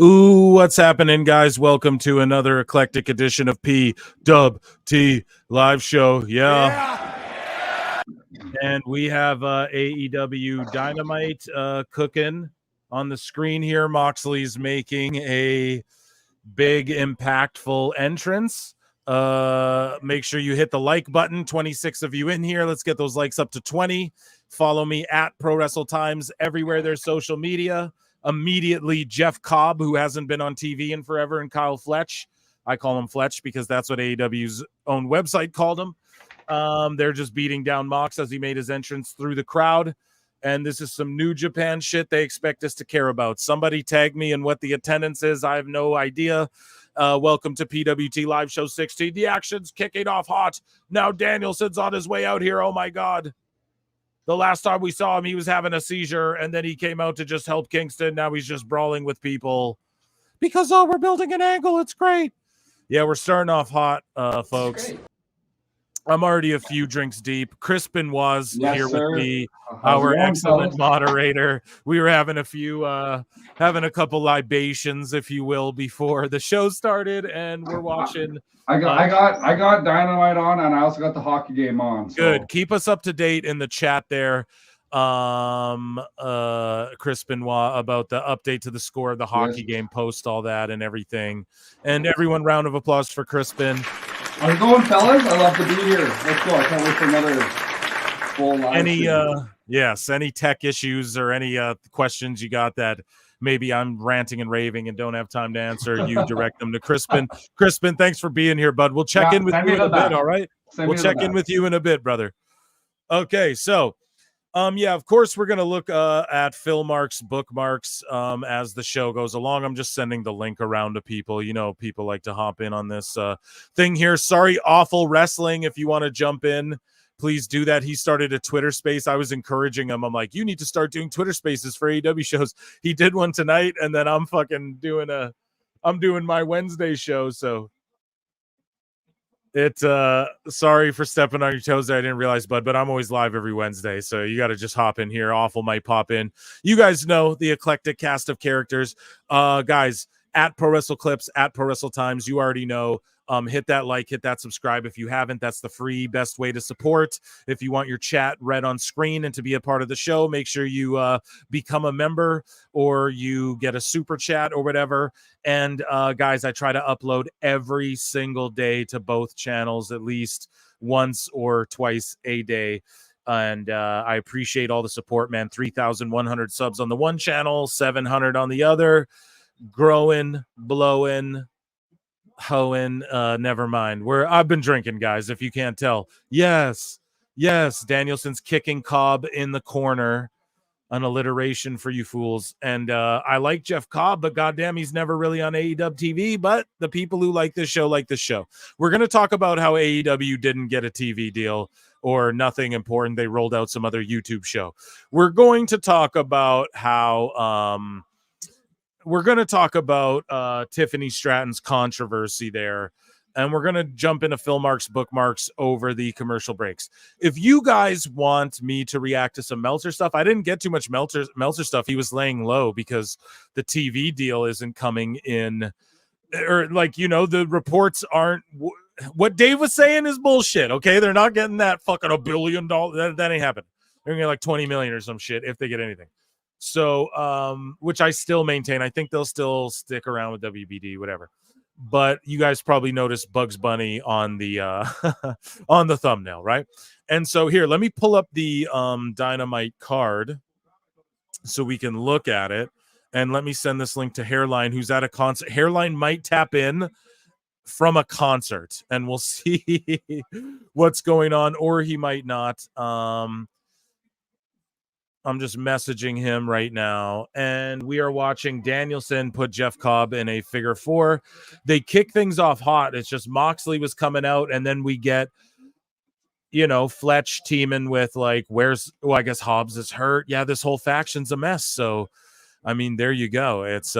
Ooh, what's happening, guys? Welcome to another eclectic edition of PWT Live Show. Yeah. And we have AEW Dynamite cooking on the screen here. Moxley's making a big, impactful entrance. Make sure you hit the like button. 26 of you in here. Let's get those likes up to 20. Follow me at prowrestletimes everywhere there's social media. Immediately, Jeff Cobb, who hasn't been on TV in forever, and Kyle Fletch. I call him Fletch because that's what AEW's own website called him. They're just beating down Mox as he made his entrance through the crowd. And this is some New Japan shit they expect us to care about. Somebody tag me in what the attendance is. I have no idea. Welcome to PWT Live Show 16. The action's kicking off hot. Now Danielson's on his way out here. Oh, my God. The last time we saw him, he was having a seizure, and then he came out to just help Kingston. Now he's just brawling with people because, we're building an angle. It's great. Yeah, we're starting off hot, folks. I'm already a few drinks deep. Crispin was here with me, our excellent moderator. We were having having a couple libations, if you will, before the show started, and we're watching. I got Dynamite on, and I also got the hockey game on. So. Good. Keep us up to date in the chat there, Chris Benoit, about the update to the score of the hockey game. Post all that and everything. And everyone, round of applause for Crispin. Are we going, fellas? I love to be here. Let's go. I can't wait for another full live any tech issues or any questions you got that maybe I'm ranting and raving and don't have time to answer, you direct them to Crispin. Crispin, thanks for being here, bud. We'll check in with you in a bit, all right? We'll check in with you in a bit, brother. Okay, so of course we're gonna look at Phil Mark's bookmarks as the show goes along. I'm just sending the link around to people. You know, people like to hop in on this thing here. Sorry, Awful Wrestling. If you want to jump in, please do that. He started a Twitter space. I was encouraging him. I'm like, you need to start doing Twitter spaces for AEW shows. He did one tonight, and then I'm doing my Wednesday show. So it's sorry for stepping on your toes there. I didn't realize, bud, but I'm always live every Wednesday, so you got to just hop in here. Awful might pop in. You guys know the eclectic cast of characters. Guys, at Pro Wrestle Clips, at Pro Wrestle Times, you already know. Hit that like, hit that subscribe if you haven't. That's the free best way to support. If you want your chat read on screen and to be a part of the show, make sure you become a member or you get a super chat or whatever. And guys, I try to upload every single day to both channels, at least once or twice a day. And I appreciate all the support, man. 3,100 subs on the one channel, 700 on the other. Growing, blowing, hoeing, never mind. I've been drinking, guys, if you can't tell. Yes, Danielson's kicking Cobb in the corner. An alliteration for you fools. And I like Jeff Cobb, but goddamn, he's never really on AEW TV. But the people who like this show like this show. We're going to talk about how AEW didn't get a TV deal or nothing important. They rolled out some other YouTube show. We're going to talk about how Tiffany Stratton's controversy there. And we're going to jump into Phil Mark's bookmarks over the commercial breaks. If you guys want me to react to some Meltzer stuff, I didn't get too much Meltzer stuff. He was laying low because the TV deal isn't coming in. Or the reports aren't. What Dave was saying is bullshit, okay? They're not getting that fucking $1 billion. That ain't happening. They're going to get like 20 million or some shit if they get anything. So, which I still maintain. I think they'll still stick around with WBD, whatever. But you guys probably noticed Bugs Bunny on the on the thumbnail, right? And so here, let me pull up the Dynamite card so we can look at it. And let me send this link to Hairline, who's at a concert. Hairline might tap in from a concert, and we'll see what's going on, or he might not. I'm just messaging him right now, and we are watching Danielson put Jeff Cobb in a figure four. They kick things off hot. It's just Moxley was coming out, and then we get, Fletch teaming with I guess Hobbs is hurt. Yeah, this whole faction's a mess. So, I mean, there you go. It's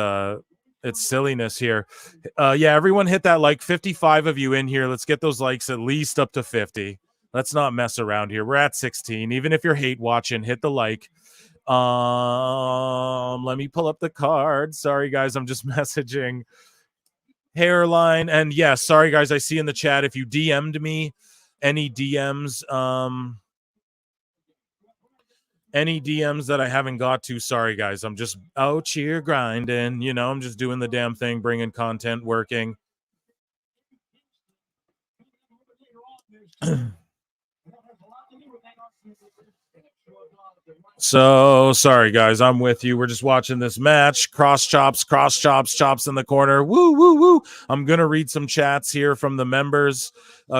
silliness here. Everyone hit that like. 55 of you in here. Let's get those likes at least up to 50. Let's not mess around here. We're at 16. Even if you're hate watching, hit the like. Let me pull up the card. Sorry, guys. I'm just messaging Hairline. And yes, sorry, guys. I see in the chat if you DM'd me any DMs, that I haven't got to. Sorry, guys. I'm just out here grinding. You know, I'm just doing the damn thing, bringing content, working. So sorry, guys. I'm with you. We're just watching this match. Cross chops in the corner. Woo, woo, woo. I'm gonna read some chats here from the members.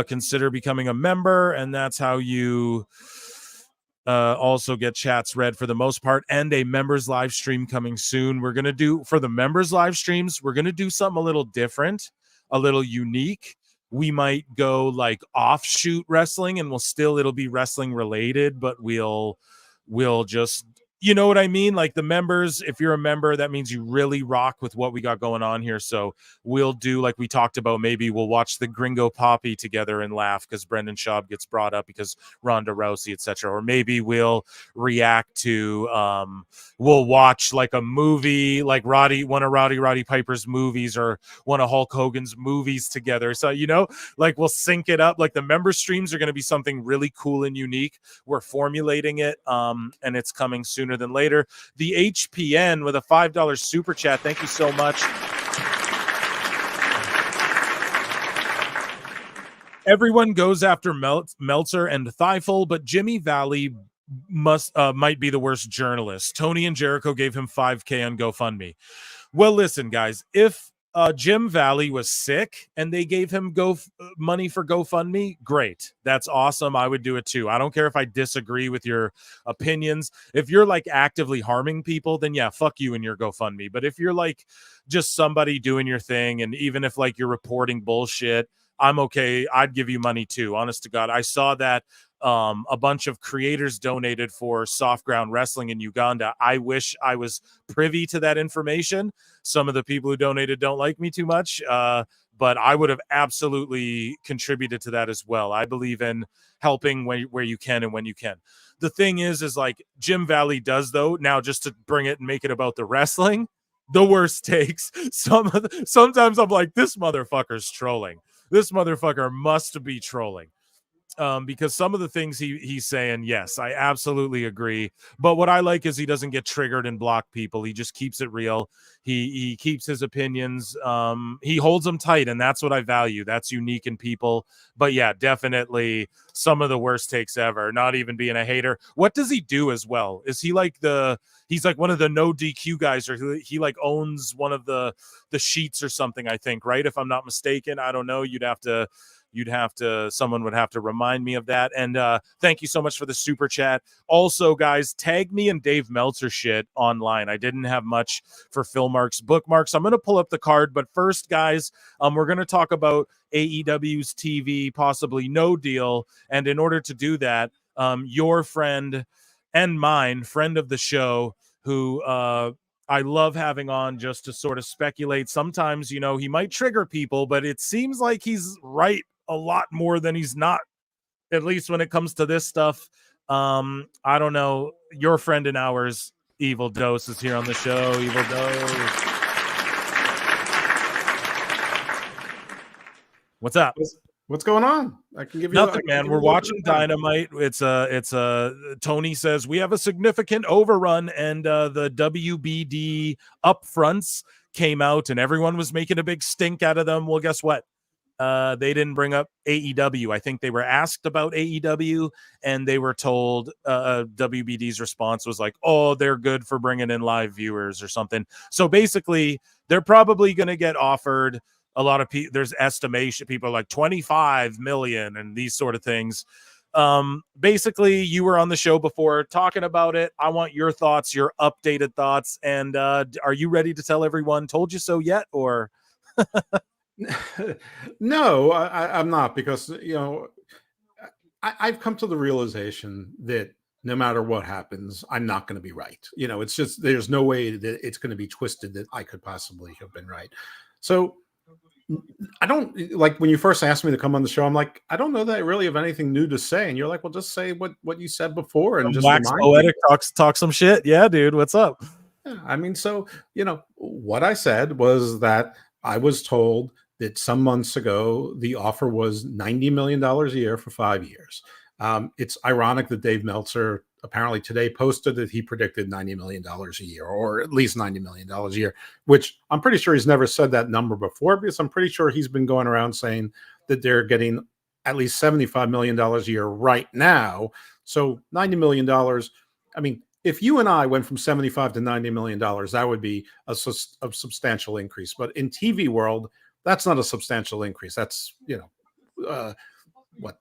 Consider becoming a member, and that's how you also get chats read for the most part, and a members live stream coming soon. We're gonna do, for the members live streams, we're gonna do something a little different, a little unique. We might go like offshoot wrestling, and it'll be wrestling related, but we'll just, you know what I mean? Like the members, if you're a member, that means you really rock with what we got going on here. So we'll do, like we talked about, maybe we'll watch the Gringo Poppy together and laugh because Brendan Schaub gets brought up because Ronda Rousey, etc. Or maybe we'll react to, we'll watch like a movie, like one of Roddy Piper's movies or one of Hulk Hogan's movies together. So, you know, like we'll sync it up. Like the member streams are going to be something really cool and unique. We're formulating it, and it's coming sooner than later. The HPN with a $5 super chat. Thank you so much. Everyone goes after Meltzer and Thiefel, but Jimmy Valley might be the worst journalist. Tony and Jericho gave him $5,000 on GoFundMe. Well, listen, guys, if Jim Valley was sick and they gave him money for GoFundMe, great. That's awesome. I would do it too. I don't care if I disagree with your opinions. If you're like actively harming people, then yeah, fuck you and your GoFundMe. But if you're like just somebody doing your thing, and even if like you're reporting bullshit, I'm okay. I'd give you money too. Honest to God. I saw that a bunch of creators donated for soft ground wrestling in Uganda. I wish I was privy to that information. Some of the people who donated don't like me too much, but I would have absolutely contributed to that as well. I believe in helping where you can and when you can. The thing is like Jim Valley does, though, now just to bring it and make it about the wrestling, the worst takes. Sometimes I'm like, this motherfucker's trolling. This motherfucker must be trolling. Because some of the things he's saying, yes, I absolutely agree. But what I like is he doesn't get triggered and block people. He just keeps it real. He keeps his opinions. He holds them tight, and that's what I value. That's unique in people. But yeah, definitely some of the worst takes ever. Not even being a hater. What does he do as well? Is he like he's like one of the no DQ guys, or he like owns one of the sheets or something, I think, right? If I'm not mistaken. I don't know. Someone would have to remind me of that. And thank you so much for the super chat. Also, guys, tag me and Dave Meltzer shit online. I didn't have much for Phil Marks bookmarks. I'm going to pull up the card. But first, guys, we're going to talk about AEW's TV, possibly no deal. And in order to do that, your friend and mine, friend of the show, who I love having on just to sort of speculate. Sometimes, you know, he might trigger people, but it seems like he's right a lot more than he's not, at least when it comes to this stuff. I don't know. Your friend and ours, Evil Dose, is here on the show. Evil Dose. What's up? What's going on? I can give you nothing, man. We're watching Dynamite. It's Tony says we have a significant overrun, and the WBD upfronts came out, and everyone was making a big stink out of them. Well, guess what? They didn't bring up AEW. I think they were asked about AEW, and they were told WBD's response was like, "Oh, they're good for bringing in live viewers or something." So basically, they're probably going to get offered. A lot of people, there's estimation, people are like 25 million and these sort of things. Basically, you were on the show before talking about it. I want your thoughts, your updated thoughts. And are you ready to tell everyone told you so yet? Or no, I'm not, because, you know, I've come to the realization that no matter what happens, I'm not going to be right. You know, it's just, there's no way that it's going to be twisted that I could possibly have been right. So I don't like when you first asked me to come on the show. I'm like, I don't know that I really have anything new to say. And you're like, well, just say what you said before and just wax poetic, talk some shit. Yeah, dude, what's up? Yeah, I mean, so what I said was that I was told that some months ago the offer was $90 million a year for 5 years. It's ironic that Dave Meltzer apparently today posted that he predicted $90 million a year, or at least $90 million a year, which I'm pretty sure he's never said that number before, because I'm pretty sure he's been going around saying that they're getting at least $75 million a year right now. So $90 million, I mean, if you and I went from 75 to $90 million, that would be a substantial increase. But in TV world, that's not a substantial increase. That's, what,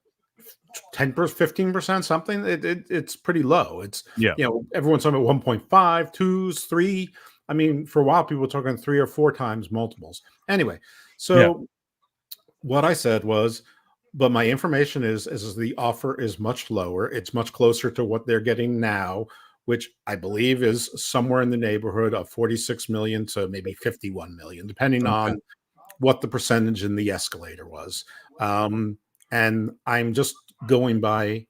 10%, 15%, something. It's pretty low. It's, everyone's talking about 1.5, 2s, 3. I mean, for a while, people were talking 3 or 4 times multiples. Anyway, so what I said was, but my information is the offer is much lower. It's much closer to what they're getting now, which I believe is somewhere in the neighborhood of 46 million to maybe 51 million, depending on what the percentage in the escalator was. And I'm just going by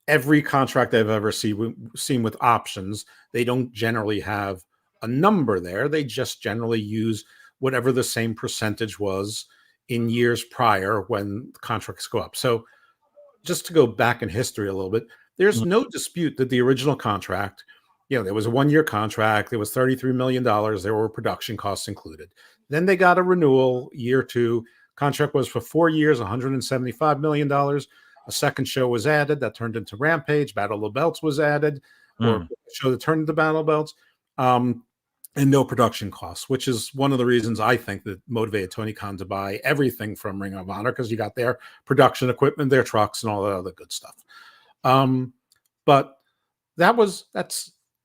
every contract I've ever seen with options. They don't generally have a number there. They just generally use whatever the same percentage was in years prior when contracts go up. So just to go back in history a little bit, there's no dispute that the original contract, there was a 1-year contract. There was $33 million. There were production costs included. Then they got a renewal, year 2. Contract was for 4 years, $175 million. A second show was added. That turned into Rampage. Battle of the Belts was added, or a show that turned into Battle of the Belts. And no production costs, which is one of the reasons I think that motivated Tony Khan to buy everything from Ring of Honor, because you got their production equipment, their trucks, and all that other good stuff. But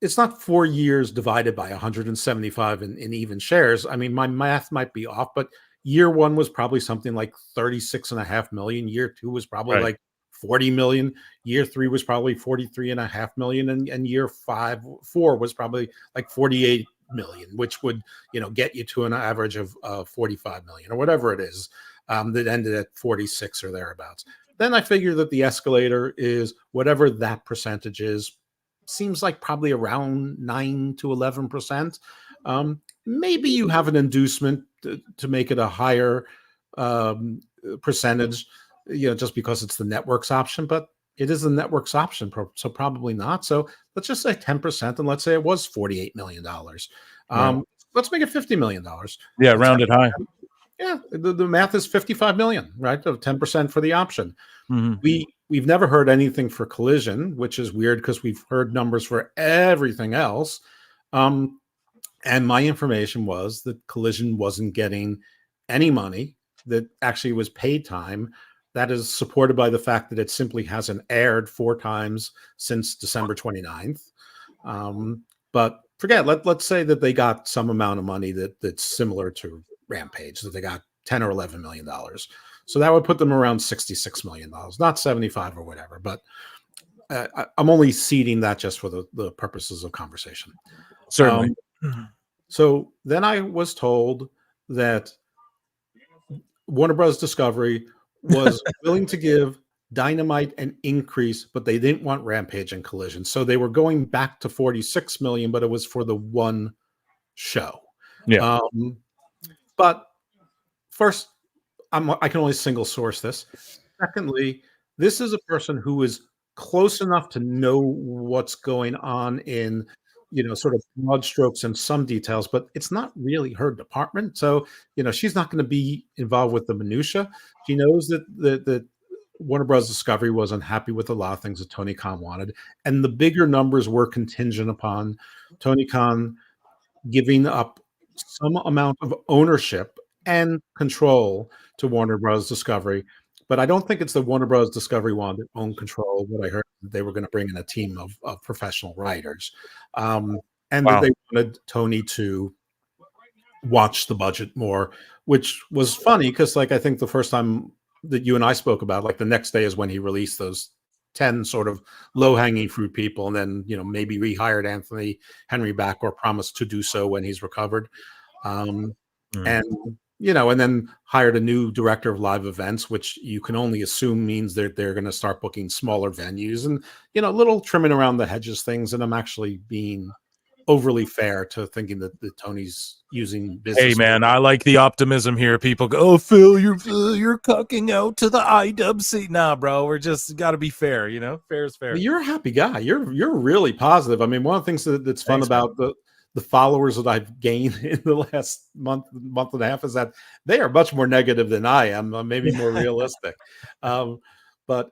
it's not 4 years divided by 175 in even shares. I mean, my math might be off, but year 1 was probably something like 36.5 million. Year 2 was probably like 40 million. Year 3 was probably 43.5 million. And year 4 was probably like 48 million, which would, get you to an average of 45 million or whatever it is, that ended at 46 or thereabouts. Then I figure that the escalator is whatever that percentage is. Seems like probably around 9 to 11%. Maybe you have an inducement to make it a higher percentage, just because it's the network's option, but it is the network's option, so probably not. So let's just say 10%, and let's say it was $48 million. Let's make it $50 million. Yeah, rounded high. Yeah, the math is 55 million, right? Of 10% for the option. We've never heard anything for Collision, which is weird because we've heard numbers for everything else. And my information was that Collision wasn't getting any money, that actually was paid time. That is supported by the fact that it simply hasn't aired 4 times since December 29th. But forget, let's say that they got some amount of money that's similar to Rampage, that they got $10 or $11 million. So that would put them around $66 million, not 75 or whatever. But I'm only seeding that just for the purposes of conversation. Certainly. So then I was told that Warner Bros. Discovery was willing to give Dynamite an increase, but they didn't want Rampage and Collision. So they were going back to 46 million, but it was for the one show. Yeah. But first, I can only single source this. Secondly, this is a person who is close enough to know what's going on in, sort of broad strokes and some details, but it's not really her department. So, she's not going to be involved with the minutia. She knows that Warner Bros. Discovery was unhappy with a lot of things that Tony Khan wanted, and the bigger numbers were contingent upon Tony Khan giving up some amount of ownership and control to Warner Bros. Discovery. But I don't think it's that Warner Bros. Discovery wanted to own control. What I heard, they were going to bring in a team of professional writers, and that they wanted Tony to watch the budget more, which was funny because, I think the first time that you and I spoke about, the next day is when he released those 10 sort of low-hanging fruit people, and then maybe rehired Anthony Henry back or promised to do so when he's recovered. And and then hired a new director of live events, which you can only assume means they're going to start booking smaller venues and, little trimming around the hedges things. And I'm actually being overly fair to thinking that Tony's using business. Hey man, I like the optimism here. People go, "Oh, Phil, you're cucking out to the IWC." Nah, bro, we're just got to be fair. Fair is fair. You're a happy guy. You're really positive. I mean, one of the things that's fun about the followers that I've gained in the last month and a half is that they are much more negative than I am, maybe more realistic. But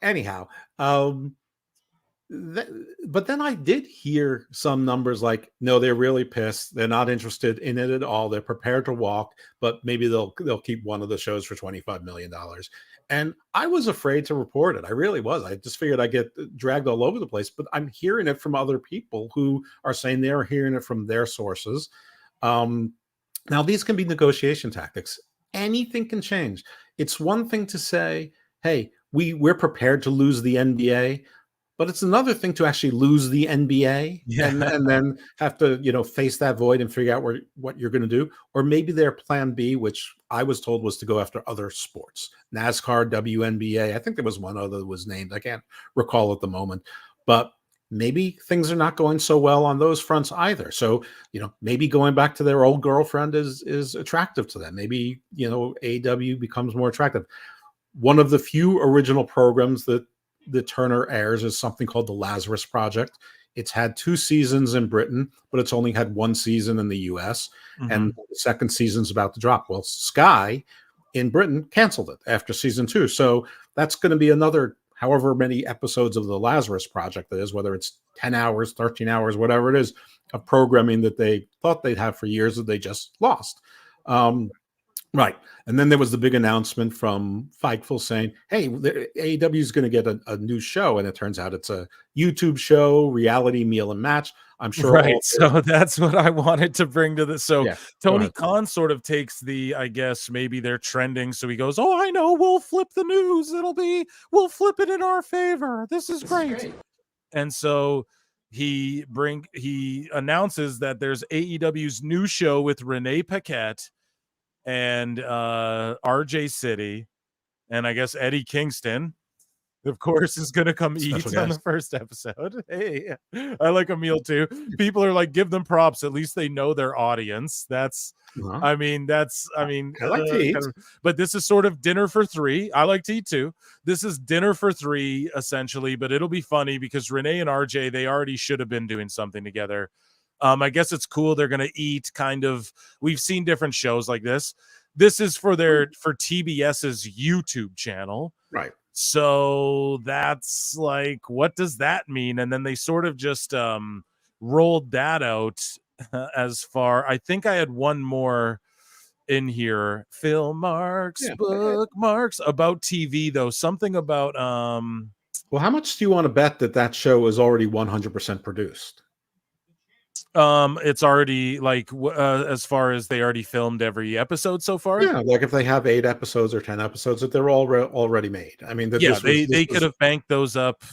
anyhow, but then I did hear some numbers like, no, they're really pissed. They're not interested in it at all. They're prepared to walk, but maybe they'll keep one of the shows for $25 million. And I was afraid to report it. I really was. I just figured I'd get dragged all over the place, but I'm hearing it from other people who are saying they're hearing it from their sources. Now, these can be negotiation tactics. Anything can change. It's one thing to say, hey, we're prepared to lose the NBA, but it's another thing to actually lose the NBA and then have to, face that void and figure out what you're going to do. Or maybe their plan B, which I was told was to go after other sports, NASCAR, WNBA. I think there was one other that was named. I can't recall at the moment, but maybe things are not going so well on those fronts either. So, maybe going back to their old girlfriend is attractive to them. Maybe, AEW becomes more attractive. One of the few original programs that Turner airs is something called The Lazarus Project. It's had 2 seasons in Britain, but it's only had 1 season in the US. Mm-hmm. And the second season's about to drop. Well, Sky in Britain canceled it after season 2. So that's going to be another however many episodes of The Lazarus Project that is, whether it's 10 hours, 13 hours, whatever it is, of programming that they thought they'd have for years that they just lost. Right. And then there was the big announcement from Fightful saying, hey, AEW is going to get a new show. And it turns out it's a YouTube show, Reality Meal and Match. I'm sure. Right. So that's what I wanted to bring to this. So Tony Khan sort of takes I guess maybe they're trending. So he goes, oh, I know. We'll flip the news. We'll flip it in our favor. This is great. And so he announces that there's AEW's new show with Renee Paquette and RJ City, and I guess Eddie Kingston, of course, is going to come eat on the first episode. Hey, I like a meal too. People are like, give them props. At least they know their audience. That's, I like to eat. But this is sort of dinner for 3. I like to eat too. This is dinner for 3, essentially, but it'll be funny because Renee and RJ, they already should have been doing something together. I guess it's cool. They're going to eat kind of, we've seen different shows like this. This is for TBS's YouTube channel. Right. So that's like, what does that mean? And then they sort of just rolled that out as far. I think I had one more in here. Phil Marks, bookmarks about TV though. Something about, well, how much do you want to bet that show is already 100% produced? It's already like as far as they already filmed every episode so far. Yeah, like if they have 8 episodes or 10 episodes, that they're already made. I mean, they could have banked those up,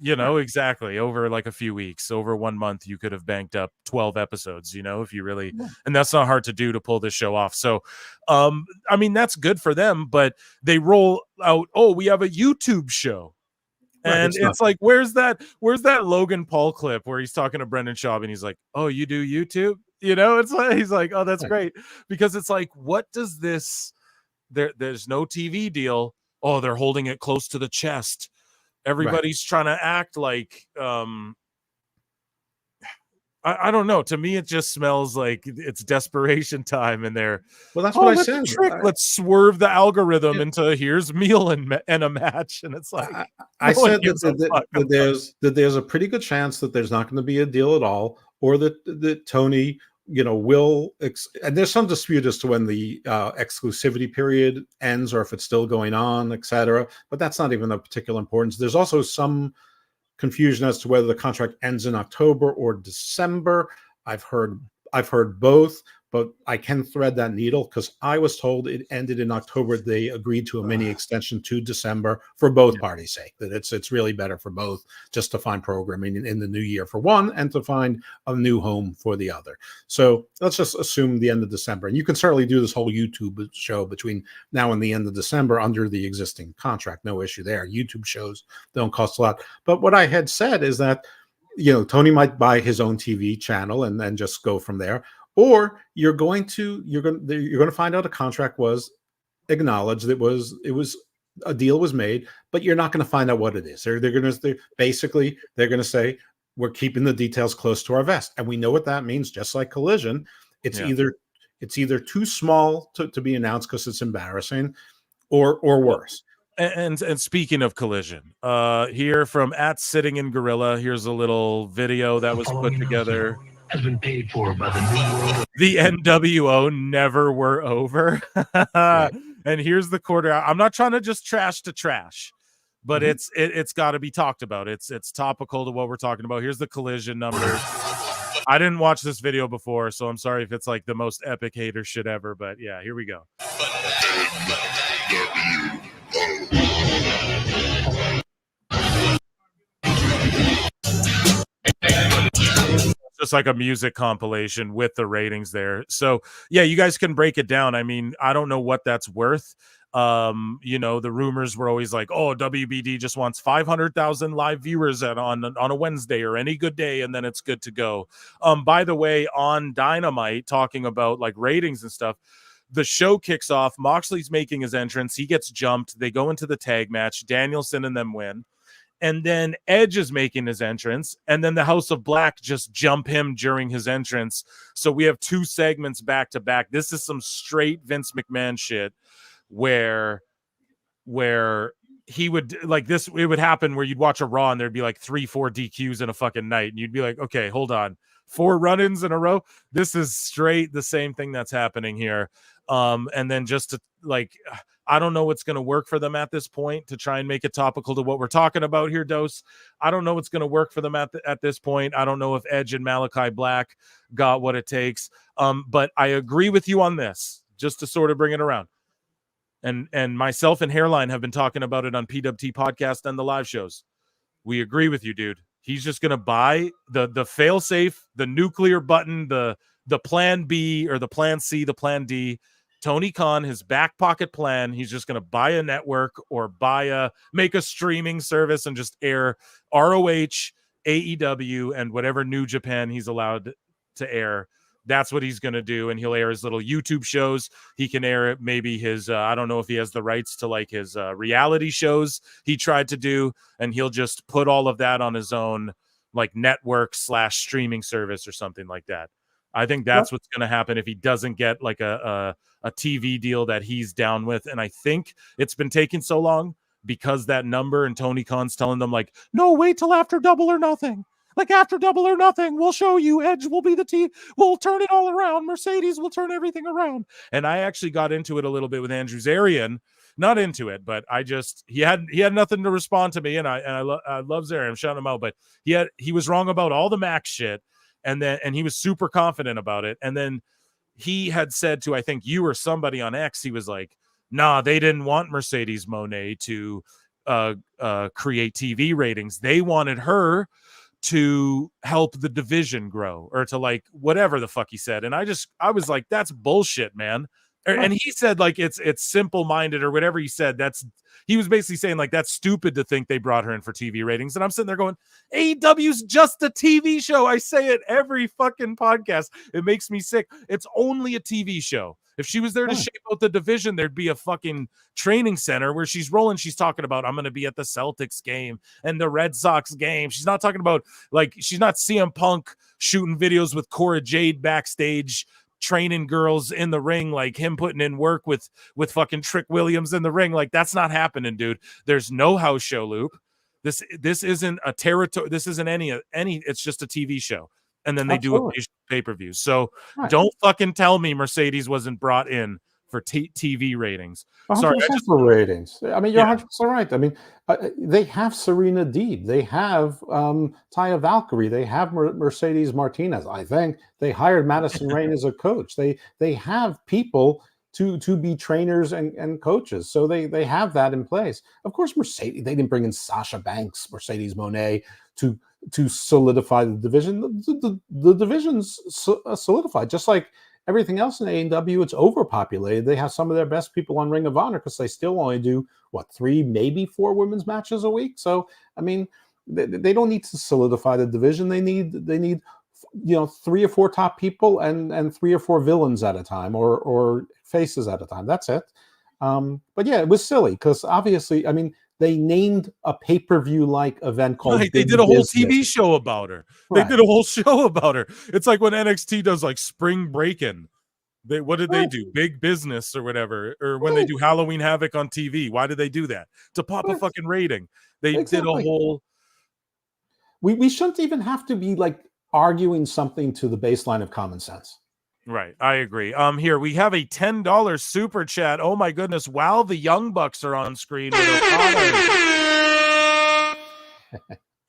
exactly over like a few weeks, over 1 month. You could have banked up 12 episodes, if you really, and that's not hard to do to pull this show off. So, I mean, that's good for them, but they roll out, oh, we have a YouTube show. And it's like, where's that Logan Paul clip where he's talking to Brendan Schaub and he's like, oh, you do YouTube? It's like, he's like, oh, that's great. Because it's like, what does this, there's no TV deal. Oh, they're holding it close to the chest. Everybody's trying to act like, I don't know. To me, it just smells like it's desperation time in there. Well, that's what I said. Let's swerve the algorithm into here's meal and a match, and it's like I said that there's a pretty good chance that there's not going to be a deal at all, or that Tony, will. And there's some dispute as to when the exclusivity period ends, or if it's still going on, etc. But that's not even of particular importance. There's also some confusion as to whether the contract ends in October or December. I've heard both, but I can thread that needle because I was told it ended in October. They agreed to a mini extension to December for both parties' sake. That it's really better for both, just to find programming in the new year for one and to find a new home for the other. So let's just assume the end of December. And you can certainly do this whole YouTube show between now and the end of December under the existing contract. No issue there. YouTube shows don't cost a lot. But what I had said is that, Tony might buy his own TV channel and then just go from there. Or you're going to find out a contract was acknowledged. It was a deal was made, but you're not going to find out what it is. They're going to say we're keeping the details close to our vest, and we know what that means. Just like Collision, it's either too small to be announced because it's embarrassing, or worse. And speaking of Collision, here from @Sitting in Gorilla, here's a little video that was put together. Has been paid for by the NWO never were over. And here's the quarter. I'm not trying to just trash to trash, but it's got to be talked about. It's topical to what we're talking about. Here's the Collision numbers. I didn't watch this video before, so I'm sorry if it's like the most epic hater shit ever, but yeah, here we go. Just like a music compilation with the ratings there. So yeah, you guys can break it down. I mean, I don't know what that's worth. The rumors were always like, oh, WBD just wants 500,000 live viewers on a Wednesday or any good day, and then it's good to go. By the way, on Dynamite, talking about like ratings and stuff, the show kicks off. Moxley's making his entrance. He gets jumped. They go into the tag match. Danielson and them win. And then Edge is making his entrance, and then the House of Black just jump him during his entrance. So we have 2 segments back to back. This is some straight Vince McMahon shit where he would like this. It would happen where you'd watch a Raw and there'd be like 3-4 DQs in a fucking night. And you'd be like, okay, hold on. 4 run-ins in a row. This is straight the same thing that's happening here. And then just to like, I don't know what's going to work for them at this point to try and make it topical to what we're talking about here, Dose. I don't know what's going to work for them at this point. I don't know if Edge and Malachi Black got what it takes. But I agree with you on this, just to sort of bring it around. And myself and Hairline have been talking about it on PWT podcast and the live shows. We agree with you, dude. He's just going to buy the fail safe, the nuclear button, the plan B or the plan C, the plan D. Tony Khan, his back pocket plan, he's just going to buy a network or make a streaming service and just air ROH, AEW, and whatever New Japan he's allowed to air. That's what he's going to do. And he'll air his little YouTube shows. He can air maybe his, I don't know if he has the rights to like his reality shows he tried to do. And he'll just put all of that on his own like network / streaming service or something like that. I think that's what's going to happen if he doesn't get like a TV deal that he's down with. And I think it's been taking so long because that number and Tony Khan's telling them like, no, wait till after Double or Nothing. Like after Double or Nothing, we'll show you. Edge will be the team. We'll turn it all around. Mercedes will turn everything around. And I actually got into it a little bit with Andrew Zarian. Not into it, but he had nothing to respond to me. And I love Zarian. I'm shouting him out, but he was wrong about all the Max shit. And he was super confident about it. And then he had said to, I think you or somebody on X, he was like, nah, they didn't want Mercedes Moné to create TV ratings. They wanted her to help the division grow or to like whatever the fuck he said. And I was like, that's bullshit, man. And he said like it's simple-minded or whatever he said. He was basically saying like that's stupid to think they brought her in for TV ratings. And I'm sitting there going, AEW's just a TV show. I say it every fucking podcast. It makes me sick. It's only a TV show. If she was there to shape out the division, there'd be a fucking training center where she's rolling. She's talking about, I'm going to be at the Celtics game and the Red Sox game. She's not talking about like, she's not CM Punk shooting videos with Cora Jade backstage, training girls in the ring, like him putting in work with fucking Trick Williams in the ring. Like that's not happening, dude. There's no house show loop. This isn't a territory. This isn't any, it's just a TV show. And then they do a pay-per-view. So don't fucking tell me Mercedes wasn't brought in for TV ratings. 100% Sorry, I just, for ratings. I mean, you're Yeah. 100% right. I mean, they have Serena Deeb. They have Taya Valkyrie. They have Mercedes Martinez. I think they hired Madison Rain as a coach. They have people to be trainers and coaches. So they have that in place. Of course, Mercedes, they didn't bring in Sasha Banks, Mercedes Moné to solidify the division. The division's solidified, just like everything else in AEW. It's overpopulated. They have some of their best people on Ring of Honor because they still only do 3, maybe 4 women's matches a week. So I mean, they don't need to solidify the division. They need 3 or 4 top people and 3 or 4 villains at a time, or faces at a time. That's it. But yeah, it was silly because obviously, I mean, they named a pay-per-view like event called right, they Big did a whole Business. TV show about her. They Right. did a whole show about her. It's like when NXT does like Spring Breakin'. What did they do? Big Business or whatever. Or when they do Halloween Havoc on TV. Why did they do that? To pop a fucking rating. They did a whole. We shouldn't even have to be like arguing something to the baseline of common sense. Right, I agree. Here we have a $10 super chat. Oh my goodness! Wow, the Young Bucks are on screen with Okada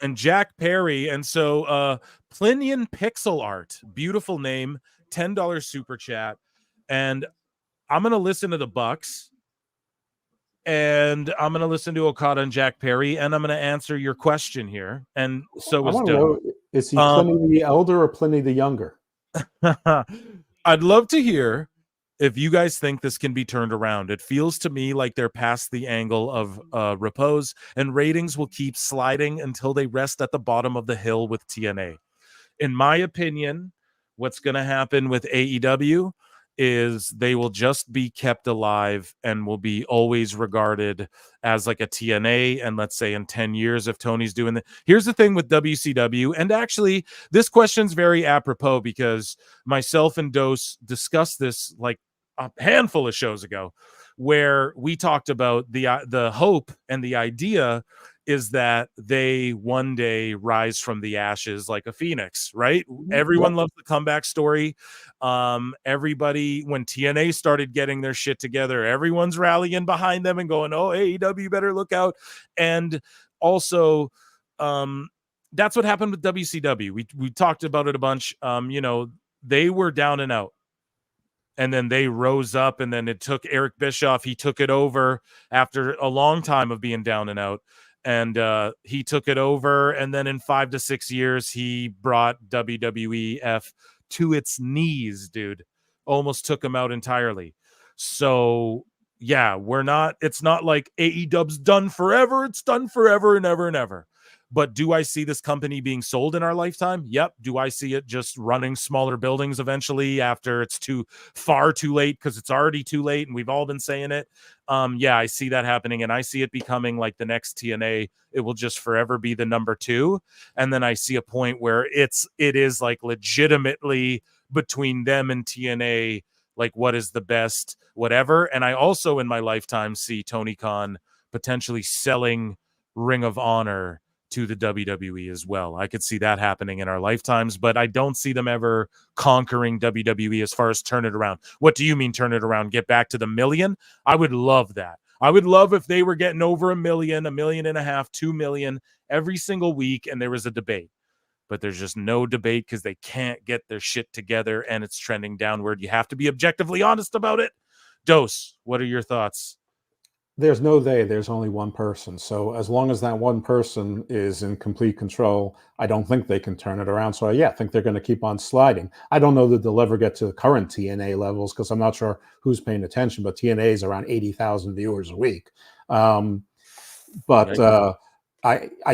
and Jack Perry, and so Plinian Pixel Art, beautiful name, $10 super chat, and I'm gonna listen to the Bucks, and I'm gonna listen to Okada and Jack Perry, and I'm gonna answer your question here. And so is Doe. Is he Pliny the Elder or Pliny the Younger? I'd love to hear if you guys think this can be turned around. It feels to me like they're past the angle of repose, and ratings will keep sliding until they rest at the bottom of the hill with TNA. In my opinion, what's going to happen with AEW is they will just be kept alive and will be always regarded as like a TNA. And let's say in 10 years, if Tony's doing that. Here's the thing with WCW. And actually, this question's very apropos because myself and Dose discussed this like a handful of shows ago, where we talked about the hope and the idea is that they one day rise from the ashes like a phoenix, right? Everyone loves the comeback story. Everybody, when TNA started getting their shit together, everyone's rallying behind them and going, oh, AEW better look out. And also, that's what happened with WCW. We talked about it a bunch. They were down and out. And then they rose up, and then it took Eric Bischoff. He took it over after a long time of being down and out. And he took it over, and then in 5 to 6 years, he brought WWEF to its knees, dude. Almost took him out entirely. So, yeah, it's not like AEW's done forever. It's done forever and ever and ever. But do I see this company being sold in our lifetime? Yep. Do I see it just running smaller buildings eventually after it's far too late because it's already too late and we've all been saying it? Yeah, I see that happening, and I see it becoming like the next TNA. It will just forever be the number 2. And then I see a point where it is like legitimately between them and TNA, like what is the best, whatever. And I also in my lifetime see Tony Khan potentially selling Ring of Honor to the WWE as well. I could see that happening in our lifetimes, but I don't see them ever conquering WWE as far as turn it around. What do you mean turn it around? Get back to the million? I would love that. I would love if they were getting over 1 million, 1.5 million, 2 million every single week, and there was a debate. But there's just no debate because they can't get their shit together and it's trending downward. You have to be objectively honest about it. Dose, what are your thoughts? There's no they, there's only one person. So as long as that one person is in complete control, I don't think they can turn it around. So yeah, I think they're going to keep on sliding. I don't know that they'll ever get to the current TNA levels because I'm not sure who's paying attention, but TNA is around 80,000 viewers a week. I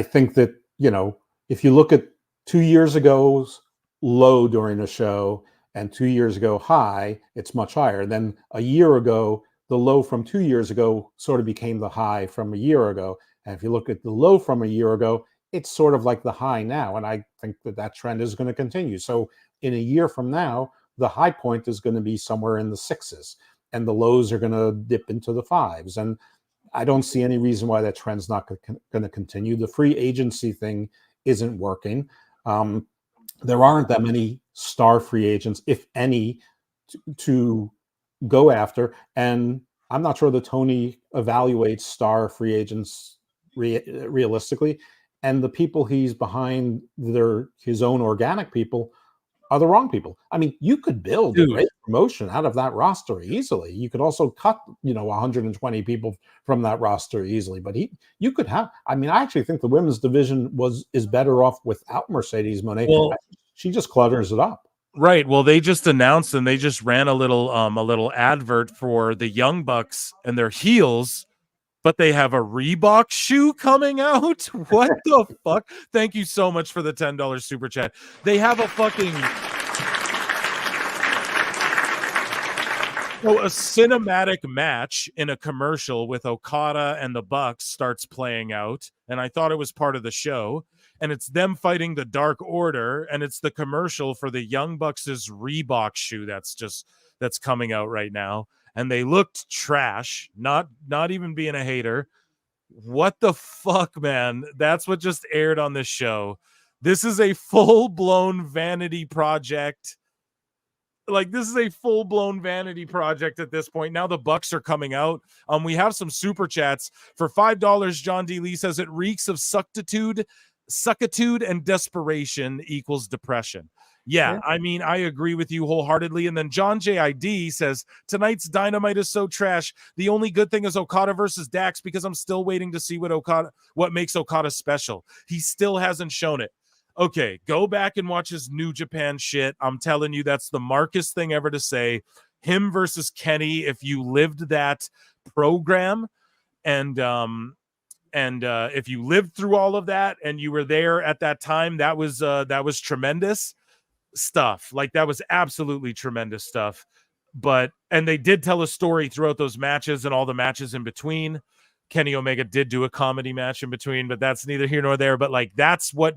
think that, if you look at 2 years ago's low during a show and 2 years ago high, it's much higher. Then a year ago, the low from 2 years ago sort of became the high from a year ago. And if you look at the low from a year ago, it's sort of like the high now. And I think that trend is going to continue. So in a year from now, the high point is going to be somewhere in the 6s and the lows are going to dip into the 5s. And I don't see any reason why that trend's not going to continue. The free agency thing isn't working. There aren't that many star free agents, if any, to go after. And I'm not sure that Tony evaluates star free agents realistically. And the people he's behind, his own organic people, are the wrong people. I mean, you could build a great promotion out of that roster easily. You could also cut, 120 people from that roster easily. But you could have. I mean, I actually think the women's division is better off without Mercedes Moné. Well, she just clutters it up. Right. Well, they just announced and they just ran a little advert for the Young Bucks and their heels. But they have a Reebok shoe coming out? What the fuck? Thank you so much for the $10 super chat. They have a fucking... So a cinematic match in a commercial with Okada and the Bucks starts playing out, and I thought it was part of the show, and it's them fighting the Dark Order, and it's the commercial for the Young Bucks' Reebok shoe that's coming out right now. And they looked trash, not even being a hater. What the fuck, man? That's what just aired on this show. This is a full-blown vanity project. Like, this is a full-blown vanity project at this point. Now the Bucks are coming out. We have some super chats. For $5, John D. Lee says it reeks of suckitude, and desperation equals depression. Yeah, I mean, I agree with you wholeheartedly. And then John J.I.D. says, tonight's Dynamite is so trash. The only good thing is Okada versus Dax because I'm still waiting to see what makes Okada special. He still hasn't shown it. Okay, go back and watch his New Japan shit. I'm telling you, that's the Marcus thing ever to say. Him versus Kenny, if you lived that program and if you lived through all of that and you were there at that time, that was tremendous stuff. Like, that was absolutely tremendous stuff. And they did tell a story throughout those matches and all the matches in between. Kenny Omega did do a comedy match in between, but that's neither here nor there. But like, that's what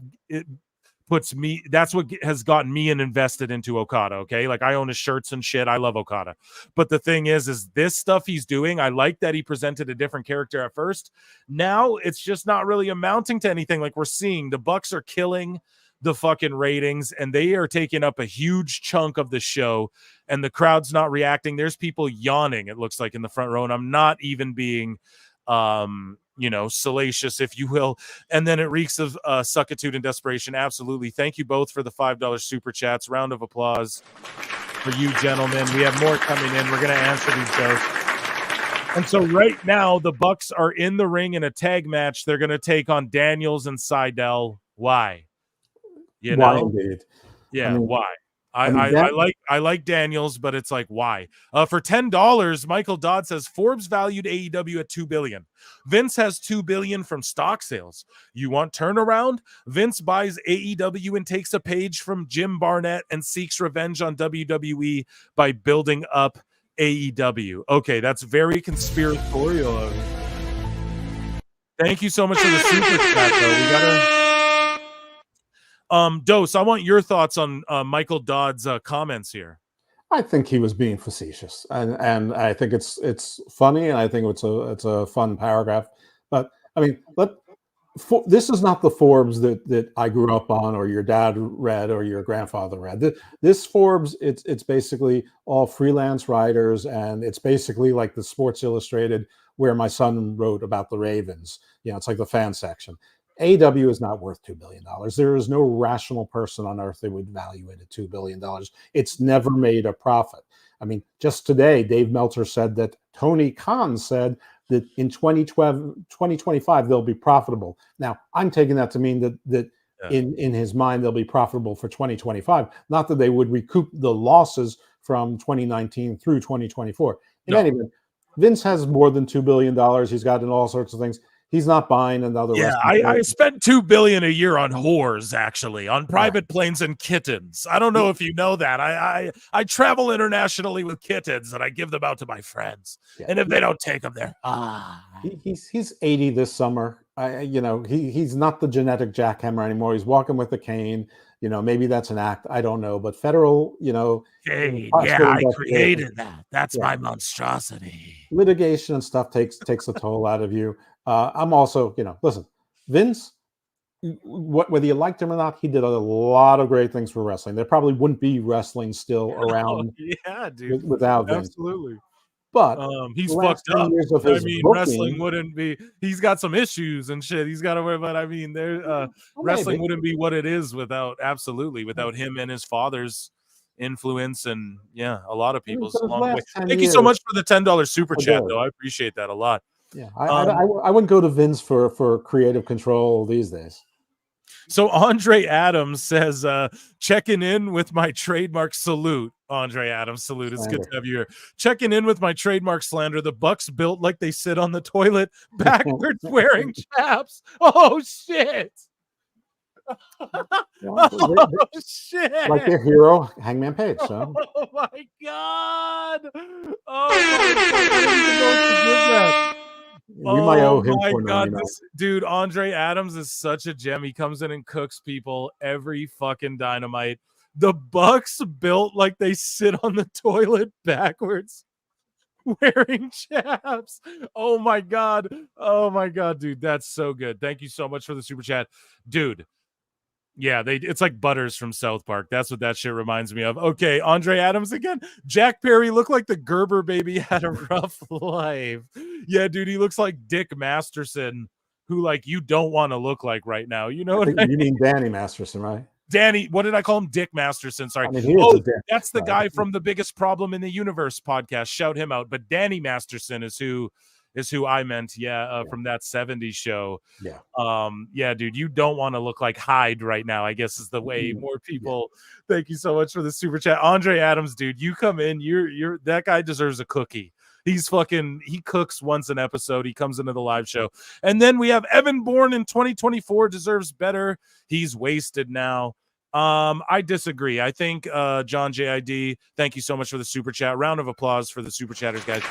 has gotten me invested into Okada. Okay, like, I own his shirts and shit. I love Okada. But the thing is this stuff he's doing, I like that he presented a different character at first. Now it's just not really amounting to anything. Like, we're seeing the Bucks are killing the fucking ratings, and they are taking up a huge chunk of the show, and the crowd's not reacting. There's people yawning, it looks like, in the front row, and I'm not even being salacious, if you will. And then it reeks of suckitude and desperation. Absolutely. Thank you both for the $5 super chats. Round of applause for you, gentlemen. We have more coming in. We're going to answer these shows. And so right now, the Bucks are in the ring in a tag match. They're going to take on Daniels and Seidel. Why? Why indeed? Yeah, why? I like Daniels, but it's like, why? For $10, Michael Dodd says Forbes valued AEW at $2 billion. Vince has $2 billion from stock sales. You want turnaround? Vince buys AEW and takes a page from Jim Barnett and seeks revenge on WWE by building up AEW. Okay, that's very conspiratorial. Thank you so much for the super chat, though. We gotta. Dose, I want your thoughts on Michael Dodd's comments here. I think he was being facetious, and I think it's funny, and I think it's a fun paragraph. But I mean, this is not the Forbes that I grew up on, or your dad read, or your grandfather read. This Forbes, it's basically all freelance writers, and it's basically like the Sports Illustrated, where my son wrote about the Ravens. It's like the fan section. AEW is not worth $2 billion. There is no rational person on earth that would value it at $2 billion. It's never made a profit. I mean, just today, Dave Meltzer said that Tony Khan said that in 2025, they'll be profitable. Now, I'm taking that to mean that in his mind, they'll be profitable for 2025, not that they would recoup the losses from 2019 through 2024. In any event, Vince has more than $2 billion. He's gotten all sorts of things. He's not buying another. Yeah, I spent $2 billion a year on whores, actually, on private planes and kittens. I don't know if you know that. I travel internationally with kittens, and I give them out to my friends. Yeah. And if they don't take them, they're he's 80 this summer. He's not the genetic jackhammer anymore. He's walking with a cane. Maybe that's an act. I don't know. But federal, hey, I created that. That's my monstrosity. Litigation and stuff takes a toll out of you. I'm also, listen, Vince, whether you liked him or not, he did a lot of great things for wrestling. There probably wouldn't be wrestling still around yeah, dude. without Vince. Absolutely. But he's the last fucked 10 up. years of I his mean, booking, wrestling wouldn't be. He's got some issues and shit. He's got to worry. But I mean, wrestling wouldn't be what it is without him and his father's influence, and a lot of people's along the way. Thank you so much for the $10 super chat, though. I appreciate that a lot. Yeah, I wouldn't go to Vince for creative control these days. So Andre Adams says, checking in with my trademark salute. Andre Adams, salute. It's good to have you here. Checking in with my trademark slander. The Bucks built like they sit on the toilet backwards wearing chaps. Oh, shit. Oh, shit. Like their hero, Hangman Page. So. Oh, my God. Oh, my God. We might owe him for God, dude, Andre Adams is such a gem. He comes in and cooks people every fucking Dynamite. The Bucks built like they sit on the toilet backwards wearing chaps. Oh my God, dude, that's so good. Thank you so much for the super chat, dude. Yeah, it's like Butters from South Park. That's what that shit reminds me of. Okay, Andre Adams again. Jack Perry looked like the Gerber baby had a rough life. Yeah, dude, he looks like Dick Masterson, who like you don't want to look like right now. You know what I mean? You mean Danny Masterson, right? Danny, what did I call him? Dick Masterson. Sorry. I mean, that's the guy from the Biggest Problem in the Universe podcast. Shout him out. But Danny Masterson is who I meant. From that 70s show. Yeah, dude, you don't want to look like Hyde right now, I guess is the way more people. Thank you so much for the super chat. Andre Adams, dude, you come in, you're that guy deserves a cookie. He cooks once an episode. He comes into the live show. And then we have Evan Bourne in 2024 deserves better. He's wasted now. I disagree. I think John JID, thank you so much for the super chat. Round of applause for the super chatters, guys.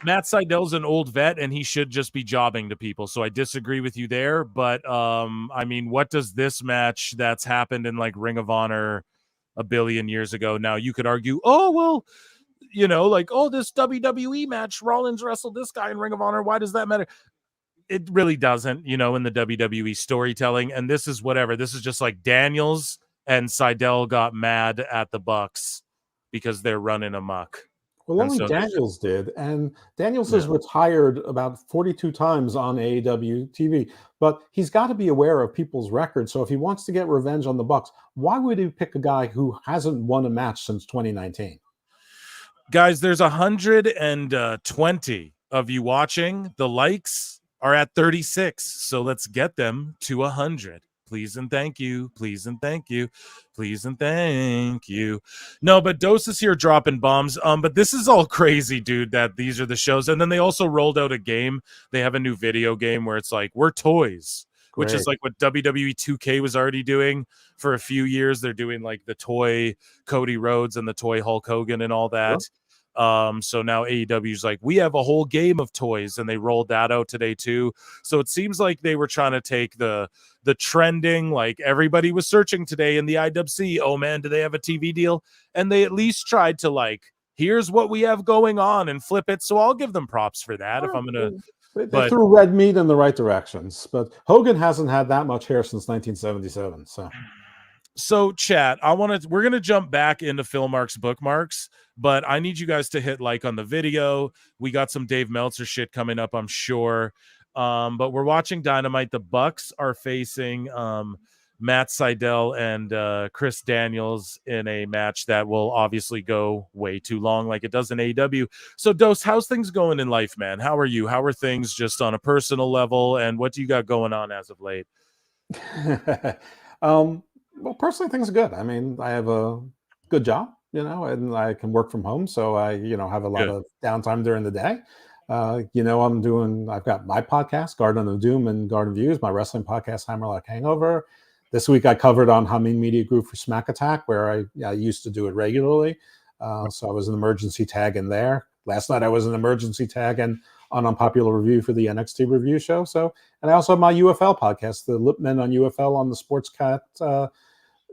Matt Seidel's an old vet and he should just be jobbing to people. So I disagree with you there. But I mean, what does this match that's happened in like Ring of Honor a billion years ago? Now you could argue, oh, well, you know, like, oh, this WWE match, Rollins wrestled this guy in Ring of Honor. Why does that matter? It really doesn't, you know, in the WWE storytelling. And this is whatever. This is just like Daniels and Seidel got mad at the Bucks because they're running amok. Well, only Daniels did, and Daniels has retired about 42 times on AEW TV, but he's got to be aware of people's records. So if he wants to get revenge on the Bucks, why would he pick a guy who hasn't won a match since 2019? Guys, there's 120 of you watching. The likes are at 36, so let's get them to 100. Please and thank you. Please and thank you. Please and thank you. No, but Dose is here dropping bombs. But this is all crazy, dude, that these are the shows. And then they also rolled out a game. They have a new video game where it's like, we're toys, which is like what WWE 2K was already doing for a few years. They're doing like the toy Cody Rhodes and the toy Hulk Hogan and all that. Sure. So now AEW's like, we have a whole game of toys, and they rolled that out today too. So it seems like they were trying to take the trending, like everybody was searching today in the IWC. Oh man, do they have a TV deal? And they at least tried to like, here's what we have going on and flip it. So I'll give them props for that. If I'm gonna, they threw red meat in the right directions, but Hogan hasn't had that much hair since 1977. So chat, we're going to jump back into Phil Mark's bookmarks, but I need you guys to hit like on the video. We got some Dave Meltzer shit coming up, I'm sure. But we're watching Dynamite. The Bucks are facing Matt Seidel and Chris Daniels in a match that will obviously go way too long like it does in AEW. So Dose, how's things going in life, man? How are you? How are things just on a personal level? And what do you got going on as of late? Well, personally, things are good. I mean, I have a good job, you know, and I can work from home. So I, you know, have a lot of downtime during the day. You know, I've got my podcast, Garden of Doom and Garden Views, my wrestling podcast, Hammerlock Hangover. This week I covered on Hamin Media Group for Smack Attack, where I used to do it regularly. So I was an emergency tag in there. Last night I was an emergency tag on Unpopular Review for the NXT review show. So, and I also have my UFL podcast, the Lip Men on UFL on the Sports Cat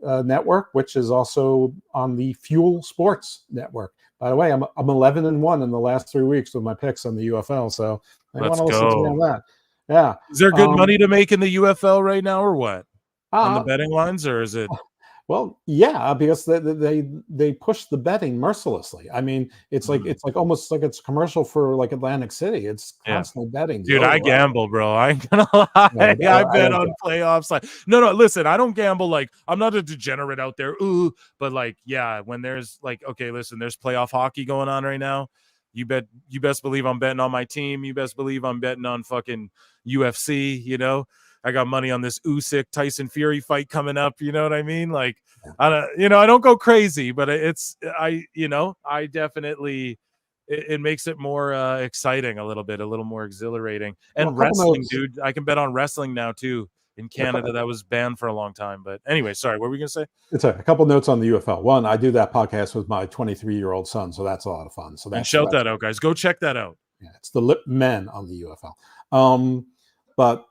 network, which is also on the Fuel Sports network. By the way, I'm 11-1 in the last 3 weeks with my picks on the UFL, so I want to listen to me on that. Yeah, is there good money to make in the UFL right now, or what? On the betting lines, or is it? Well, yeah, because they push the betting mercilessly. I mean, it's like almost like it's a commercial for like Atlantic City. It's constantly betting. Dude, I gamble, bro. I ain't gonna lie. I bet on playoffs. Like, no, listen, I don't gamble. Like, I'm not a degenerate out there. Ooh, but like, yeah, when there's like, okay, listen, there's playoff hockey going on right now. You best believe I'm betting on my team. You best believe I'm betting on fucking UFC. You know, I got money on this Usyk Tyson Fury fight coming up. You know what I mean? Like, I don't go crazy, but I definitely. It makes it more exciting a little more exhilarating. And wrestling, dude, I can bet on wrestling now too. In Canada, that was banned for a long time. But anyway, sorry, what were we gonna say? It's a couple notes on the UFL. One, I do that podcast with my 23-year-old son, so that's a lot of fun. So that's shout that out, guys. Go check that out. Yeah, it's the Lip Men on the UFL. But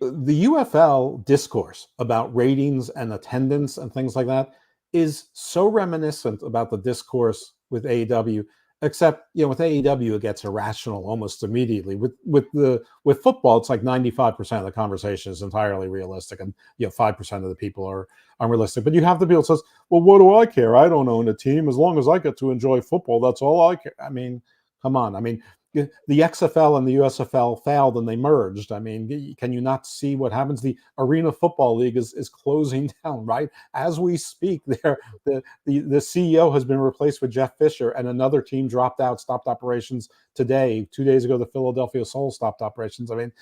the UFL discourse about ratings and attendance and things like that is so reminiscent about the discourse with AEW. Except, with AEW, it gets irrational almost immediately. With football, it's like 95% of the conversation is entirely realistic, and 5% of the people are unrealistic. But you have the people that says, "Well, what do I care? I don't own a team. As long as I get to enjoy football, that's all I care." I mean, come on. I mean, the XFL and the USFL failed and they merged. I mean, can you not see what happens? The Arena Football League is closing down, right? As we speak, the CEO has been replaced with Jeff Fisher, and another team dropped out, stopped operations today. 2 days ago, the Philadelphia Soul stopped operations. I mean,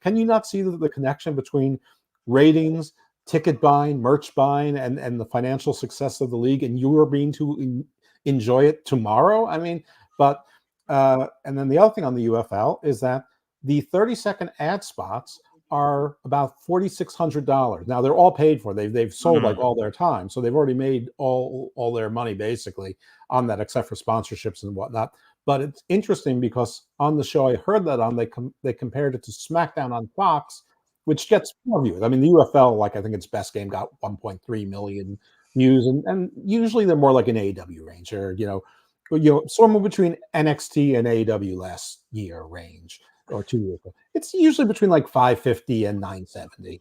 can you not see the connection between ratings, ticket buying, merch buying, and the financial success of the league, and you are being to enjoy it tomorrow? I mean, but and then the other thing on the UFL is that the 30-second ad spots are about $4,600. Now they're all paid for. They've sold like all their time, so they've already made all their money basically on that, except for sponsorships and whatnot. But it's interesting because on the show I heard that on, they compared it to SmackDown on Fox, which gets more views. I mean, the UFL, like I think its best game got 1.3 million views, and usually they're more like an AEW range, or somewhere between NXT and AEW last year range, or 2 years ago. It's usually between like 550 and 970.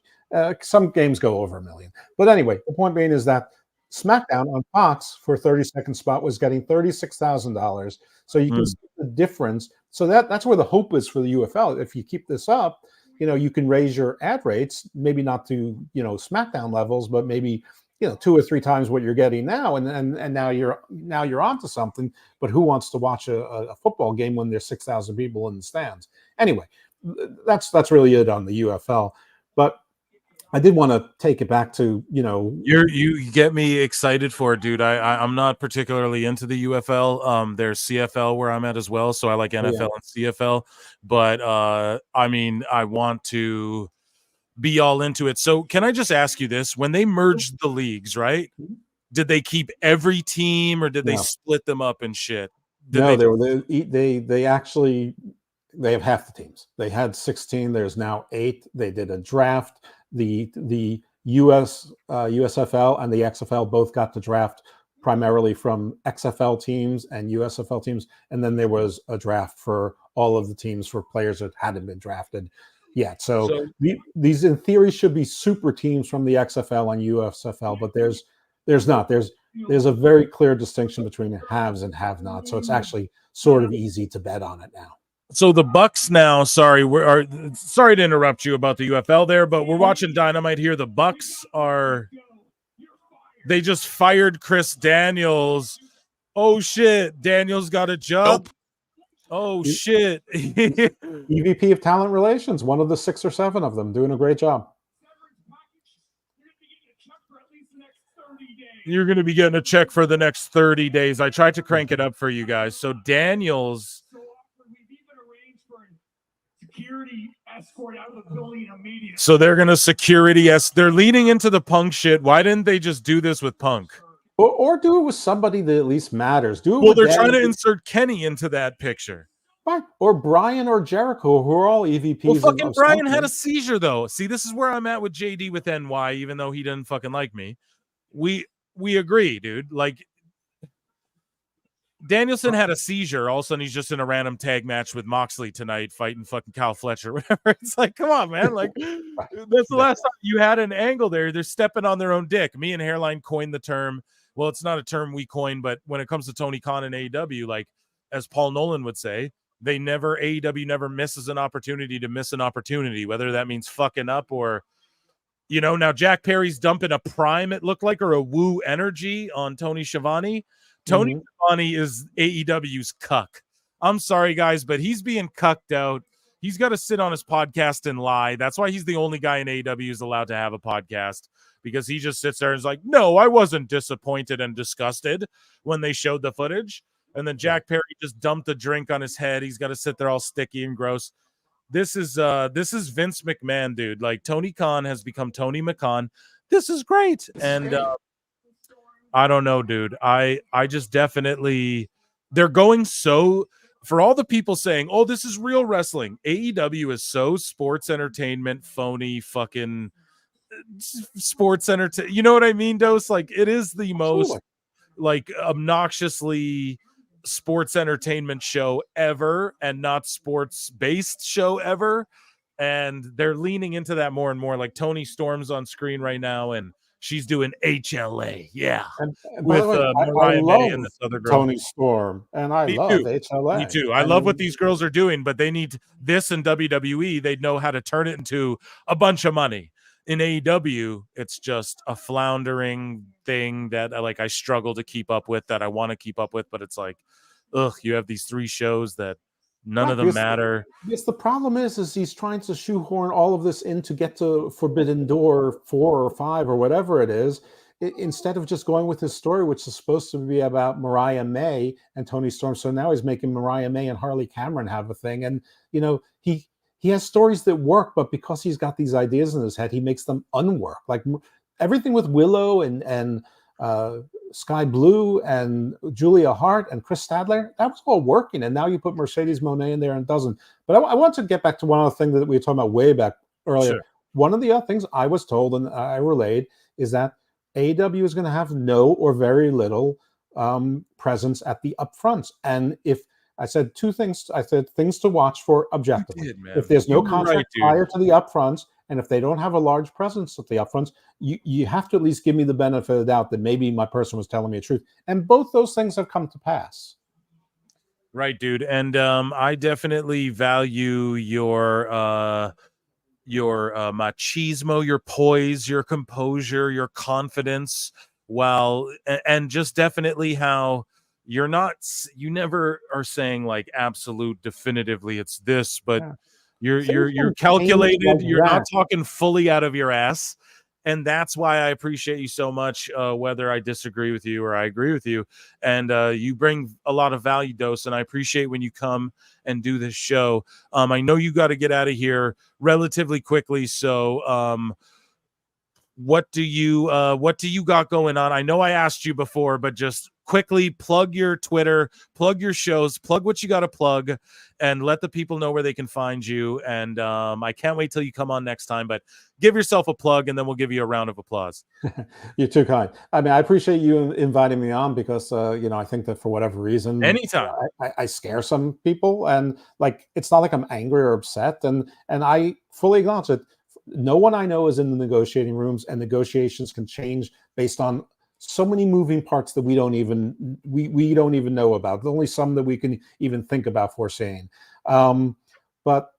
Some games go over 1 million. But anyway, the point being is that SmackDown on Fox for 30-second spot was getting $36,000. So you can see the difference. So that's where the hope is for the UFL. If you keep this up, you can raise your ad rates, maybe not to SmackDown levels, but maybe 2 or 3 times what you're getting now, and now you're onto something. But who wants to watch a football game when there's 6,000 people in the stands? Anyway, that's really it on the UFL. But I did want to take it back to you get me excited for it, dude. I'm not particularly into the UFL. There's CFL where I'm at as well, so I like NFL and CFL. But I mean, I want to be all into it. So can I just ask you this? When they merged the leagues, right? Did they keep every team, or did they split them up and shit? They have half the teams. They had 16. There's now 8. They did a draft. The USFL and the XFL both got the draft primarily from XFL teams and USFL teams, and then there was a draft for all of the teams for players that hadn't been drafted yet. So these in theory should be super teams from the XFL and USFL, but there's not. There's a very clear distinction between haves and have-nots. So it's actually sort of easy to bet on it now. So the Bucks now, sorry to interrupt you about the UFL there, but we're watching Dynamite here. The Bucks they just fired Chris Daniels. Oh shit, Daniels got a job. Nope. Oh shit. EVP of Talent Relations, one of the 6 or 7 of them, doing a great job. You're going to be getting a check for the next 30 days. I tried to crank it up for you guys. So Daniels, escort out of the building immediately. So they're going to security they're leaning into the Punk shit. Why didn't they just do this with Punk? Or do it with somebody that at least matters. They're trying to insert Kenny into that picture. Right. Or Brian or Jericho, who are all EVPs. Well, fucking Brian had a seizure, though. See, this is where I'm at with JD with NY, even though he didn't fucking like me. we agree, dude. Like, Danielson had a seizure. All of a sudden, he's just in a random tag match with Moxley tonight, fighting fucking Kyle Fletcher, whatever. It's like, come on, man. Like, that's the last time you had an angle there. They're stepping on their own dick. Me and Hairline coined the term. Well, it's not a term we coined, but when it comes to Tony Khan and AEW, like, as Paul Nolan would say, AEW never misses an opportunity to miss an opportunity, whether that means fucking up or, now Jack Perry's dumping a prime, it looked like, or a woo energy on Tony Schiavone. Tony Schiavone is AEW's cuck. I'm sorry, guys, but he's being cucked out. He's got to sit on his podcast and lie. That's why he's the only guy in AEW who's allowed to have a podcast, because he just sits there and is like, no, I wasn't disappointed and disgusted when they showed the footage. And then Jack Perry just dumped a drink on his head. He's got to sit there all sticky and gross. This is Vince McMahon, dude. Like, Tony Khan has become Tony McCon. This is great. And I don't know, dude. I just definitely, they're going so, for all the people saying, oh, this is real wrestling. AEW is so sports entertainment, phony fucking sports entertainment. You know what I mean, Dose? Like, it is the most like obnoxiously sports entertainment show ever, and not sports based show ever. And they're leaning into that more and more. Like, Tony Storm's on screen right now, and she's doing HLA, And with Mariah May and this other girl, Tony Storm, and I love HLA. Me too. I love what these girls are doing, but they need this in WWE. They know how to turn it into a bunch of money. In AEW, it's just a floundering thing that I struggle to keep up with, that I want to keep up with, but it's like, ugh, you have these 3 shows that none of them matter. Yes, the problem is he's trying to shoehorn all of this in to get to Forbidden Door 4 or 5 or whatever it is, instead of just going with his story, which is supposed to be about Mariah May and Tony Storm. So now he's making Mariah May and Harley Cameron have a thing. And, he has stories that work, but because he's got these ideas in his head, he makes them unwork. Like everything with Willow and Sky Blue and Julia Hart and Chris Stadler, that was all working. And now you put Mercedes Moné in there and it doesn't. But I want to get back to one other thing that we were talking about way back earlier. Sure. One of the other things I was told and I relayed is that AEW is going to have no or very little presence at the upfronts. And if I said 2 things, I said things to watch for objectively. If there's no contract prior to the upfronts, and if they don't have a large presence at the upfronts, you have to at least give me the benefit of the doubt that maybe my person was telling me the truth. And both those things have come to pass. Right, dude. And I definitely value your machismo, your poise, your composure, your confidence, and just definitely how you never are saying like absolute definitively it's this, but you're calculated. You're not talking fully out of your ass. And that's why I appreciate you so much, whether I disagree with you or I agree with you. And you bring a lot of value, Dose, and I appreciate when you come and do this show. I know you got to get out of here relatively quickly, so what do you got going on? I know I asked you before, but just quickly plug your Twitter, plug your shows, plug what you got to plug, and let the people know where they can find you. And I can't wait till you come on next time, but give yourself a plug and then we'll give you a round of applause. You're too kind. I mean, I appreciate you inviting me on because, I think that for whatever reason, anytime I scare some people, and like, it's not like I'm angry or upset. And I fully acknowledge that no one I know is in the negotiating rooms, and negotiations can change based on so many moving parts that we don't even know about. There's only some that we can even think about foreseeing. But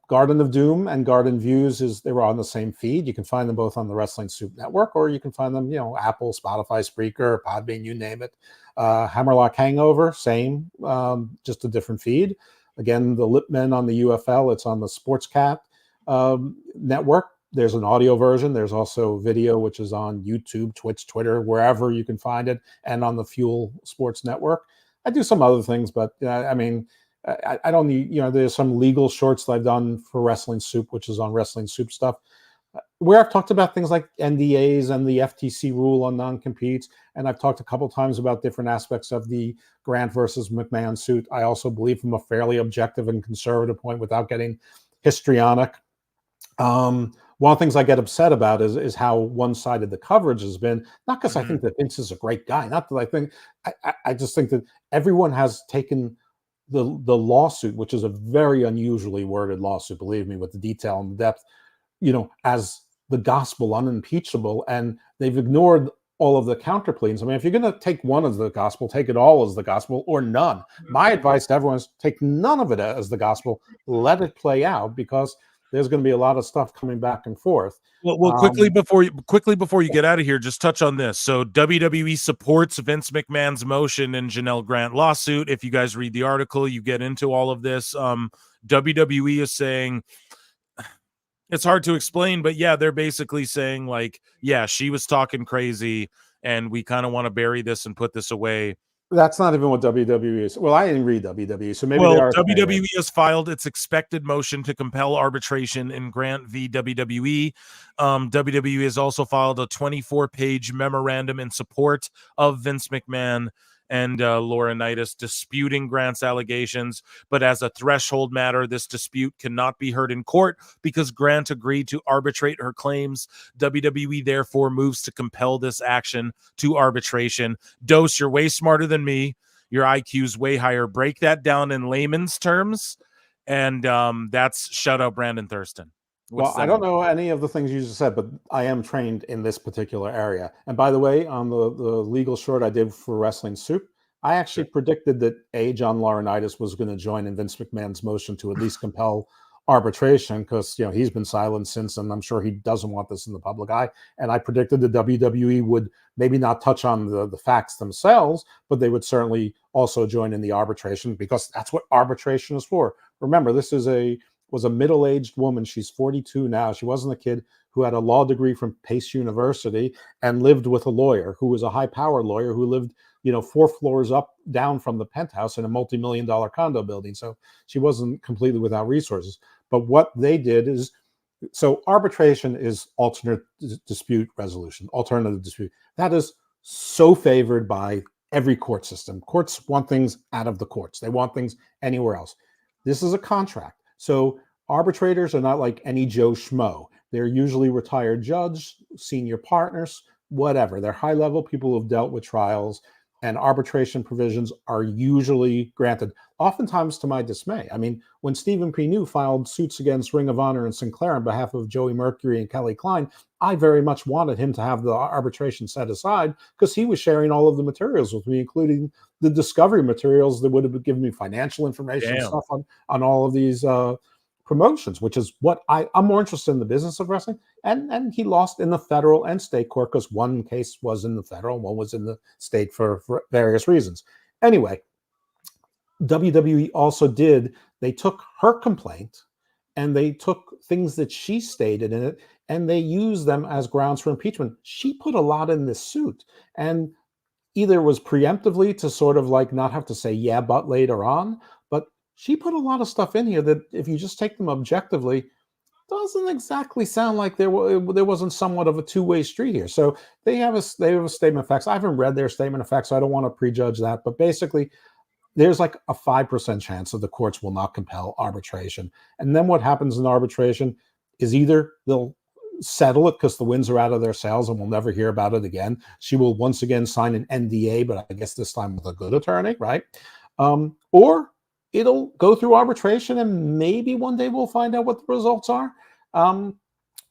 Garden of Doom and Garden Views they were on the same feed. You can find them both on the Wrestling Soup Network, or you can find them, Apple, Spotify, Spreaker, Podbean, you name it. Hammerlock Hangover, same, just a different feed. Again, the Lipmen on the UFL, it's on the Sportscat network. There's an audio version. There's also video, which is on YouTube, Twitch, Twitter, wherever you can find it, and on the Fuel Sports Network. I do some other things, but I mean, I don't need, there's some legal shorts that I've done for Wrestling Soup, which is on Wrestling Soup stuff, where I've talked about things like NDAs and the FTC rule on non-competes. And I've talked a couple times about different aspects of the Grant versus McMahon suit. I also believe from a fairly objective and conservative point without getting histrionic. one of the things I get upset about is how one-sided the coverage has been. Not because I think that Vince is a great guy. Not that I think. I just think that everyone has taken the lawsuit, which is a very unusually worded lawsuit, believe me, with the detail and the depth, as the gospel unimpeachable, and they've ignored all of the counterpleadings. I mean, if you're going to take one as the gospel, take it all as the gospel, or none. My advice to everyone is take none of it as the gospel. Let it play out, because there's going to be a lot of stuff coming back and forth. Well, quickly before you get out of here, just touch on this. So WWE supports Vince McMahon's motion in Janelle Grant lawsuit. If you guys read the article, you get into all of this. WWE is saying, it's hard to explain, but yeah, they're basically saying like, yeah, she was talking crazy, and we kind of want to bury this and put this away. That's not even what WWE is. Well, I didn't read WWE, so maybe WWE has filed its expected motion to compel arbitration in Grant v. WWE. WWE has also filed a 24-page memorandum in support of Vince McMahon and Laurinaitis disputing Grant's allegations, but as a threshold matter, this dispute cannot be heard in court because Grant agreed to arbitrate her claims. WWE therefore moves to compel this action to arbitration. Dose, you're way smarter than me. Your IQ's way higher. Break that down in layman's terms, and that's shout out Brandon Thurston. I don't know any of the things you just said, but I am trained in this particular area. And by the way, on the legal short I did for Wrestling Soup, I actually predicted that John Laurinaitis was going to join in Vince McMahon's motion to at least compel arbitration, because he's been silent since, and I'm sure he doesn't want this in the public eye. And I predicted the WWE would maybe not touch on the facts themselves, but they would certainly also join in the arbitration, because that's what arbitration is for. Remember, this was a middle-aged woman. She's 42 now. She wasn't a kid who had a law degree from Pace University and lived with a lawyer who was a high-powered lawyer who lived, 4 floors down from the penthouse in a multi-million-dollar condo building. So she wasn't completely without resources. But what they did is, so arbitration is alternate dispute resolution, alternative dispute. That is so favored by every court system. Courts want things out of the courts. They want things anywhere else. This is a contract. So arbitrators are not like any Joe Schmo. They're usually retired judge, senior partners, whatever. They're high-level people who have dealt with trials, and arbitration provisions are usually granted, oftentimes to my dismay. I mean, when Stephen P. New filed suits against Ring of Honor and Sinclair on behalf of Joey Mercury and Kelly Klein, I very much wanted him to have the arbitration set aside, because he was sharing all of the materials with me, including the discovery materials that would have given me financial information and stuff on all of these promotions, which is what I'm more interested in the business of wrestling. And he lost in the federal and state court, because one case was in the federal and one was in the state for various reasons. Anyway, WWE also they took her complaint and they took things that she stated in it and they used them as grounds for impeachment. She put a lot in this suit, and either was preemptively to sort of like not have to say yeah, but later on, but she put a lot of stuff in here that if you just take them objectively, doesn't exactly sound like there wasn't somewhat of a two-way street here. So they have a statement of facts. I haven't read their statement of facts, so I don't want to prejudge that. But basically, there's like a 5% chance that the courts will not compel arbitration. And then what happens in arbitration is either they'll settle it because the winds are out of their sails and we'll never hear about it again. She will once again sign an NDA, but I guess this time with a good attorney, right? Or it'll go through arbitration and maybe one day we'll find out what the results are.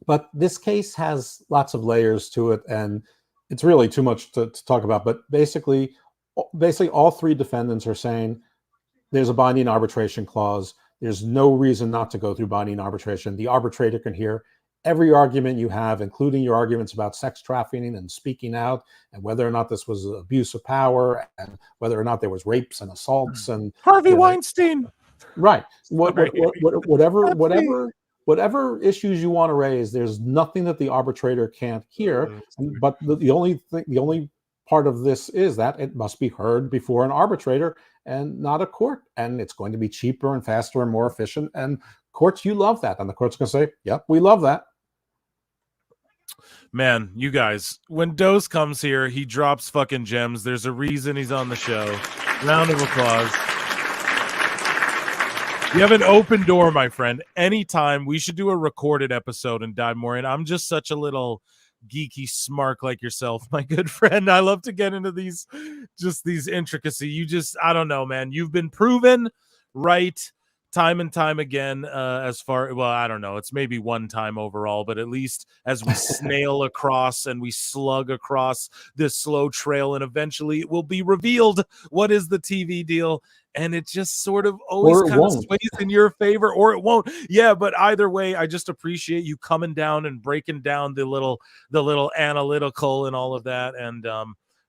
But this case has lots of layers to it and it's really too much to talk about. But basically all 3 defendants are saying there's a binding arbitration clause. There's no reason not to go through binding arbitration. The arbitrator can hear every argument you have, including your arguments about sex trafficking and speaking out, and whether or not this was abuse of power, and whether or not there was rapes and assaults and Harvey Weinstein. Right. Whatever issues you want to raise, there's nothing that the arbitrator can't hear. But the only part of this is that it must be heard before an arbitrator and not a court, and it's going to be cheaper and faster and more efficient. And courts, you love that, and the court's going to say, "Yep, we love that." Man, you guys, when Dose comes here, he drops fucking gems. There's a reason he's on the show. Round of applause. You have an open door, my friend. Anytime. We should do a recorded episode and dive more in. I'm just such a little geeky smark like yourself, my good friend. I love to get into these intricacies. I don't know, man. You've been proven right time and time again. I don't know. It's maybe one time overall, but at least as we snail across and we slug across this slow trail, and eventually it will be revealed what is the TV deal. And it just sort of always kind of sways in your favor, or it won't. Yeah, but either way, I just appreciate you coming down and breaking down the little analytical and all of that. And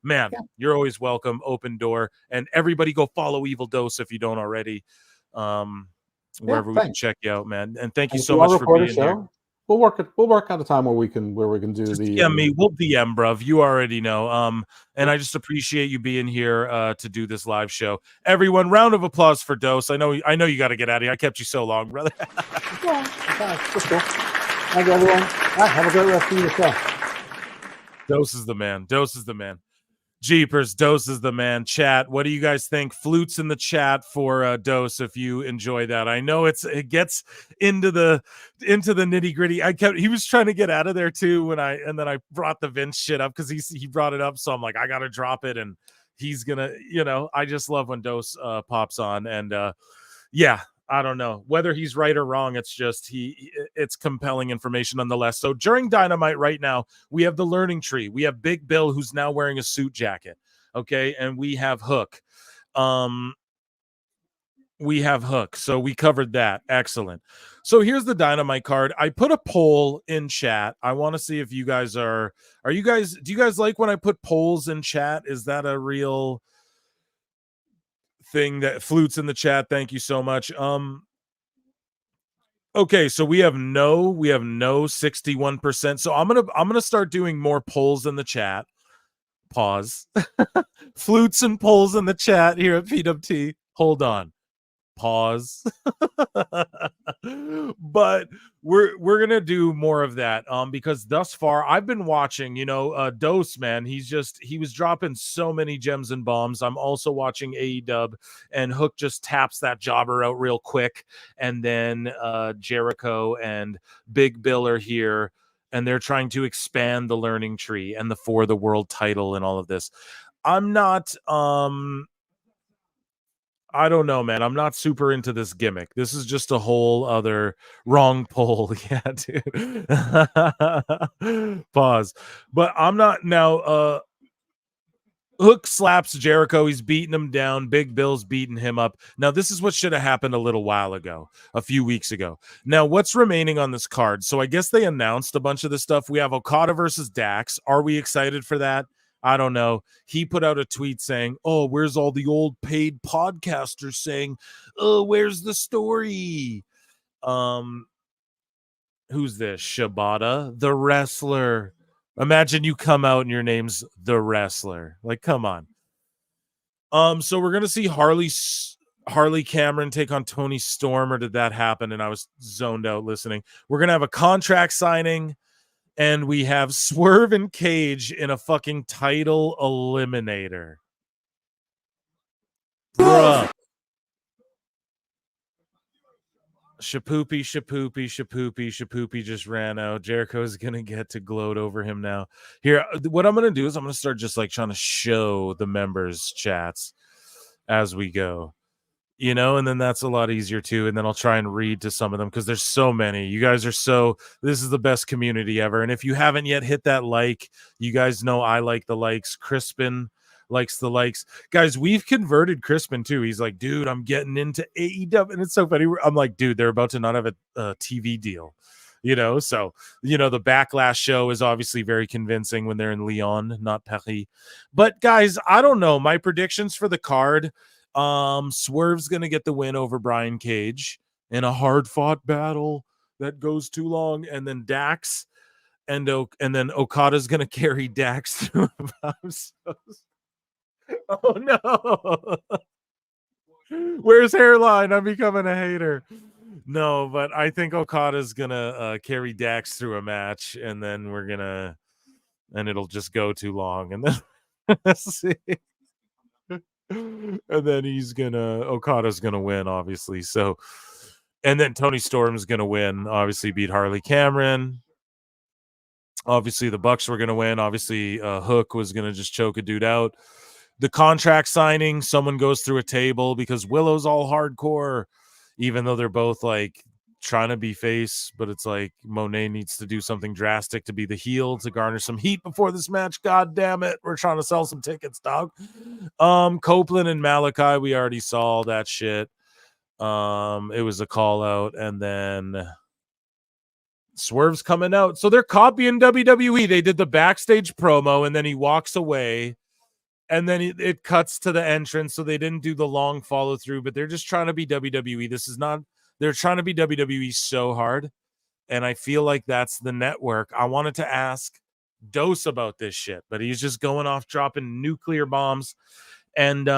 man, you're always welcome. Open door. And everybody go follow Evil Dose if you don't already. Wherever we can check you out, man. And thank you so much for being here. We'll work out a time where we can do just the DM me. We'll DM, bruv. You already know. And I just appreciate you being here to do this live show. Everyone, round of applause for Dose. I know you got to get out of here. I kept you so long, brother. That's cool. Thank you, everyone. Have a great rest of your show. Dose is the man. Dose is the man. Jeepers, Dose is the man. Chat, what do you guys think? Flutes in the chat for Dose if you enjoy that. I know it gets into the nitty gritty. He was trying to get out of there too then I brought the Vince shit up because he brought it up, so I'm like, I gotta drop it, and he's gonna, I just love when Dose pops on, and yeah. I don't know whether he's right or wrong. It's just it's compelling information nonetheless. So during Dynamite right now, we have the learning tree. We have Big Bill, who's now wearing a suit jacket. Okay. And we have Hook. So we covered that. Excellent. So here's the Dynamite card. I put a poll in chat. I want to see if you guys do you guys like when I put polls in chat? Is that a real thing? That Flutes in the chat, thank you so much. Okay, so we have no 61%. So I'm gonna start doing more polls in the chat. Pause. Flutes and polls in the chat here at PWT. Hold on. Pause. But we're gonna do more of that because thus far I've been watching, Dose, man. He was dropping so many gems and bombs. I'm also watching AEW, and Hook just taps that jobber out real quick, and then Jericho and Big Bill are here, and they're trying to expand the learning tree and the For the World title and all of this. I'm not I don't know, man. I'm not super into this gimmick. This is just a whole other wrong poll. Yeah, dude. Pause. But I'm not now. Hook slaps Jericho. He's beating him down. Big Bill's beating him up. Now, this is what should have happened a little while ago, a few weeks ago. Now, what's remaining on this card? So I guess they announced a bunch of this stuff. We have Okada versus Dax. Are we excited for that? I don't know. He put out a tweet saying, "Oh, where's all the old paid podcasters saying, oh, where's the story?" Who's this? Shibata, the wrestler. Imagine you come out and your name's the wrestler. Like, come on. So we're gonna see Harley Cameron take on Tony Storm, or did that happen? And I was zoned out listening. We're gonna have a contract signing. And we have Swerve and Cage in a fucking title eliminator. Bruh. Shapoopy just ran out. Jericho's going to get to gloat over him now. Here, what I'm going to do is I'm going to start just like trying to show the members' chats as we go. And then that's a lot easier too. And then I'll try and read to some of them because there's so many. You guys are this is the best community ever. And if you haven't yet hit that like, you guys know I like the likes. Crispin likes the likes. Guys, we've converted Crispin too. He's like, dude, I'm getting into AEW. And it's so funny. I'm like, dude, they're about to not have a TV deal. So, the Backlash show is obviously very convincing when they're in Lyon, not Paris. But guys, I don't know. My predictions for the card. Swerve's gonna get the win over Brian Cage in a hard-fought battle that goes too long, and then Dax and then Okada's gonna carry Dax through. Oh no! Where's Hairline? I'm becoming a hater. No, but I think Okada's gonna carry Dax through a match, and then and it'll just go too long, and then let's see. And then Okada's gonna win, obviously. So, and then Tony Storm's gonna win, obviously beat Harley Cameron. Obviously, the Bucks were gonna win. Obviously, Hook was gonna just choke a dude out. The contract signing, someone goes through a table because Willow's all hardcore, even though they're both like trying to be face, but it's like Monet needs to do something drastic to be the heel to garner some heat before this match. God damn it, we're trying to sell some tickets, dog. Copeland and Malachi, we already saw all that shit. It was a call out, and then Swerve's coming out, so they're copying WWE. They did the backstage promo, and then he walks away. And then it cuts to the entrance, so they didn't do the long follow through, but they're just trying to be WWE. They're trying to be WWE so hard, and I feel like that's the network. I wanted to ask Dose about this shit, but he's just going off dropping nuclear bombs. And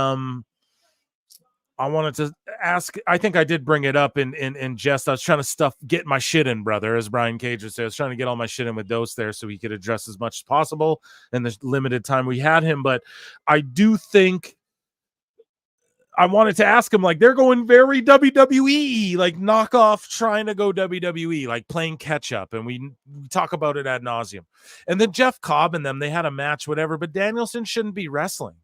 I wanted to ask, I think I did bring it up in jest. I was trying to get my shit in, brother, as Brian Cage would say. I was trying to get all my shit in with Dose there so he could address as much as possible in the limited time we had him. But I do think I wanted to ask him, like, they're going very WWE, like knockoff, trying to go WWE, like playing catch up. And we talk about it ad nauseum. And then Jeff Cobb and them, they had a match, whatever, but Danielson shouldn't be wrestling.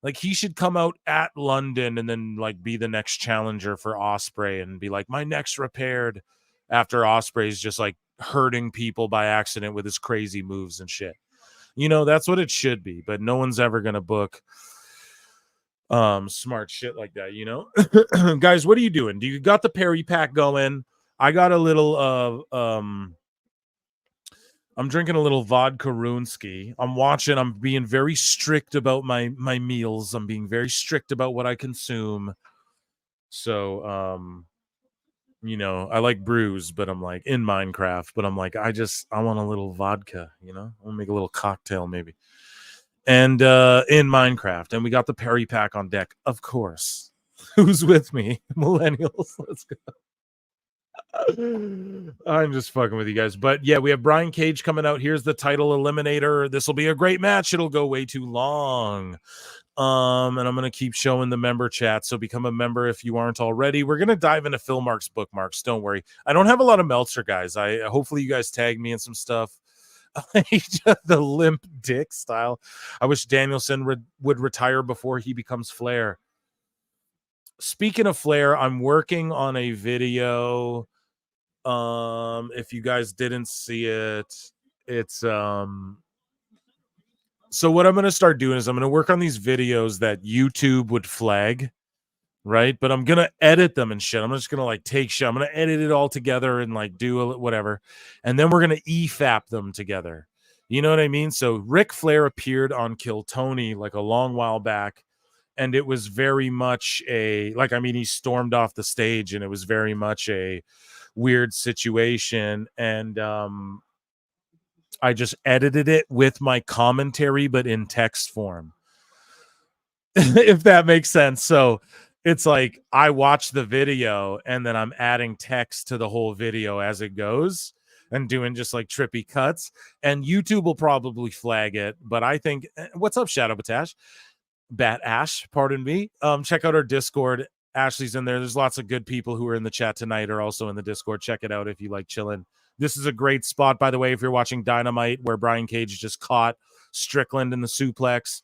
Like, he should come out at London and then like be the next challenger for Ospreay and be like, my neck's repaired, after Ospreay's just like hurting people by accident with his crazy moves and shit. You know, that's what it should be, but no one's ever gonna book smart shit like that, you know. Guys, what are you doing? Do you got the Perry pack going? I got a little I'm drinking a little vodka Runsky. I'm being very strict about my meals. I'm being very strict about what I consume. So, you know, I like brews, but I'm like in Minecraft, but I'm like, I want a little vodka, you know, I'll make a little cocktail maybe. And in Minecraft, and we got the Perry pack on deck, of course. Who's with me? Millennials. Let's go. I'm just fucking with you guys, but yeah, we have Brian Cage coming out. Here's the title eliminator. This will be a great match. It'll go way too long. And I'm gonna keep showing the member chat, so become a member if you aren't already. We're gonna dive into Phil Mark's bookmarks. Don't worry, I don't have a lot of Meltzer, guys. Hopefully you guys tag me in some stuff. The limp dick style. I wish Danielson would retire before he becomes Flair. Speaking of Flair, I'm working on a video. If you guys didn't see it, it's so what I'm going to start doing is I'm going to work on these videos that YouTube would flag, right? But I'm going to edit them and shit. I'm just going to like take shit. I'm going to edit it all together and like do whatever. And then we're going to EFAP them together. You know what I mean? So Ric Flair appeared on Kill Tony like a long while back. And it was very much he stormed off the stage and it was very much a weird situation. And I just edited it with my commentary, but in text form, if that makes sense. So it's like I watch the video and then I'm adding text to the whole video as it goes and doing just like trippy cuts. And YouTube will probably flag it. But I think, what's up, Shadow Batash? Bat Ash, pardon me. Check out our Discord. Ashley's in there. There's lots of good people who are in the chat tonight are also in the Discord. Check it out if you like chilling. This is a great spot, by the way, if you're watching Dynamite, where Brian Cage just caught Strickland in the suplex,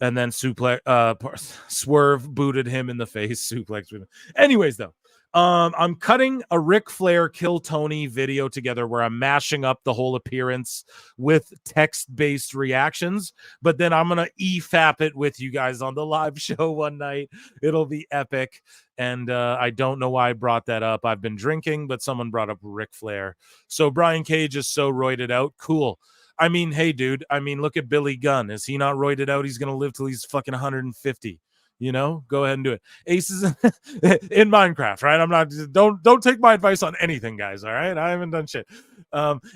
and then Swerve booted him in the face. Suplex. Anyways, though, I'm cutting a Ric Flair Kill Tony video together where I'm mashing up the whole appearance with text-based reactions, but then I'm going to EFAP it with you guys on the live show one night. It'll be epic, and I don't know why I brought that up. I've been drinking, but someone brought up Ric Flair. So Brian Cage is so roided out. Cool. I mean, hey, dude, look at Billy Gunn. Is he not roided out? He's going to live till he's fucking 150. You know, go ahead and do it. Aces in Minecraft, right? I'm not, don't take my advice on anything, guys. All right. I haven't done shit.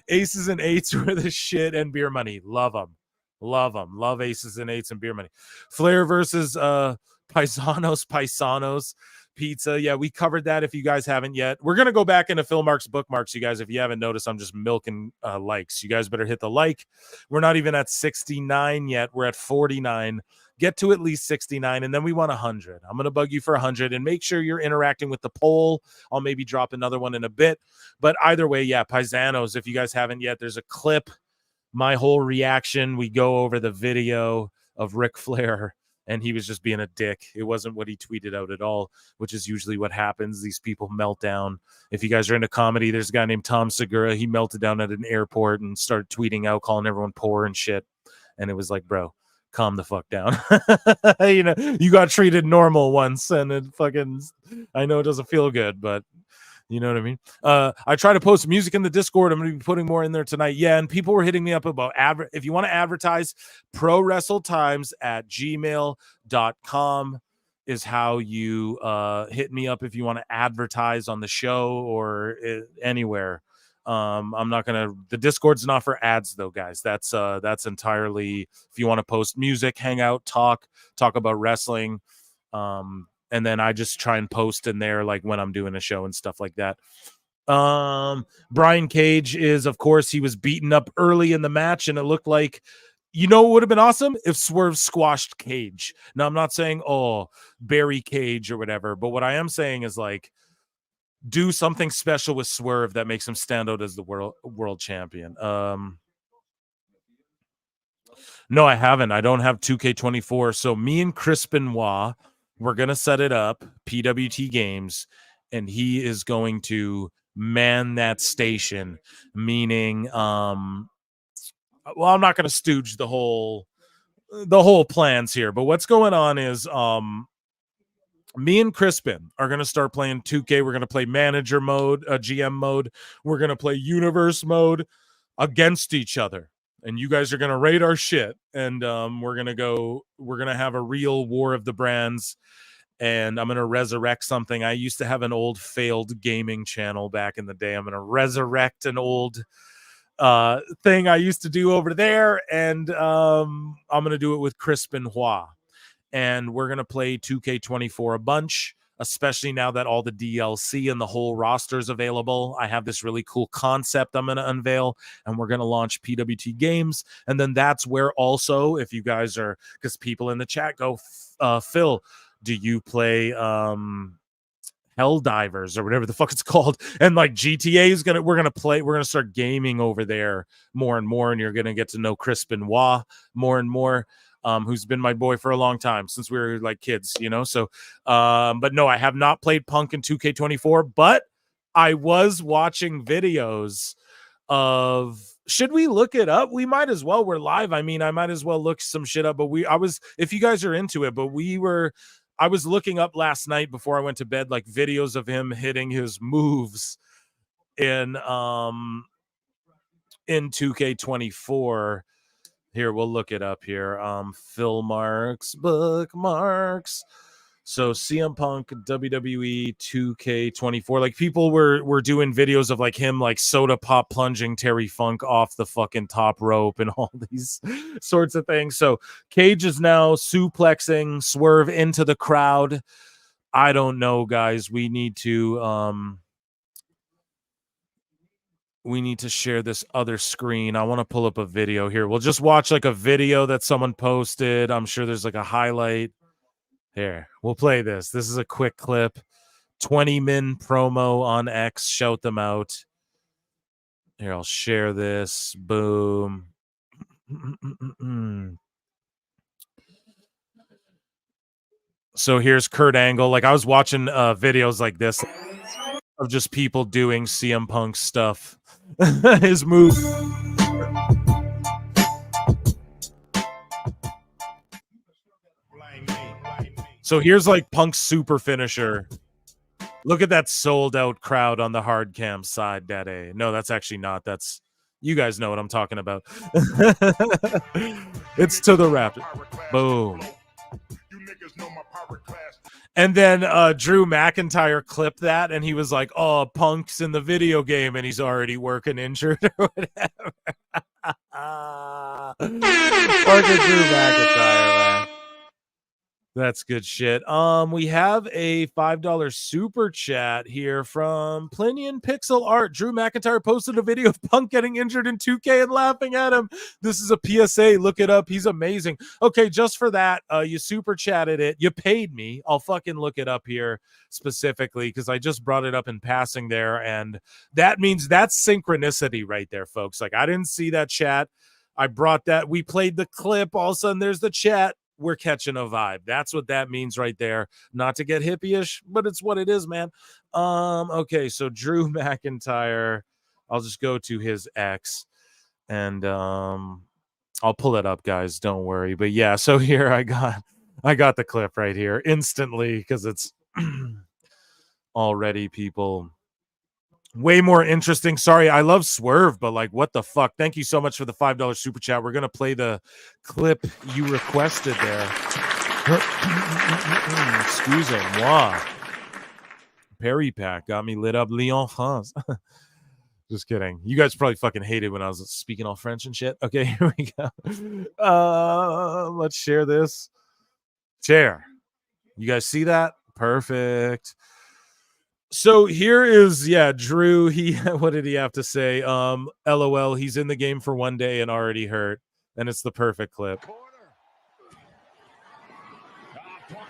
Aces and eights were the shit, and beer money. Love them. Love them. Love aces and eights and beer money. Flair versus Paisanos pizza. Yeah, we covered that if you guys haven't yet. We're going to go back into Phil Mark's bookmarks, you guys. If you haven't noticed, I'm just milking likes. You guys better hit the like. We're not even at 69 yet. We're at 49. Get to at least 69, and then we want 100. I'm going to bug you for 100, and make sure you're interacting with the poll. I'll maybe drop another one in a bit. But either way, yeah, Paisanos, if you guys haven't yet, there's a clip, my whole reaction. We go over the video of Ric Flair, and he was just being a dick. It wasn't what he tweeted out at all, which is usually what happens. These people melt down. If you guys are into comedy, there's a guy named Tom Segura. He melted down at an airport and started tweeting out, calling everyone poor and shit. And it was like, bro, calm the fuck down. You know, you got treated normal once, and it fucking, I know it doesn't feel good, but you know what I mean? I try to post music in the Discord. I'm going to be putting more in there tonight. Yeah, and people were hitting me up about if you want to advertise, prowrestletimes@gmail.com is how you hit me up if you want to advertise on the show or anywhere. I'm not gonna. The Discord's not for ads, though, guys. That's entirely if you want to post music, hang out, talk about wrestling. And then I just try and post in there like when I'm doing a show and stuff like that. Brian Cage is, of course, he was beaten up early in the match, and it looked like, you know, it would have been awesome if Swerve squashed Cage. Now, I'm not saying, oh, bury Cage or whatever, but what I am saying is like, do something special with Swerve that makes him stand out as the world champion. No, I haven't. I don't have 2K24. So me and Chris Benoit, we're going to set it up, PWT Games, and he is going to man that station, meaning, well, I'm not going to stooge the whole plans here, but what's going on is, me and Crispin are going to start playing 2K. We're going to play manager mode, GM mode. We're going to play universe mode against each other. And you guys are going to rate our shit. And we're going to have a real war of the brands. And I'm going to resurrect something. I used to have an old failed gaming channel back in the day. I'm going to resurrect an old thing I used to do over there. And I'm going to do it with Chris Benoit. And we're going to play 2K24 a bunch, especially now that all the DLC and the whole roster is available. I have this really cool concept I'm going to unveil, and we're going to launch PWT Games. And then that's where also, if you guys are, because people in the chat go, Phil, do you play Helldivers or whatever the fuck it's called? And like GTA is we're going to start gaming over there more and more, and you're going to get to know Chris Benoit more and more. Who's been my boy for a long time since we were like kids, you know? So, but no, I have not played Punk in 2K24, but I was watching videos of, should we look it up? We might as well. We're live. I mean, I might as well look some shit up, but if you guys are into it, but I was looking up last night before I went to bed, like videos of him hitting his moves in 2K24. Here, we'll look it up here. Phil Marks, bookmarks. So CM Punk, WWE 2K24. Like people were doing videos of like him like soda pop plunging Terry Funk off the fucking top rope and all these sorts of things. So Cage is now suplexing Swerve into the crowd. I don't know, guys. We need to share this other screen. I want to pull up a video here. We'll just watch like a video that someone posted. I'm sure there's like a highlight. Here, we'll play this. This is a quick clip. 20-min promo on X. Shout them out. Here, I'll share this. Boom. So here's Kurt Angle. Like I was watching videos like this of just people doing CM Punk stuff. His move. So here's like Punk's super finisher. Look at that sold out crowd on the hard cam side, Daddy. No, that's actually not. That's, you guys know what I'm talking about. It's to the Raptor. Boom. And then Drew McIntyre clipped that, and he was like, oh, Punk's in the video game, and he's already working injured or whatever. Fucking Drew McIntyre, man. That's good shit. We have a $5 super chat here from Plinian Pixel Art. Drew McIntyre posted a video of Punk getting injured in 2K and laughing at him. This is a PSA. Look it up. He's amazing. Okay, just for that, you super chatted it. You paid me. I'll fucking look it up here specifically because I just brought it up in passing there, and that means that's synchronicity right there, folks. Like, I didn't see that chat. I brought that. We played the clip. All of a sudden, there's the chat. We're catching a vibe. That's what that means right there. Not to get hippie-ish, but it's what it is, man. Okay, so Drew McIntyre. I'll just go to his X, and I'll pull it up, guys. Don't worry. But yeah, so here I got the clip right here instantly because it's already people. Way more interesting. Sorry, I love Swerve, but like, what the fuck? Thank you so much for the $5 super chat. We're gonna play the clip you requested there. Excusez-moi. Perry Pack got me lit up. Lyon, France. Just kidding. You guys probably fucking hated when I was speaking all French and shit. Okay, here we go. Let's share this. Share. You guys see that? Perfect. So here is, Drew. What did he have to say? LOL, he's in the game for one day and already hurt. And it's the perfect clip. Punk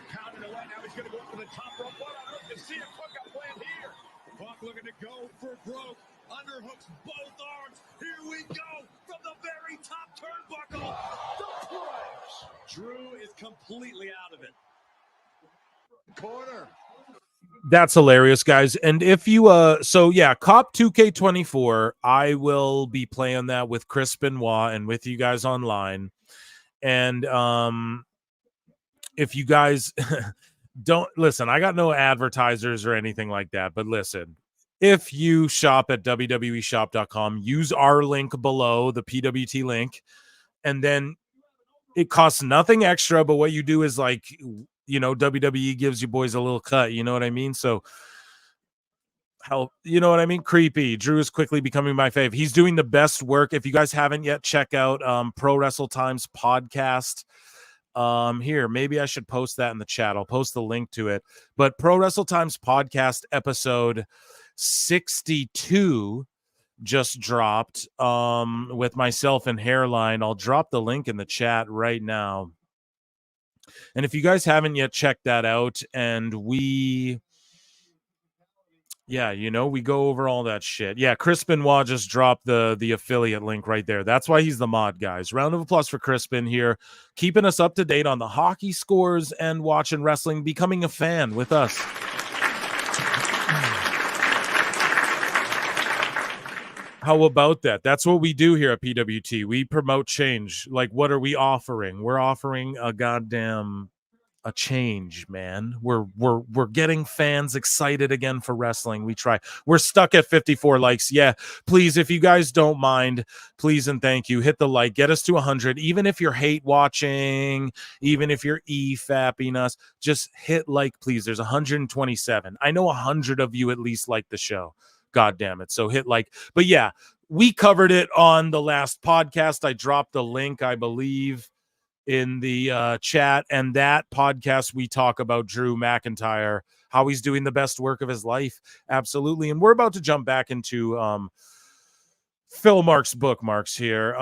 counted away. Now he's going to go up to the top rope. What on earth? You see a hookup plan here. Punk looking to go for broke. Underhooks both arms. Here we go from the very top turnbuckle. The push. Drew is completely out of it. Corner. That's hilarious, guys. And if you Cop 2K24, I will be playing that with Chris Benoit and with you guys online. And if you guys don't listen, I got no advertisers or anything like that, but listen, if you shop at www.shop.com, use our link below, the PWT link, and then it costs nothing extra, but what you do is like, WWE gives you boys a little cut. You know what I mean? So, creepy. Drew is quickly becoming my fave. He's doing the best work. If you guys haven't yet, check out Pro Wrestle Times podcast. Here, maybe I should post that in the chat. I'll post the link to it. But Pro Wrestle Times podcast episode 62 just dropped with myself and Hairline. I'll drop the link in the chat right now. And if you guys haven't yet checked that out, and we go over all that shit. Yeah, Chris Benoit just dropped the affiliate link right there. That's why he's the mod, guys. Round of applause for Crispin here, keeping us up to date on the hockey scores and watching wrestling, becoming a fan with us. How about that? That's what we do here at PWT. We promote change. Like, what are we offering? We're offering a change, man. We're getting fans excited again for wrestling. We try. We're stuck at 54 likes. Yeah, please, if you guys don't mind, please and thank you, hit the like. Get us to 100. Even if you're hate watching, even if you're e-fapping us, just hit like, please. There's 127. I know 100 of you at least like the show. God damn it. So hit like. But yeah, we covered it on the last podcast. I dropped the link, I believe, in the chat. And that podcast, we talk about Drew McIntyre, how he's doing the best work of his life. Absolutely. And we're about to jump back into Phil Mark's bookmarks here.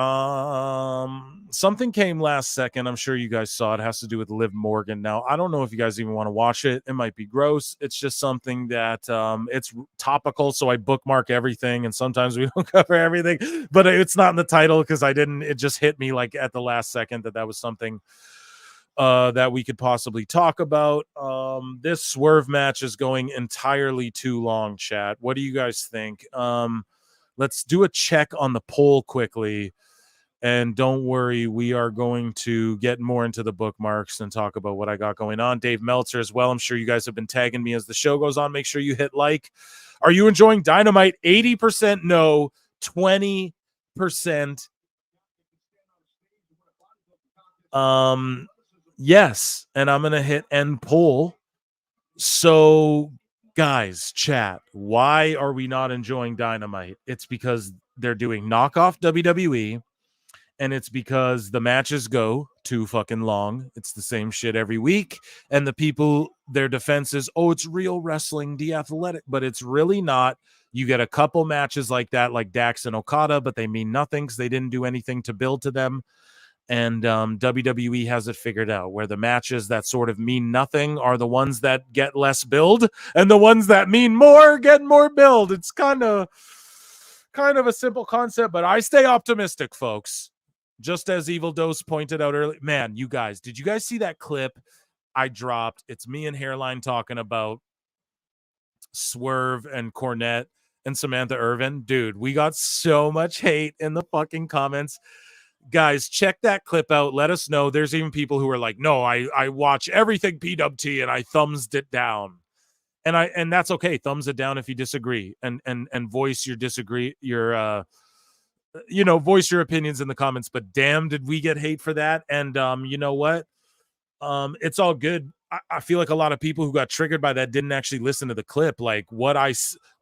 Something came last second. I'm sure you guys saw it. It has to do with Liv Morgan. Now, I don't know if you guys even want to watch it. It might be gross. It's just something that it's topical, so I bookmark everything, and sometimes we don't cover everything, but it's not in the title because it just hit me like at the last second that was something that we could possibly talk about. This Swerve match is going entirely too long, chat. What do you guys think? Let's do a check on the poll quickly. And don't worry, we are going to get more into the bookmarks and talk about what I got going on. Dave Meltzer as well. I'm sure you guys have been tagging me as the show goes on. Make sure you hit like. Are you enjoying Dynamite? 80% no, 20% yes. And I'm going to hit end poll. So guys, chat, why are we not enjoying Dynamite? It's because they're doing knockoff WWE, And it's because the matches go too fucking long. It's the same shit every week. And the people, their defense is, oh, it's real wrestling, de-athletic. But it's really not. You get a couple matches like that, like Dax and Okada, but they mean nothing because they didn't do anything to build to them. And WWE has it figured out, where the matches that sort of mean nothing are the ones that get less build, and the ones that mean more get more build. It's kind of a simple concept, but I stay optimistic, folks. Just as Evil Dose pointed out earlier, man, you guys, did you guys see that clip I dropped? It's me and Hairline talking about Swerve and Cornette and Samantha Irvin. Dude, we got so much hate in the fucking comments. Guys, check that clip out. Let us know. There's even people who are like, no, I watch everything PWT and I thumbs it down. And that's okay. Thumbs it down if you disagree, and voice your voice your opinions in the comments. But damn, did we get hate for that? And you know what? It's all good. I feel like a lot of people who got triggered by that didn't actually listen to the clip. Like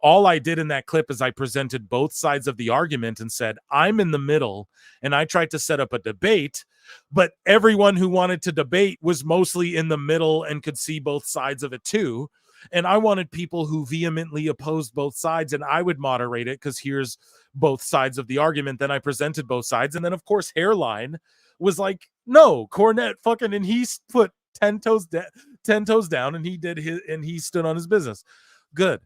all I did in that clip is I presented both sides of the argument and said, I'm in the middle, and I tried to set up a debate, but everyone who wanted to debate was mostly in the middle and could see both sides of it too. And I wanted people who vehemently opposed both sides, and I would moderate it because here's both sides of the argument. Then I presented both sides. And then, of course, Hairline was like, no, Cornette fucking, and he put 10 toes down, and he did his, and he stood on his business. Good.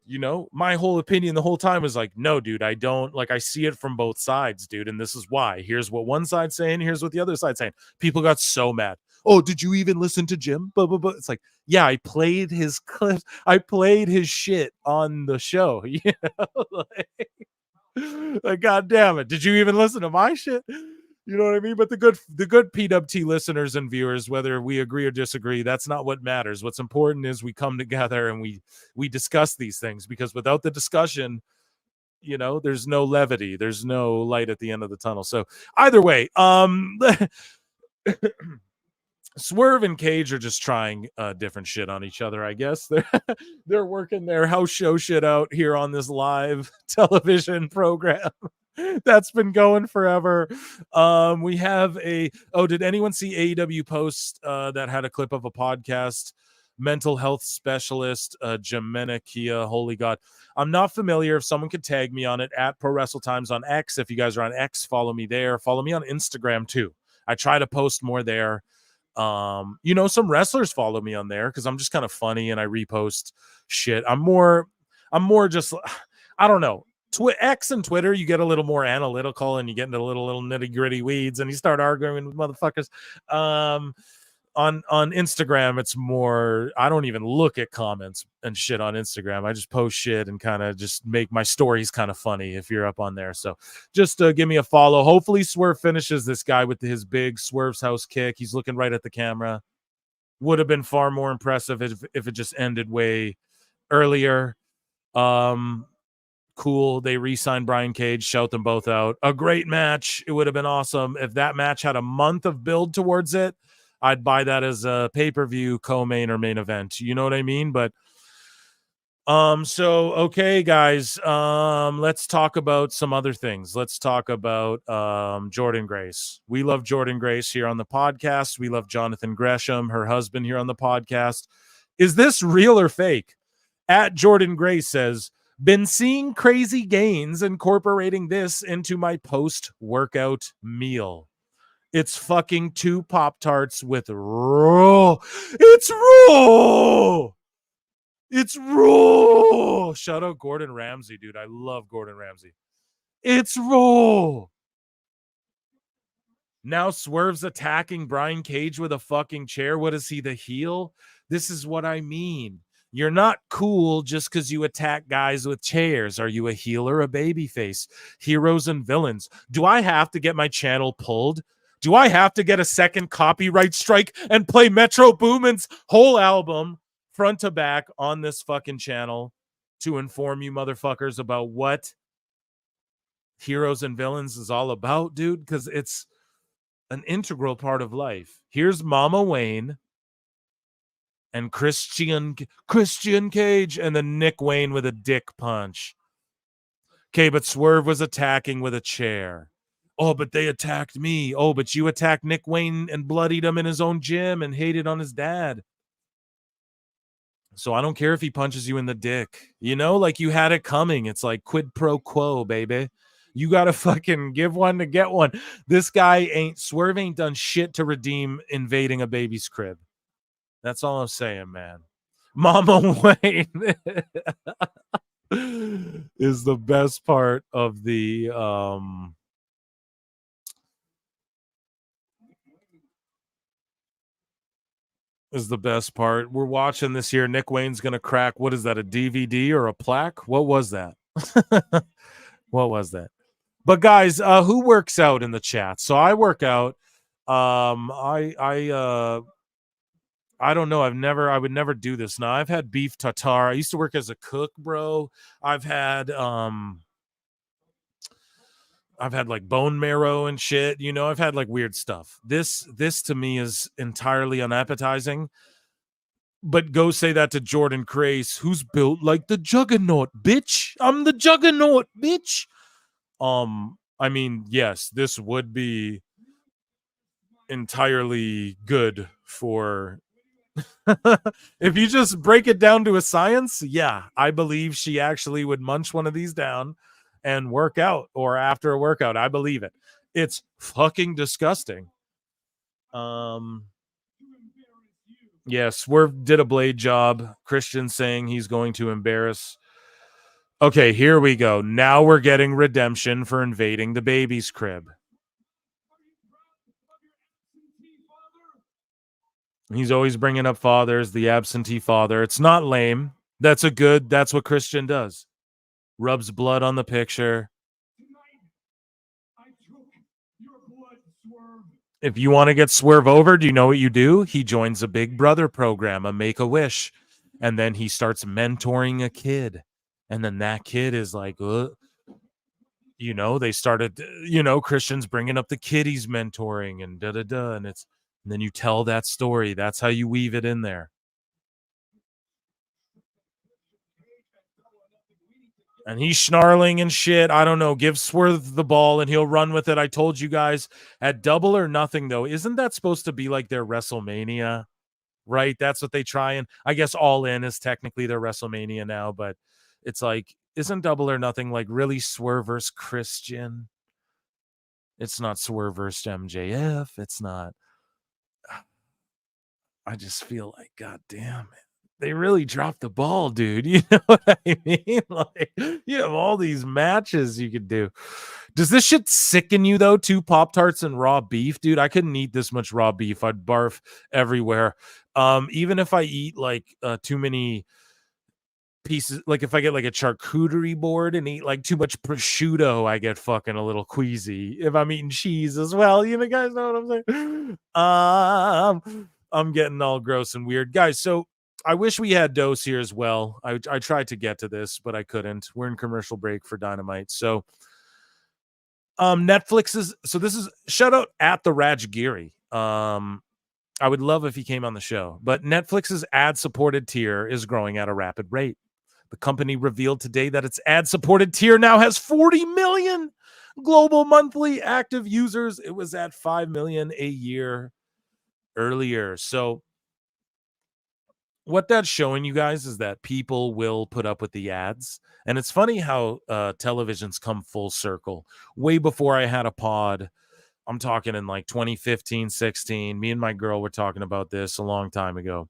You know, my whole opinion the whole time was like, no, dude, I don't, like, I see it from both sides, dude. And this is why. Here's what one side's saying. Here's what the other side's saying. People got so mad. Oh, did you even listen to Jim? Blah, blah, blah. It's like, yeah, I played his clips. I played his shit on the show. You know? like, God damn it. Did you even listen to my shit? You know what I mean? But the good PWT listeners and viewers, whether we agree or disagree, that's not what matters. What's important is we come together and we discuss these things, because without the discussion, you know, there's no levity. There's no light at the end of the tunnel. So either way, Swerve and Cage are just trying different shit on each other, I guess. They're working their house show shit out here on this live television program that's been going forever. We have did anyone see AEW post that had a clip of a podcast? Mental health specialist Jemena Kia. Holy God, I'm not familiar. If someone could tag me on it at prowrestletimes on X. If you guys are on X, follow me there. Follow me on Instagram too. I try to post more there. You know, some wrestlers follow me on there because I'm just kind of funny and I repost shit. I'm more just, I don't know. X and Twitter, you get a little more analytical and you get into little nitty gritty weeds and you start arguing with motherfuckers. On Instagram, it's more, I don't even look at comments and shit on Instagram. I just post shit and kind of just make my stories kind of funny if you're up on there. So just give me a follow. Hopefully Swerve finishes this guy with his big Swerve's house kick. He's looking right at the camera. Would have been far more impressive if it just ended way earlier. Cool. They re-signed Brian Cage. Shout them both out. A great match. It would have been awesome if that match had a month of build towards it. I'd buy that as a pay-per-view, co-main, or main event. You know what I mean? But so okay, guys. Let's talk about some other things. Let's talk about Jordan Grace. We love Jordan Grace here on the podcast. We love Jonathan Gresham, her husband, here on the podcast. Is this real or fake? At Jordan Grace says, been seeing crazy gains incorporating this into my post-workout meal. It's fucking 2 Pop-Tarts with raw. It's raw. It's raw. Shout out Gordon Ramsay, dude. I love Gordon Ramsay. It's raw. Now Swerve's attacking Brian Cage with a fucking chair. What is he, the heel? This is what I mean. You're not cool just because you attack guys with chairs. Are you a heel or a babyface? Heroes and villains. Do I have to get my channel pulled? Do I have to get a second copyright strike and play Metro Boomin's whole album front to back on this fucking channel to inform you motherfuckers about what Heroes and Villains is all about, dude? Because it's an integral part of life. Here's Mama Wayne and Christian Cage, and then Nick Wayne with a dick punch. Okay, but Swerve was attacking with a chair. Oh, but they attacked me. Oh, but you attacked Nick Wayne and bloodied him in his own gym and hated on his dad. So I don't care if he punches you in the dick. You know, like you had it coming. It's like quid pro quo, baby. You got to fucking give one to get one. This guy Swerve ain't done shit to redeem invading a baby's crib. That's all I'm saying, man. Mama Wayne is the best part of the is the best part. We're watching this here. Nick Wayne's gonna crack. What is that? A DVD or a plaque? What was that? What was that? But guys, who works out in the chat? So I work out. I don't know. I would never do this. Now I've had beef tartare. I used to work as a cook, bro. I've had like bone marrow and shit. You know, I've had like weird stuff. This to me is entirely unappetizing. But go say that to Jordan Crace, who's built like the Juggernaut, bitch. I'm the Juggernaut, bitch. I mean, yes, this would be entirely good for if you just break it down to a science. Yeah, I believe she actually would munch one of these down and work out, or after a workout. I believe it. It's fucking disgusting. Yeah, Swerve did a blade job. Christian saying he's going to embarrass. Okay, here we go. Now we're getting redemption for invading the baby's crib. He's always bringing up fathers, the absentee father. It's not lame. That's what Christian does. Rubs blood on the picture. If you want to get Swerve over, do you know what you do? He joins a Big Brother program, a Make-A-Wish, and then he starts mentoring a kid. And then that kid is like, you know, they started, you know, Christian's bringing up the kid he's mentoring and da-da-da. And then you tell that story. That's how you weave it in there. And he's snarling and shit. I don't know. Give Swerve the ball and he'll run with it. I told you guys at Double or Nothing, though. Isn't that supposed to be like their WrestleMania? Right? That's what they try. And I guess All In is technically their WrestleMania now. But it's like, isn't Double or Nothing like really Swerve versus Christian? It's not Swerve versus MJF. It's not. I just feel like, God damn it. They really dropped the ball, dude. You know what I mean? Like, you have all these matches you could do. Does this shit sicken you, though? 2 Pop-Tarts and raw beef? Dude, I couldn't eat this much raw beef. I'd barf everywhere. Even if I eat, like, too many pieces, like if I get like a charcuterie board and eat like too much prosciutto, I get fucking a little queasy. If I'm eating cheese as well, you know, guys know what I'm saying? I'm getting all gross and weird, guys. So I wish we had Dose here as well. I tried to get to this, but I couldn't. We're in commercial break for Dynamite. So Netflix is, so this is shout out at the Rajgiri. I would love if he came on the show, but Netflix's ad-supported tier is growing at a rapid rate. The company revealed today that its ad-supported tier now has 40 million global monthly active users. It was at 5 million a year earlier. So what that's showing you guys is that people will put up with the ads. And it's funny how televisions come full circle. Way before I had a pod, I'm talking in like 2015, 16. Me and my girl were talking about this a long time ago.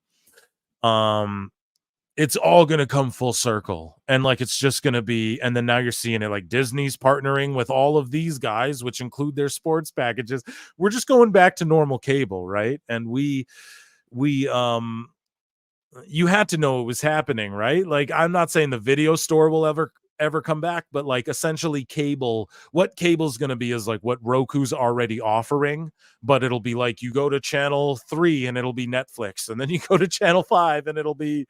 It's all going to come full circle. And like, it's just going to be, and then now you're seeing it like Disney's partnering with all of these guys, which include their sports packages. We're just going back to normal cable, right? And you had to know it was happening, right? Like, I'm not saying the video store will ever come back, but like essentially cable, what cable's going to be is like what Roku's already offering, but it'll be like you go to channel 3 and it'll be Netflix, and then you go to channel 5 and it'll be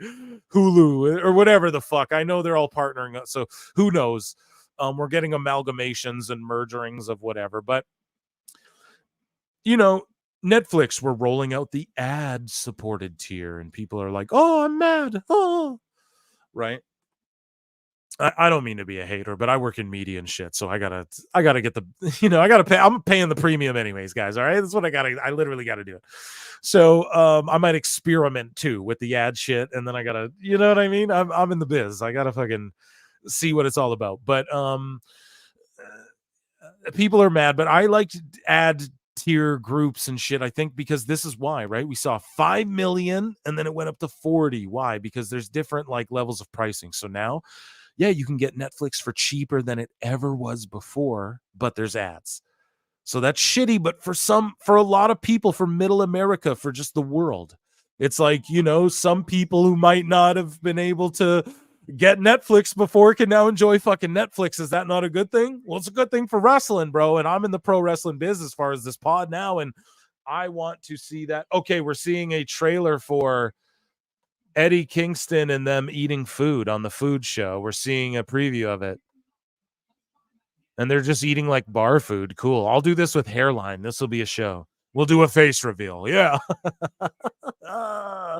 Hulu or whatever the fuck. I know they're all partnering, so who knows? We're getting amalgamations and mergerings of whatever, but you know, Netflix, we're rolling out the ad-supported tier, and people are like, "Oh, I'm mad." Oh, right. I don't mean to be a hater, but I work in media and shit, so I gotta get the, I gotta pay. I'm paying the premium anyways, guys. All right, that's what I literally gotta do it. So I might experiment too with the ad shit, and then I gotta, you know what I mean? I'm in the biz. I gotta fucking see what it's all about. But people are mad, but I like to add tier groups and shit. I think because this is why, right? We saw 5 million and then it went up to 40. Why? Because there's different like levels of pricing. So now, yeah, you can get Netflix for cheaper than it ever was before, but there's ads. So that's shitty, but for a lot of people, for middle America, for just the world, it's like, some people who might not have been able to get Netflix before can now enjoy fucking Netflix. Is that not a good thing? Well, it's a good thing for wrestling, bro. And I'm in the pro wrestling biz as far as this pod now. And I want to see that. Okay, we're seeing a trailer for Eddie Kingston and them eating food on the food show. We're seeing a preview of it. And they're just eating like bar food. Cool. I'll do this with hairline. This will be a show. We'll do a face reveal. Yeah.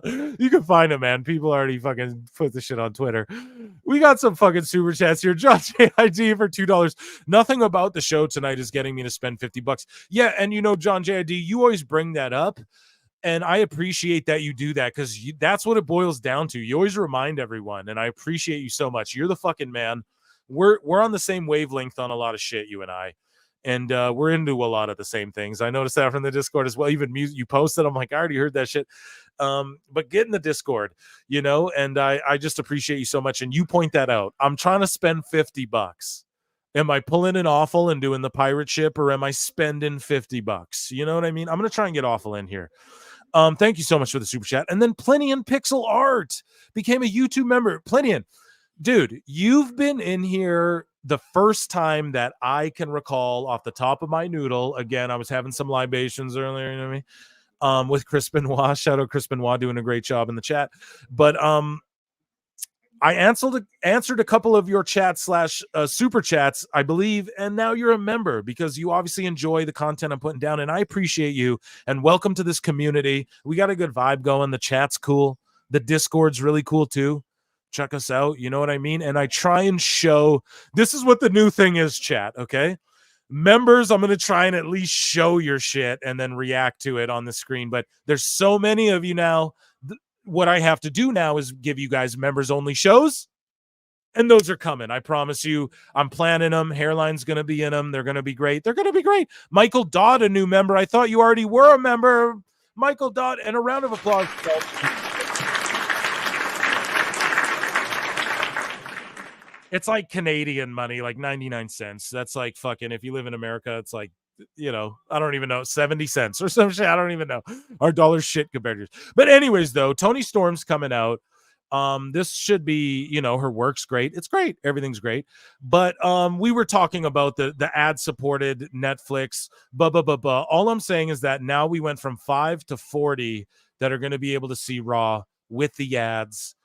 You can find it, man. People already fucking put the shit on Twitter. We got some fucking super chats here. John JID for $2. Nothing about the show tonight is getting me to spend $50. Yeah, and John JID, you always bring that up. And I appreciate that you do that because that's what it boils down to. You always remind everyone, and I appreciate you so much. You're the fucking man. We're on the same wavelength on a lot of shit, you and I. And we're into a lot of the same things. I noticed that from the Discord as well. Even music you posted, I'm like, I already heard that shit. But get in the Discord, and I just appreciate you so much. And you point that out. I'm trying to spend $50. Am I pulling an awful and doing the pirate ship, or am I spending $50? You know what I mean? I'm going to try and get awful in here. Thank you so much for the super chat. And then Plinian Pixel Art became a YouTube member. Plinian, dude, you've been in here the first time that I can recall off the top of my noodle. Again, I was having some libations earlier, you know what I mean? With Chris Benoit. Shout out Chris Benoit doing a great job in the chat. But I answered a couple of your chats / super chats, I believe, and now you're a member because you obviously enjoy the content I'm putting down, and I appreciate you, and welcome to this community. We got a good vibe going. The chat's cool. The Discord's really cool, too. Check us out. You know what I mean? And I try and show – this is what the new thing is, chat, okay? Members, I'm going to try and at least show your shit and then react to it on the screen, but there's so many of you now – what I have to do now is give you guys members only shows, and those are coming. I promise you, I'm planning them. Hairline's going to be in them. They're going to be great. They're going to be great. Michael Dodd, a new member. I thought you already were a member. Michael Dodd, and a round of applause. It's like Canadian money, like 99 cents. That's like fucking, if you live in America, it's like, I don't even know, 70 cents or some shit. I don't even know. Our dollar's shit compared to yours. But anyways, though, Toni Storm's coming out. This should be, her work's great. It's great. Everything's great. But we were talking about the ad-supported Netflix, All I'm saying is that now we went from 5 to 40 that are going to be able to see Raw with the ads.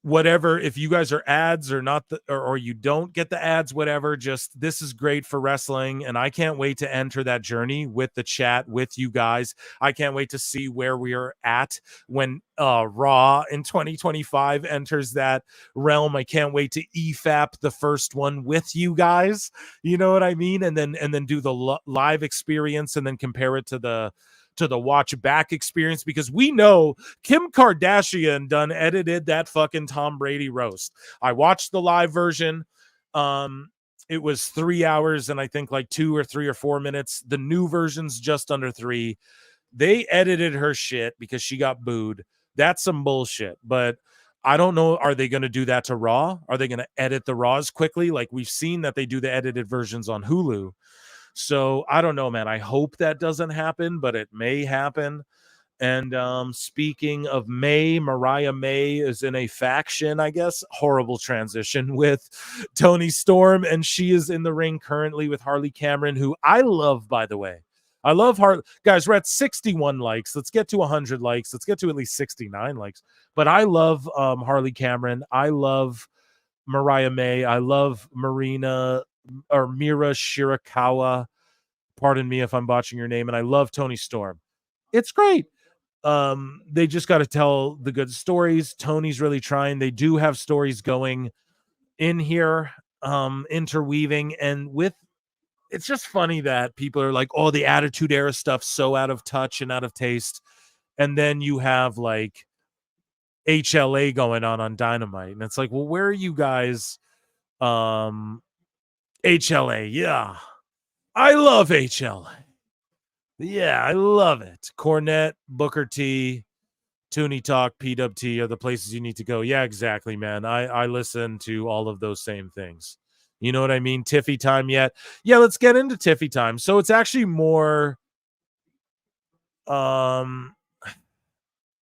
Whatever, if you guys are ads or not, or you don't get the ads, whatever, just this is great for wrestling, and I can't wait to enter that journey with the chat with you guys. I can't wait to see where we are at when Raw in 2025 enters that realm. I can't wait to EFAP the first one with you guys. You know what I mean? And then do the live experience and then compare it to the watch back experience, because we know Kim Kardashian done edited that fucking Tom Brady roast. I watched the live version. It was 3 hours and I think like 2 or 3 or 4 minutes. The new version's just under 3. They edited her shit because she got booed. That's some bullshit. But I don't know. Are they going to do that to Raw? Are they going to edit the Raws quickly? Like we've seen that they do the edited versions on Hulu. So I don't know, man. I hope that doesn't happen, but it may happen. And speaking of May, Mariah May is in a faction, I guess. Horrible transition with Toni Storm, and she is in the ring currently with Harley Cameron, who I love, by the way. I love Harley. Guys, we're at 61 likes. Let's get to 100 likes. Let's get to at least 69 likes. But I love Harley Cameron. I love Mariah May. I love Mira Shirakawa. Pardon me if I'm botching your name. And I love Toni Storm. It's great. They just got to tell the good stories. Tony's really trying. They do have stories going in here, interweaving, and with it's just funny that people are like, oh, the Attitude Era stuff's so out of touch and out of taste. And then you have like HLA going on Dynamite. And it's like, well, where are you guys? HLA, yeah. I love HLA. Yeah, I love it. Cornette, Booker T, Toonie Talk, PWT are the places you need to go. Yeah, exactly, man. I listen to all of those same things. You know what I mean? Tiffy time yet? Yeah, let's get into Tiffy time. So it's actually more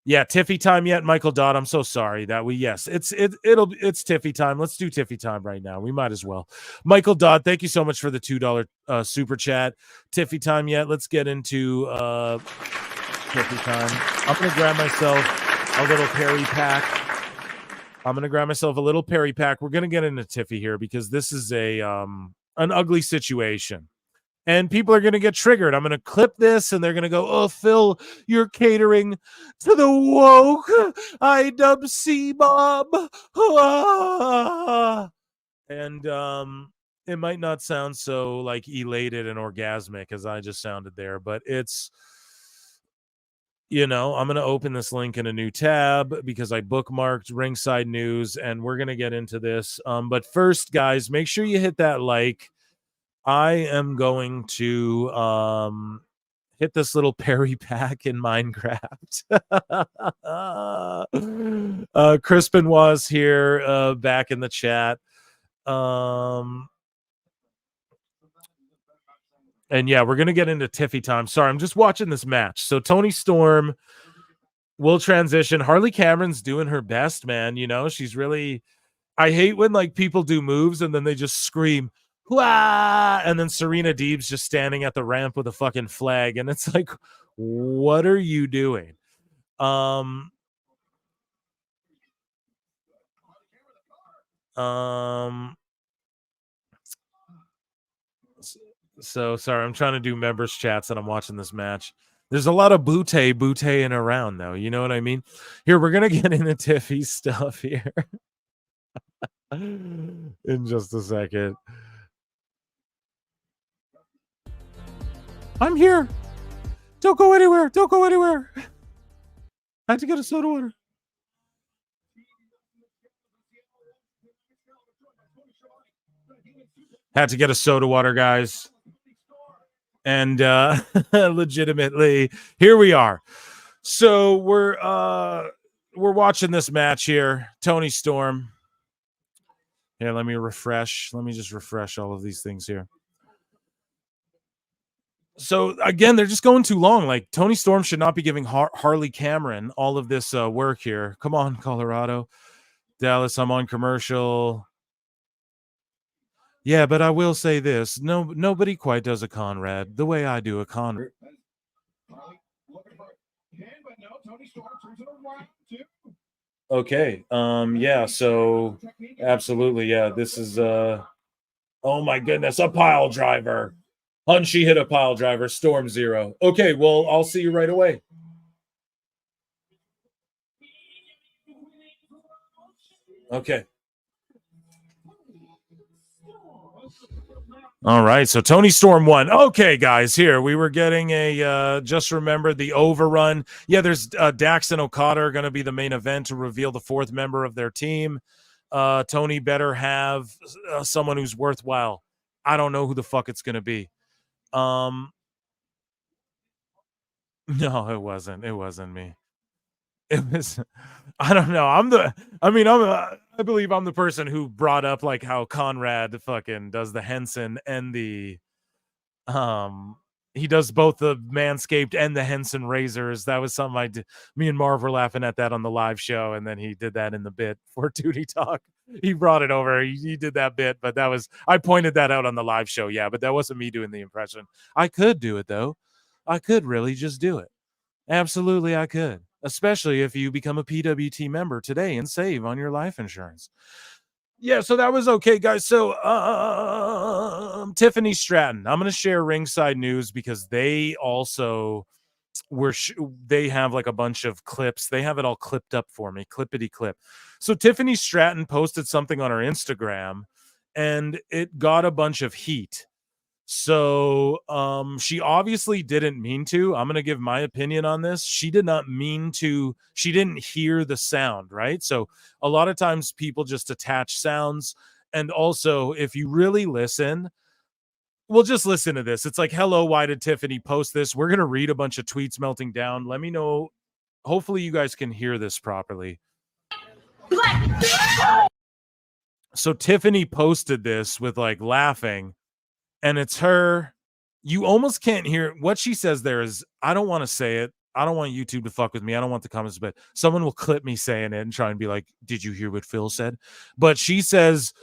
yeah, Tiffy time yet, Michael Dodd. I'm so sorry that it's Tiffy time. Let's do Tiffy time right now. We might as well. Michael Dodd, thank you so much for the $2 super chat. Tiffy time yet? Let's get into Tiffy time. I'm gonna grab myself a little Perry pack. We're gonna get into Tiffy here because this is an ugly situation. And people are going to get triggered. I'm going to clip this, and they're going to go, oh, Phil, you're catering to the woke IWC mob. Ah. And it might not sound so, like, elated and orgasmic as I just sounded there, but it's, I'm going to open this link in a new tab because I bookmarked Ringside News, and we're going to get into this. But first, guys, make sure you hit that like. I am going to hit this little Perry pack in Minecraft. Crispin was here back in the chat. And yeah, we're going to get into Tiffy time. Sorry, I'm just watching this match. So Toni Storm will transition. Harley Cameron's doing her best, man. She's really... I hate when like people do moves and then they just scream, "Wah!" And then Serena Deeb's just standing at the ramp with a fucking flag, and it's like, what are you doing? So sorry, I'm trying to do members chats and I'm watching this match. There's a lot of booty-ing around though. You know what I mean? Here, we're gonna get into Tiffy's stuff here in just a second. I'm here. Don't go anywhere. I had to get a soda water. Had to get a soda water, guys. And legitimately, here we are. So we're watching this match here. Toni Storm. Here, let me refresh. Let me just refresh all of these things here. So again, they're just going too long. Like Toni Storm should not be giving Harley Cameron all of this work here. Come on, Colorado, Dallas. I'm on commercial. Yeah, but I will say this: nobody quite does a Conrad the way I do a Conrad. Okay. Yeah. So absolutely. Yeah. This is oh my goodness, a pile driver. Hunchy hit a pile driver. Storm 0. Okay, well, I'll see you right away. Okay. All right, so Toni Storm won. Okay, guys, here we were getting a just remember the overrun. Yeah, there's Dax and Okada are going to be the main event to reveal the 4th member of their team. Tony better have someone who's worthwhile. I don't know who the fuck it's going to be. No, it wasn't me. It was, I don't know. I believe I'm the person who brought up like how Conrad fucking does the Henson and the, he does both the Manscaped and the Henson razors. That was something I did. Me and Marv were laughing at that on the live show. And then he did that in the bit for Duty Talk. He brought it over. He did that bit, but I pointed that out on the live show. Yeah, but that wasn't me doing the impression. I could do it though. I could really just do it. Absolutely, I could. Especially if you become a PWT member today and save on your life insurance. Yeah, so that was okay, guys. So Tiffany Stratton. I'm going to share Ringside News because they also they have like a bunch of clips. They have it all clipped up for me, clippity clip. So Tiffany Stratton posted something on her Instagram, and it got a bunch of heat. So she obviously didn't mean to. I'm going to give my opinion on this. She did not mean to. She didn't hear the sound, right? So a lot of times people just attach sounds. And also, if you really listen, we'll just listen to this. It's like, hello, why did Tiffany post this? We're going to read a bunch of tweets melting down. Let me know. Hopefully you guys can hear this properly. So Tiffany posted this with like laughing, and it's her. You almost can't hear what she says there is, I don't want to say it. I don't want YouTube to fuck with me. I don't want the comments, but someone will clip me saying it and try and be like, did you hear what Phil said? But she says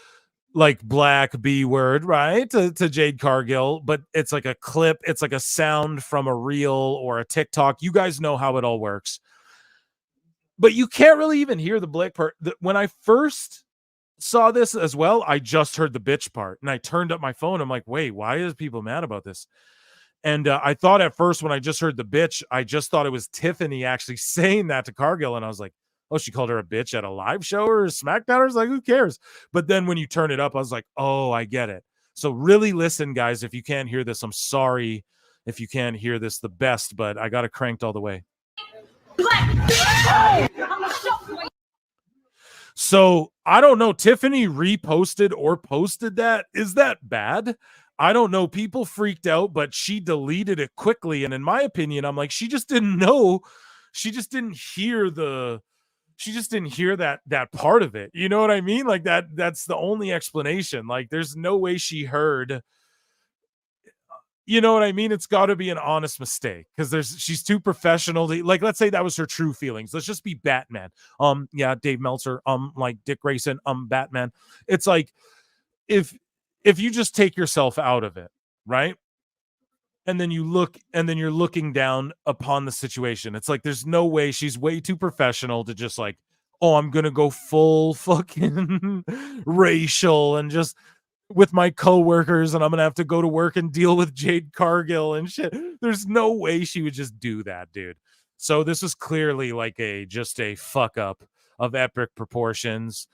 like black B word, right? To Jade Cargill, but it's like a clip. It's like a sound from a reel or a TikTok. You guys know how it all works. But you can't really even hear the black part. When I first saw this as well, I just heard the bitch part, and I turned up my phone. I'm like, wait, why is people mad about this? And I thought at first when I just heard the bitch, I just thought it was Tiffany actually saying that to Cargill, and I was like, oh, she called her a bitch at a live show or a SmackDown? I was like, who cares? But then when you turn it up, I was like, oh, I get it. So really listen, guys. If you can't hear this, I'm sorry if you can't hear this the best, but I got it cranked all the way. So I don't know. Tiffany reposted or posted that. Is that bad? I don't know. People freaked out, but she deleted it quickly. And in my opinion, I'm like, she just didn't know. She just didn't hear that part of it. You know what I mean? Like that's the only explanation. Like there's no way she heard. You know what I mean? It's got to be an honest mistake because she's too professional to, like, let's say that was her true feelings. Let's just be Batman. Yeah, Dave Meltzer, like Dick Grayson, Batman. It's like if you just take yourself out of it, right? And then you're looking down upon the situation. It's like there's no way. She's way too professional to just like, oh, I'm gonna go full fucking racial and just with my coworkers, and I'm gonna have to go to work and deal with Jade Cargill and shit. There's no way she would just do that, dude. So this was clearly like just a fuck up of epic proportions.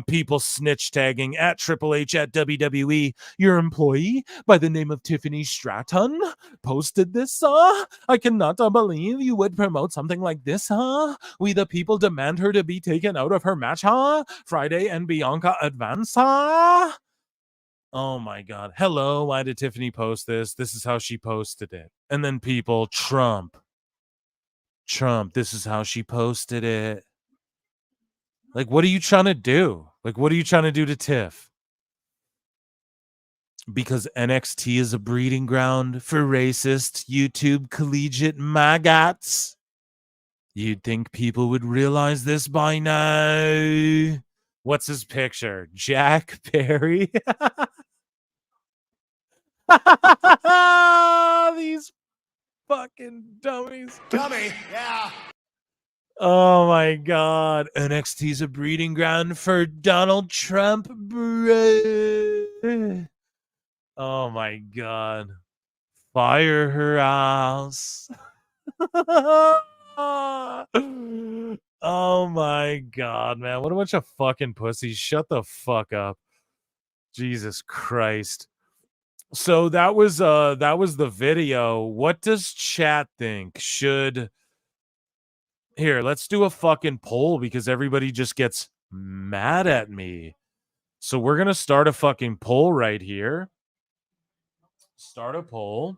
People snitch tagging at Triple H at WWE. Your employee by the name of Tiffany Stratton posted this. I cannot believe you would promote something like this. We the people demand her to be taken out of her match. Friday and Bianca advance. Oh my God. Hello. Why did Tiffany post this? This is how she posted it. And then people, Trump. This is how she posted it. Like, what are you trying to do? Like, what are you trying to do to Tiff? Because NXT is a breeding ground for racist YouTube collegiate maggots. You'd think people would realize this by now. What's his picture? Jack Perry? These fucking dummies. Dummy, yeah. Oh my God. NXT's a breeding ground for Donald Trump. Oh my God. Fire her ass. Oh my God, man. What a bunch of fucking pussies. Shut the fuck up. Jesus Christ. So that was the video. What does chat think? Here, let's do a fucking poll because everybody just gets mad at me. So we're going to start a fucking poll right here. Start a poll.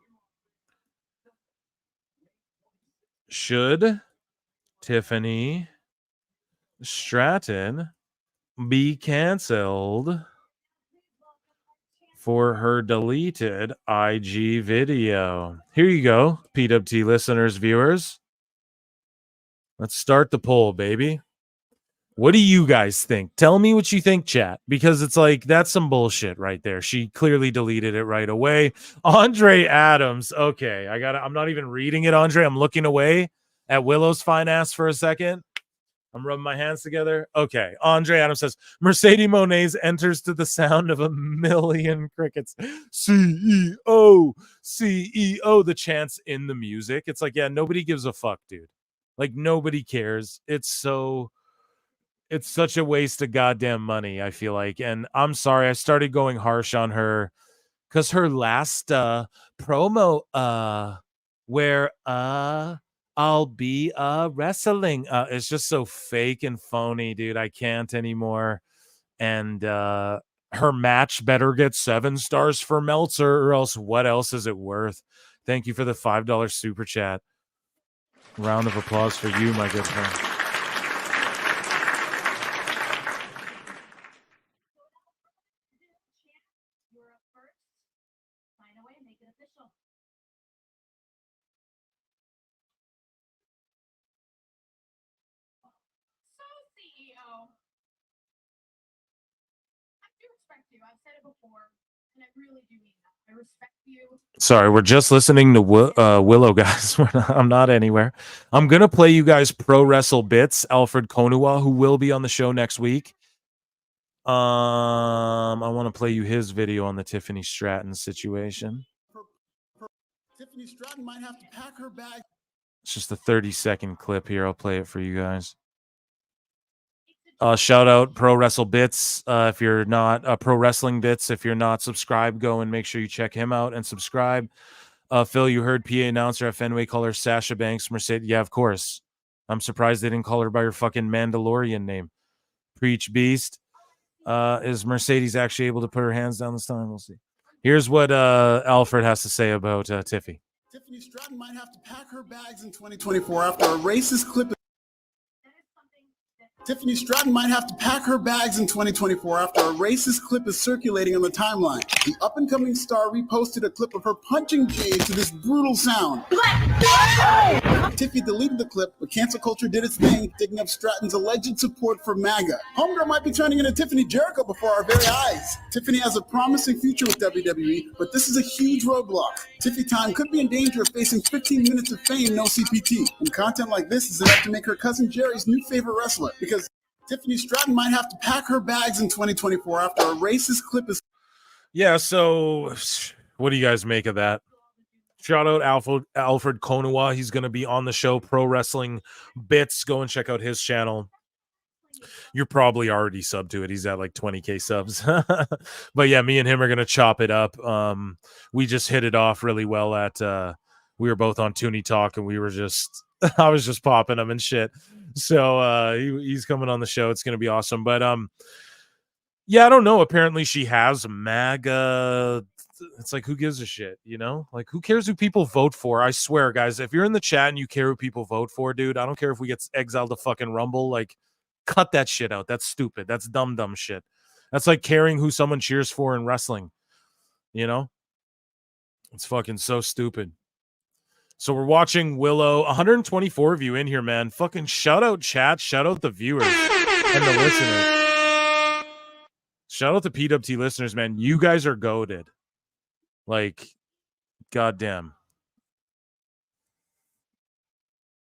Should Tiffany Stratton be canceled for her deleted IG video? Here you go, PWT listeners, viewers. Let's start the poll, baby. What do you guys think? Tell me what you think, chat, because it's like, that's some bullshit right there. She clearly deleted it right away. Andre Adams. Okay, I'm not even reading it, Andre. I'm looking away at Willow's fine ass for a second. I'm rubbing my hands together. Okay. Andre Adams says, Mercedes Monet's enters to the sound of a million crickets. CEO, CEO, the chants in the music. It's like, yeah, nobody gives a fuck, dude. Like, nobody cares. It's such a waste of goddamn money, I feel like. And I'm sorry, I started going harsh on her because her last promo where I'll be wrestling it's just so fake and phony, dude. I can't anymore. And her match better get 7 stars for Meltzer, or else what else is it worth? Thank you for the $5 super chat. Round of applause for you, my good friend. Sorry, we're just listening to Willow, guys. I'm not anywhere. I'm going to play you guys Pro Wrestle Bits, Alfred Konuwa, who will be on the show next week. I want to play you his video on the Tiffany Stratton situation. Tiffany Stratton might have to pack her bag. It's just a 30-second clip here. I'll play it for you guys. Shout out Pro Wrestle Bits. If you're not Pro Wrestling Bits, if you're not subscribed, go and make sure you check him out and subscribe. Phil, you heard PA announcer at Fenway call her Sasha Banks Mercedes. Yeah, of course. I'm surprised they didn't call her by her fucking Mandalorian name. Preach Beast. Is Mercedes actually able to put her hands down this time? We'll see. Here's what Alfred has to say about Tiffy. Tiffany Stratton might have to pack her bags in 2024 after a racist clip. Tiffany Stratton might have to pack her bags in 2024 after a racist clip is circulating on the timeline. The up-and-coming star reposted a clip of her punching Jay to this brutal sound. Tiffy deleted the clip, but cancel culture did its thing, digging up Stratton's alleged support for MAGA. Homegirl might be turning into Tiffany Jericho before our very eyes. Tiffany has a promising future with WWE, but this is a huge roadblock. Tiffy time could be in danger of facing 15 minutes of fame, no CPT. And content like this is enough to make her cousin Jerry's new favorite wrestler, because Tiffany Stratton might have to pack her bags in 2024 after a racist clip is... Yeah, so what do you guys make of that? Shout out Alfred Konuwa. He's going to be on the show, Pro Wrestling Bits. Go and check out his channel. You're probably already subbed to it. He's at like 20K subs. But yeah, me and him are going to chop it up. We just hit it off really well at we were both on Toonie Talk, and we were just I was just popping him and shit. So he's coming on the show. It's going to be awesome. But yeah, I don't know. Apparently she has MAGA. It's like, who gives a shit, you know? Like, who cares who people vote for? I swear, guys, if you're in the chat and you care who people vote for, dude, I don't care if we get exiled to fucking Rumble. Like, cut that shit out. That's stupid. That's dumb shit. That's like caring who someone cheers for in wrestling, you know? It's fucking so stupid. So we're watching Willow. 124 of you in here, man. Fucking shout out chat. Shout out the viewers and the listeners. Shout out the PWT listeners, man. You guys are goated. Like, goddamn.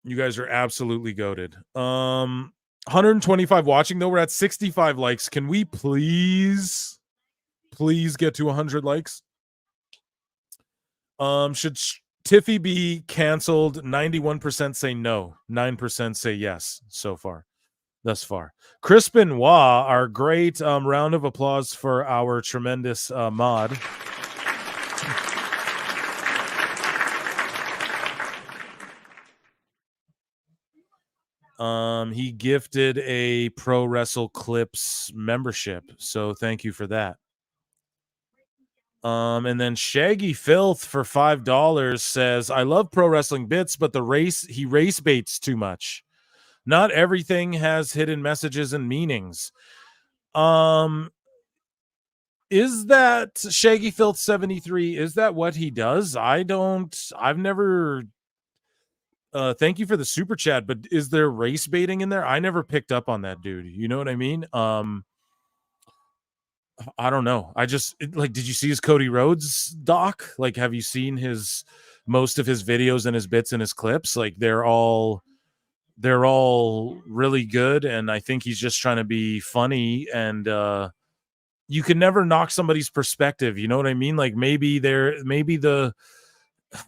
You guys are absolutely goated. 125 watching, though. We're at 65 likes. Can we please get to 100 likes? Should Tiffy be canceled? 91% say no. 9% say yes so far. Thus far. Chris Benoit, our great round of applause for our tremendous mod. He gifted a Pro Wrestle Clips membership, so thank you for that. And then Shaggy Filth for $5 says, I love Pro Wrestling Bits, but he race baits too much. Not everything has hidden messages and meanings. Is that Shaggy Filth 73? Is that what he does? I've never thank you for the super chat, but is there race baiting in there? I never picked up on that, dude. You know what I mean? I don't know. Did you see his Cody Rhodes doc? Like, have you seen most of his videos and his bits and his clips? Like, they're all they're all really good, and I think he's just trying to be funny, and you can never knock somebody's perspective, you know what I mean? Like maybe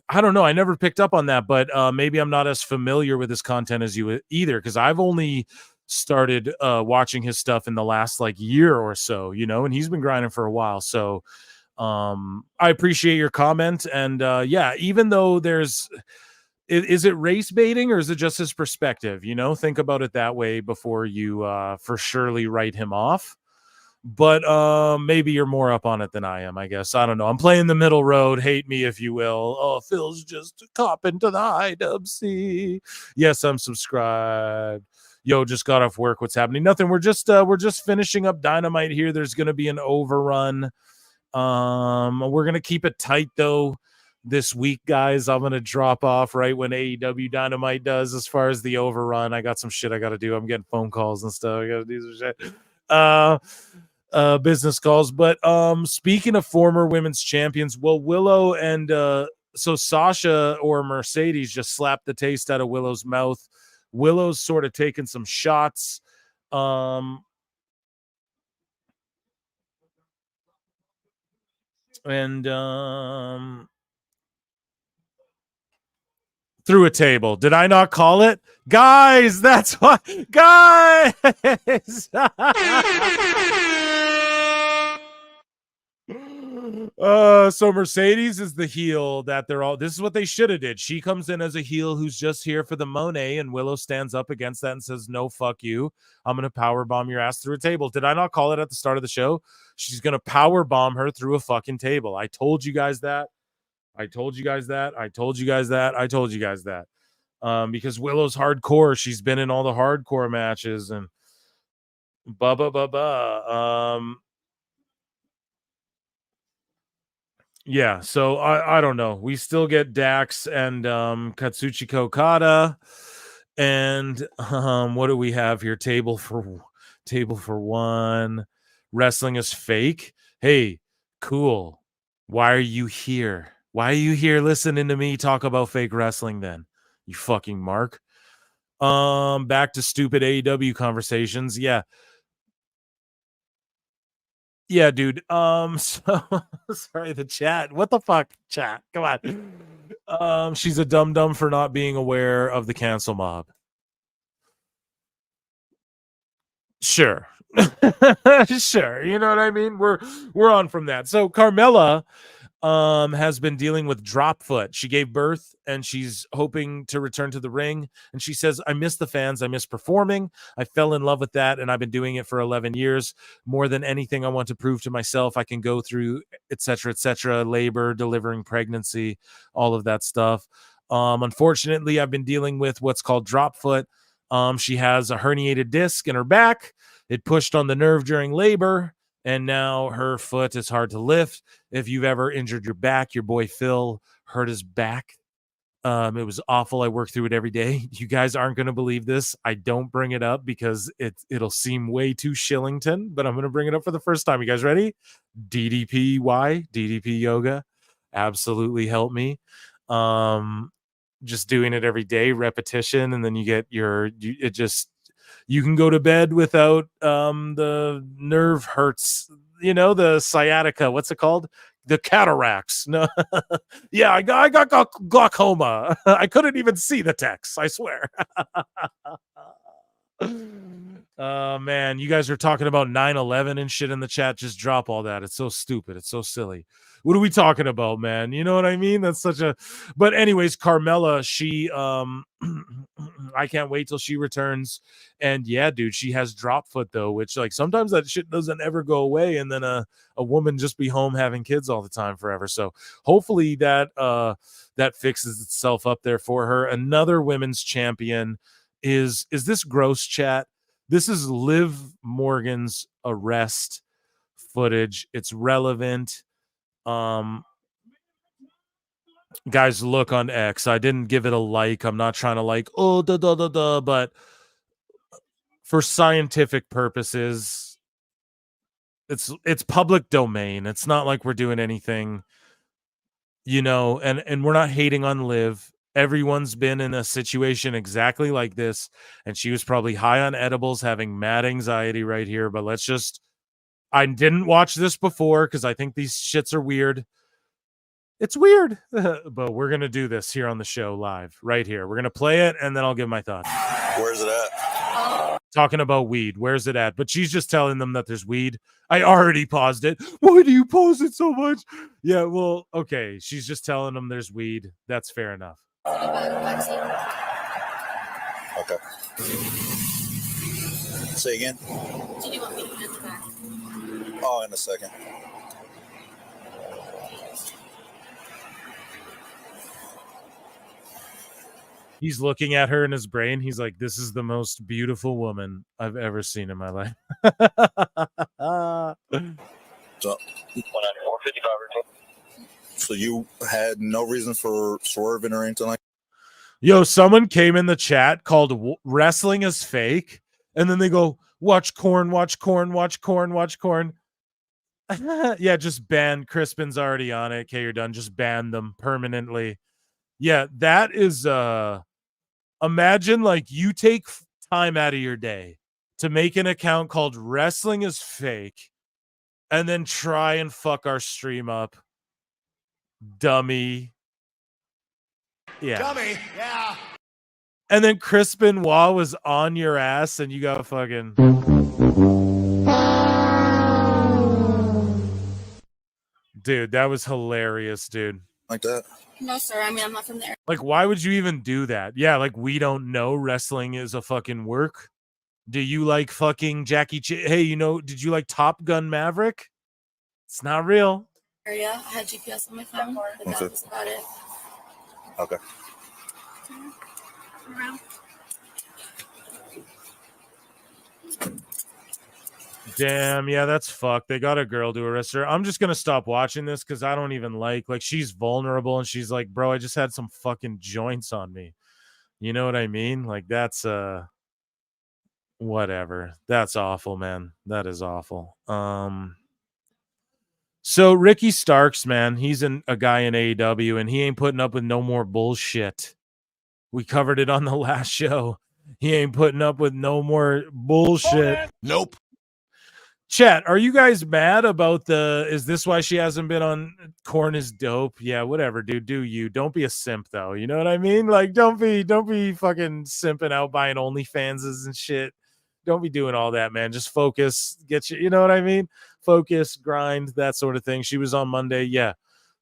I don't know, I never picked up on that, but maybe I'm not as familiar with his content as you either, because I've only started watching his stuff in the last like year or so, you know, and he's been grinding for a while. So I appreciate your comment, and yeah, even though is it race baiting, or is it just his perspective? You know, think about it that way before you for surely write him off. But maybe you're more up on it than I am, I guess. I don't know. I'm playing the middle road. Hate me if you will. Oh, Phil's just copping to the IWC. Yes, I'm subscribed. Yo, just got off work. What's happening? Nothing. We're just finishing up Dynamite here. There's gonna be an overrun. We're gonna keep it tight though. This week, guys, I'm gonna drop off right when AEW Dynamite does. As far as the overrun, I got some shit I gotta do. I'm getting phone calls and stuff. I gotta do some shit. Business calls. But speaking of former women's champions, well, Willow and so Sasha or Mercedes just slapped the taste out of Willow's mouth. Willow's sort of taking some shots. And through a table. Did I not call it? Guys, that's what. Guys! So Mercedes is the heel that they're all. This is what they should have did. She comes in as a heel who's just here for the Monet, and Willow stands up against that and says, "No, fuck you. I'm gonna power bomb your ass through a table." Did I not call it at the start of the show? She's gonna power bomb her through a fucking table. I told you guys that. I told you guys that. I told you guys that. I told you guys that. Because Willow's hardcore. She's been in all the hardcore matches and yeah, so I don't know. We still get Dax and Katsuchika Okada. And what do we have here? Table for one. Wrestling is fake. Hey, cool. Why are you here? Why are you here listening to me talk about fake wrestling then? You fucking mark. Back to stupid AEW conversations. Yeah. Yeah, dude. So sorry, the chat. What the fuck, chat? Come on. She's a dum-dum for not being aware of the cancel mob. Sure. Sure. You know what I mean? We're on from that. So Carmella has been dealing with drop foot. She gave birth and she's hoping to return to the ring. And she says, I miss the fans. I miss performing. I fell in love with that. And I've been doing it for 11 years. More than anything, I want to prove to myself I can go through, etc., labor, delivering pregnancy, all of that stuff. Unfortunately, I've been dealing with what's called drop foot. She has a herniated disc in her back. It pushed on the nerve during labor. And now her foot is hard to lift. If you've ever injured your back, your boy Phil hurt his back. It was awful. I work through it every day. You guys aren't going to believe this. I don't bring it up because it'll seem way too Shillington, but I'm going to bring it up for the first time. You guys ready? DDP yoga absolutely helped me. Just doing it every day, repetition, and then you get you can go to bed without the nerve hurts, you know, the sciatica. What's it called? The cataracts. No, yeah, I got glaucoma. I couldn't even see the text. I swear. Man, you guys are talking about 9/11 and shit in the chat. Just drop all that. It's so stupid. It's so silly. What are we talking about, man? You know what I mean? That's such a. But anyways, Carmella, she I can't wait till she returns. And yeah, dude, she has drop foot though, which like sometimes that shit doesn't ever go away, and then a woman just be home having kids all the time forever. So hopefully that that fixes itself up there for her. Another women's champion is this gross, chat? This is Liv Morgan's arrest footage. It's relevant. Guys, look on X. I didn't give it a like. I'm not trying to like, but for scientific purposes, it's public domain. It's not like we're doing anything, you know, and we're not hating on Liv. Everyone's been in a situation exactly like this, and she was probably high on edibles, having mad anxiety right here. But I didn't watch this before because I think these shits are weird. It's weird, but we're going to do this here on the show live right here. We're going to play it, and then I'll give my thoughts. Where's it at? Talking about weed. Where's it at? But she's just telling them that there's weed. I already paused it. Why do you pause it so much? Yeah, well, okay. She's just telling them there's weed. That's fair enough. Okay. Say again? Do you want me to get the back? Oh, in a second. He's looking at her in his brain. He's like, this is the most beautiful woman I've ever seen in my life. So you had no reason for swerving or anything like that? Yo, someone came in the chat called Wrestling is Fake. And then they go, watch corn, watch corn, watch corn, watch corn. Yeah, just ban. Crispin's already on it. Okay, you're done. Just ban them permanently. Yeah, that is imagine like you take time out of your day to make an account called Wrestling is Fake and then try and fuck our stream up. Dummy. Yeah. Dummy, yeah. And then Chris Benoit was on your ass and you got fucking dude, that was hilarious, dude. Like that? No, sir. I mean, I'm not from there. Like, why would you even do that? Yeah, like we don't know wrestling is a fucking work. Do you like fucking Jackie Hey, did you like Top Gun Maverick? It's not real. Area. I had GPS on my phone, but that was about it. Okay. Around. Damn, yeah, that's fucked. They got a girl to arrest her. I'm just gonna stop watching this because I don't even like she's vulnerable and she's like, bro, I just had some fucking joints on me. You know what I mean? Like that's whatever. That's awful, man. That is awful. So Ricky Starks, man, he's a guy in AEW and he ain't putting up with no more bullshit. We covered it on the last show. He ain't putting up with no more bullshit. Nope. Chat, are you guys mad about is this why she hasn't been on Corn is Dope? Yeah, whatever, dude. Do you. Don't be a simp, though. You know what I mean? Like, don't be fucking simping out buying OnlyFanses and shit. Don't be doing all that, man. Just focus. You know what I mean? Focus, grind, that sort of thing. She was on Monday. Yeah.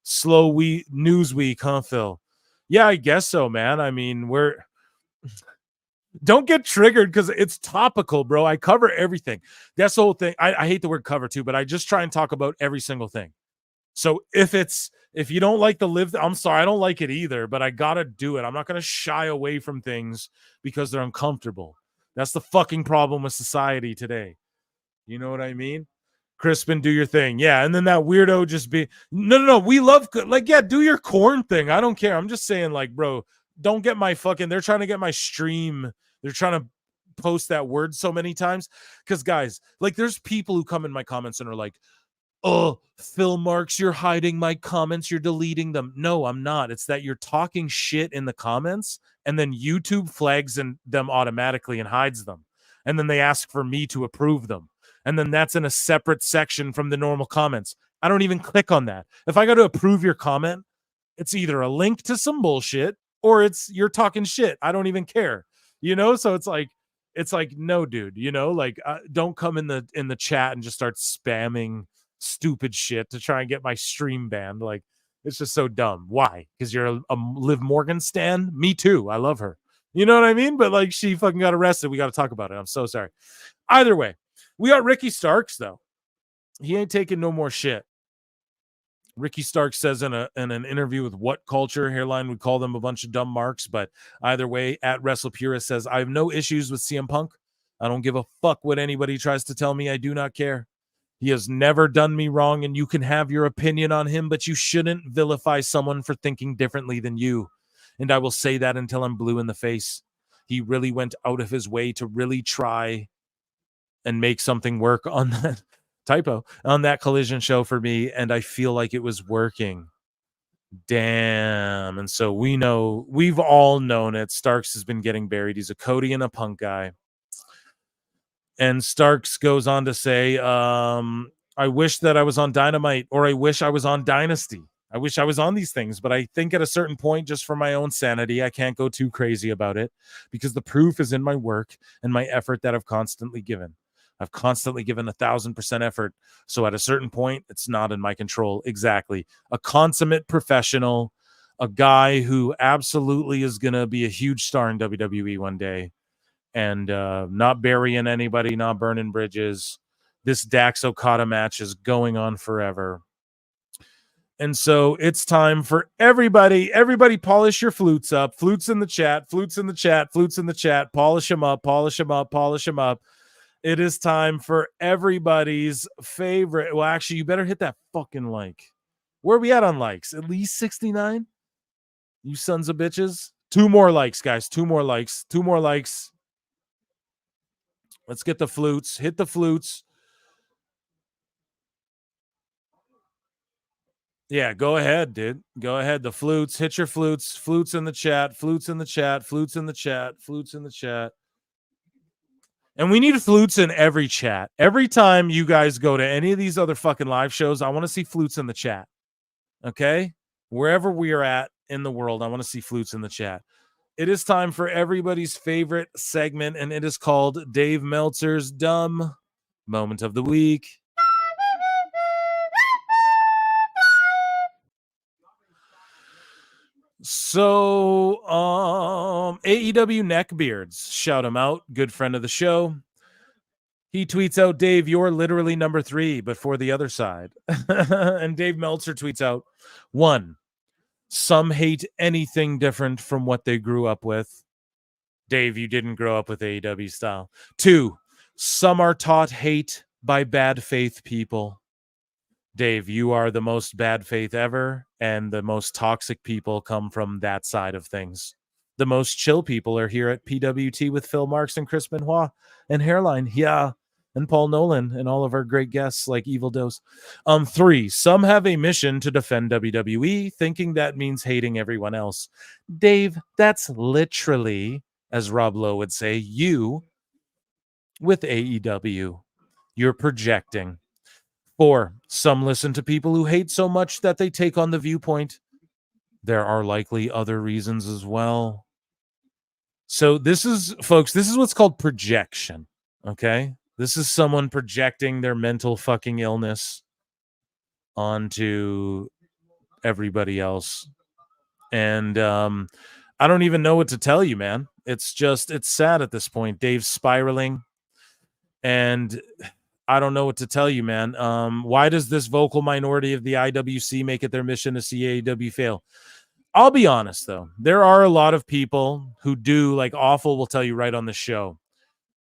Slow news week, huh, Phil? Yeah, I guess so, man. I mean, don't get triggered because it's topical, bro. I cover everything. That's the whole thing. I hate the word cover too, but I just try and talk about every single thing. So if you don't like the live, I'm sorry, I don't like it either, but I gotta do it. I'm not gonna shy away from things because they're uncomfortable. That's the fucking problem with society today. You know what I mean? Crispin, do your thing. Yeah. And then that weirdo just be no. We love do your corn thing. I don't care. I'm just saying, bro, don't get my they're trying to get my stream. They're trying to post that word so many times. Because guys, there's people who come in my comments and are like, oh, Phil Marks, you're hiding my comments. You're deleting them. No, I'm not. It's that you're talking shit in the comments and then YouTube flags them automatically and hides them. And then they ask for me to approve them. And then that's in a separate section from the normal comments. I don't even click on that. If I got to approve your comment, it's either a link to some bullshit or it's you're talking shit. I don't even care. So it's like, no, dude, don't come in the chat and just start spamming stupid shit to try and get my stream banned. It's just so dumb. Why? Because you're a Liv Morgan stan? Me too. I love her. You know what I mean? But she fucking got arrested. We got to talk about it. I'm so sorry. Either way, we got Ricky Starks though. He ain't taking no more shit. Ricky Starks says in an interview with What Culture, Hairline would call them a bunch of dumb marks, but either way, at WrestlePurist says, I have no issues with CM Punk. I don't give a fuck what anybody tries to tell me. I do not care. He has never done me wrong, and you can have your opinion on him, but you shouldn't vilify someone for thinking differently than you. And I will say that until I'm blue in the face. He really went out of his way to really try and make something work on that typo on that Collision show for me, and I feel like it was working. Damn. And so we've all known it. Starks has been getting buried. He's a Cody and a Punk guy. And Starks goes on to say, I wish that I was on Dynamite, or I wish I was on Dynasty. I wish I was on these things, but I think at a certain point, just for my own sanity, I can't go too crazy about it because the proof is in my work and my effort that I've constantly given. I've constantly given 1,000% effort. So at a certain point, it's not in my control. Exactly. A consummate professional, a guy who absolutely is going to be a huge star in WWE one day, and not burying anybody, not burning bridges. This Dax Okada match is going on forever. And so it's time for everybody polish your flutes up. Flutes in the chat, flutes in the chat, flutes in the chat. Polish them up, polish them up, polish them up. It is time for everybody's favorite. Well, actually, you better hit that fucking like. Where are we at on likes? At least 69? You sons of bitches. 2 more likes, guys. 2 more likes. 2 more likes. Let's get the flutes. Hit the flutes. Yeah, go ahead, dude. Go ahead. The flutes. Hit your flutes. Flutes in the chat. Flutes in the chat. Flutes in the chat. Flutes in the chat. And we need flutes in every chat. Every time you guys go to any of these other fucking live shows, I want to see flutes in the chat. Okay? Wherever we are at in the world, I want to see flutes in the chat. It is time for everybody's favorite segment, and it is called Dave Meltzer's Dumb Moment of the Week. So, AEW Neckbeards, shout him out, good friend of the show. He tweets out, Dave, you're literally number 3, but for the other side. And Dave Meltzer tweets out, 1, some hate anything different from what they grew up with. Dave, you didn't grow up with AEW style. 2, some are taught hate by bad faith people. Dave, you are the most bad faith ever, and the most toxic people come from that side of things. The most chill people are here at PWT with Phil Marks and Chris Benoit and Hairline. Yeah. And Paul Nolan and all of our great guests like Evil Dose. 3, some have a mission to defend WWE, thinking that means hating everyone else. Dave, that's literally, as Rob Lowe would say, you with AEW. You're projecting. 4, some listen to people who hate so much that they take on the viewpoint. There are likely other reasons as well. So this is, folks, this is what's called projection, okay? This is someone projecting their mental fucking illness onto everybody else. And I don't even know what to tell you, man. It's just, it's sad at this point. Dave's spiraling, and I don't know what to tell you, man. Why does this vocal minority of the IWC make it their mission to see AEW fail? I'll be honest, though. There are a lot of people who do, like Awful will tell you right on the show.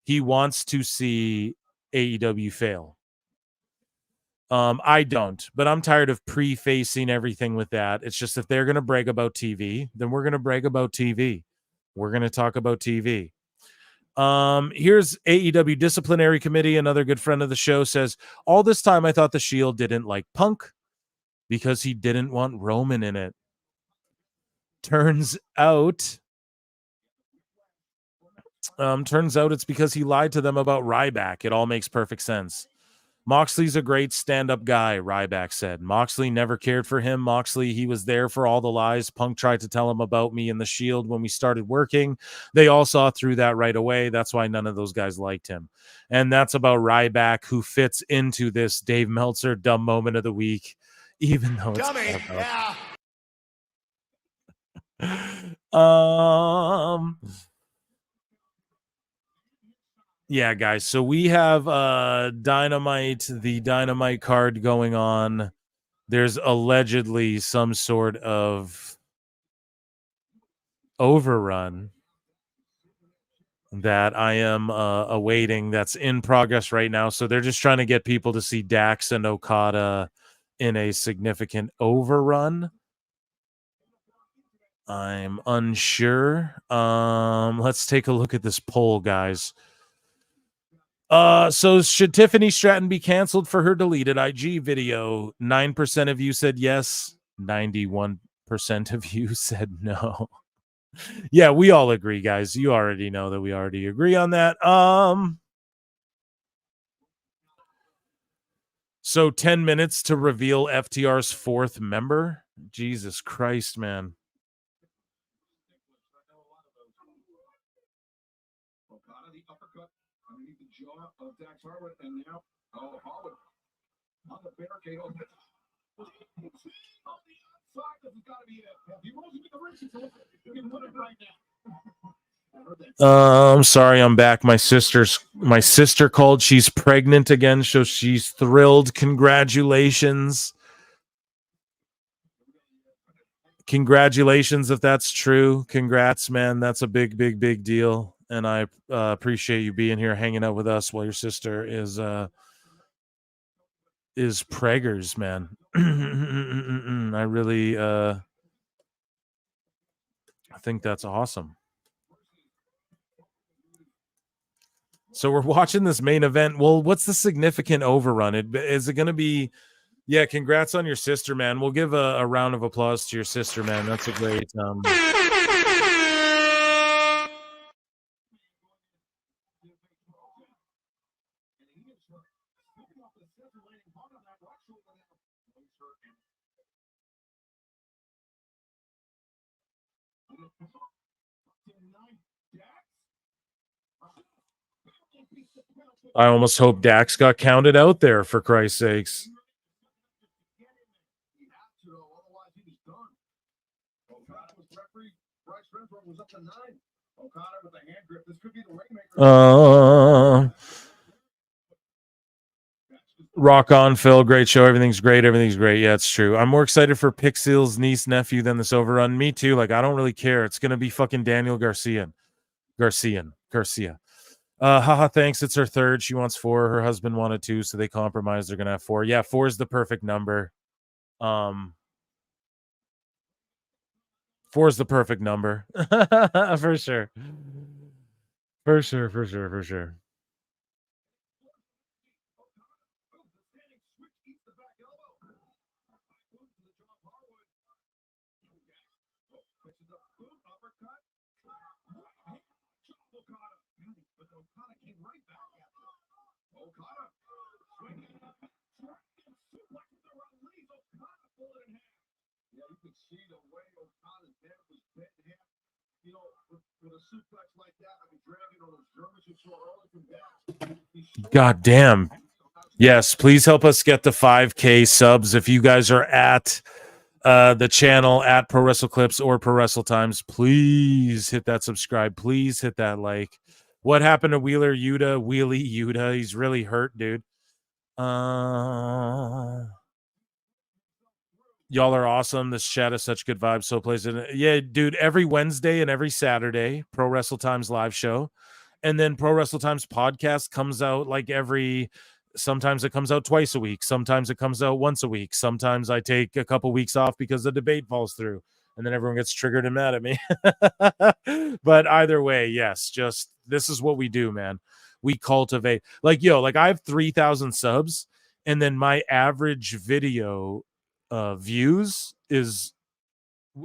He wants to see AEW fail. I don't, but I'm tired of prefacing everything with that. It's just if they're going to brag about TV, then we're going to brag about TV. We're going to talk about TV. Here's AEW Disciplinary Committee, another good friend of the show, says, all this time I thought the Shield didn't like Punk because he didn't want Roman in it. Turns out it's because he lied to them about Ryback. It all makes perfect sense. Moxley's a great stand-up guy, Ryback said. Moxley never cared for him. Moxley, he was there for all the lies Punk tried to tell him about me and the Shield when we started working. They all saw through that right away. That's why none of those guys liked him. And that's about Ryback, who fits into this Dave Meltzer dumb moment of the week, even though it's Dummy, yeah. Yeah, guys. So we have Dynamite, the Dynamite card going on. There's allegedly some sort of overrun that I am awaiting that's in progress right now. So they're just trying to get people to see Dax and Okada in a significant overrun. I'm unsure. Let's take a look at this poll, guys. So should Tiffany Stratton be canceled for her deleted IG video? 9% of you said yes. 91% percent of you said no. Yeah, we all agree, guys. You already know that we already agree on that. So 10 minutes to reveal FTR's 4th member. Jesus Christ, man. Okada, the uppercut underneath the jaw of Dax Harwood, and now Harwood on the barricade. On the outside, this has got to be it. If he rolls into the ring, you can put it right now. I'm sorry, I'm back. My sister called. She's pregnant again, so she's thrilled. Congratulations. Congratulations if that's true. Congrats, man. That's a big deal. And I appreciate you being here hanging out with us while your sister is preggers, man. I really I think that's awesome. So we're watching this main event. Well, what's the significant overrun? Is it going to be? Yeah, congrats on your sister, man. We'll give a round of applause to your sister, man. That's a great. I almost hope Dax got counted out there, for Christ's sakes. Rock on, Phil. Great show. Everything's great. Yeah, it's true. I'm more excited for Pixel's niece nephew than this overrun. Me too. Like, I don't really care. It's gonna be fucking Daniel Garcia. Haha, thanks. It's her 3rd. She wants 4. Her husband wanted 2, so they compromised. They're gonna have 4. Yeah, 4 is the perfect number. 4 is the perfect number. For sure. For sure. God damn. Yes, please help us get the 5K subs. If you guys are at the channel at Pro Wrestle Clips or Pro Wrestle Times, please hit that subscribe. Please hit that like. What happened to Wheelie Yuta? He's really hurt, dude. Y'all are awesome. This chat is such good vibes. So plays it. Yeah, dude, every Wednesday and every Saturday, Pro Wrestle Times live show. And then Pro Wrestle Times podcast comes out like sometimes it comes out twice a week. Sometimes it comes out once a week. Sometimes I take a couple weeks off because the debate falls through and then everyone gets triggered and mad at me. But either way, yes, just this is what we do, man. We cultivate. Like, I have 3,000 subs and then my average video views is,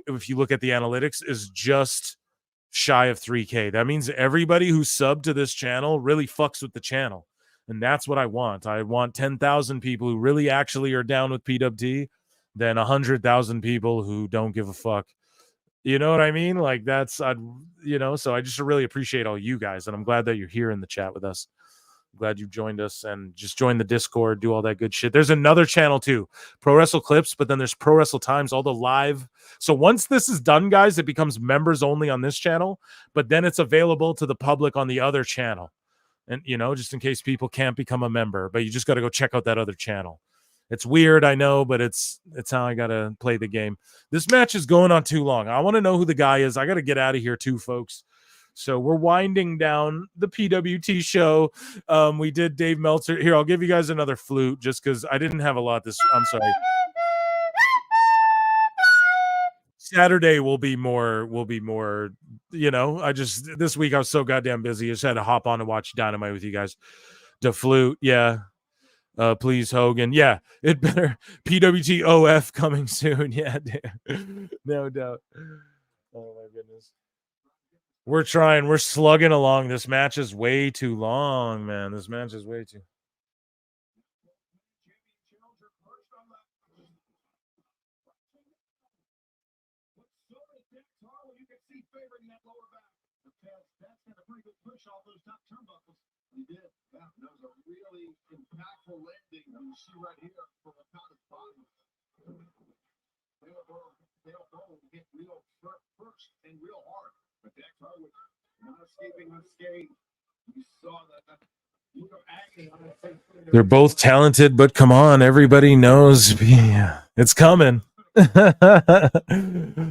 if you look at the analytics, is just shy of 3K. That means everybody who's subbed to this channel really fucks with the channel, and that's what I want. I want 10,000 people who really actually are down with PWT, than 100,000 people who don't give a fuck. You know what I mean? Like, so I just really appreciate all you guys, and I'm glad that you're here in the chat with us. Glad you joined us and just join the Discord, do all that good shit. There's another channel too, Pro Wrestle Clips, but then there's Pro Wrestle Times, all the live. So once this is done, guys, it becomes members only on this channel, but then it's available to the public on the other channel. And, just in case people can't become a member, but you just got to go check out that other channel. It's weird, I know, but it's how I got to play the game. This match is going on too long. I want to know who the guy is. I got to get out of here too, folks. So we're winding down the PWT show. We did Dave Meltzer. Here, I'll give you guys another flute just because I didn't have a lot this. I'm sorry. Saturday will be more. This week I was so goddamn busy. I just had to hop on and watch Dynamite with you guys. The flute, yeah. Please, Hogan. Yeah, it better. PWT OF coming soon. Yeah, dude. No doubt. Oh my goodness. We're trying. We're slugging along. This match is way too long, man. This match is way too. He did. Yeah, that was a really impactful landing. You see right here from the top of the body. They'll go hit real first and real hard. But Dax Harwood not escaping unscathed. You saw that. They're both talented, but come on, everybody knows it's coming.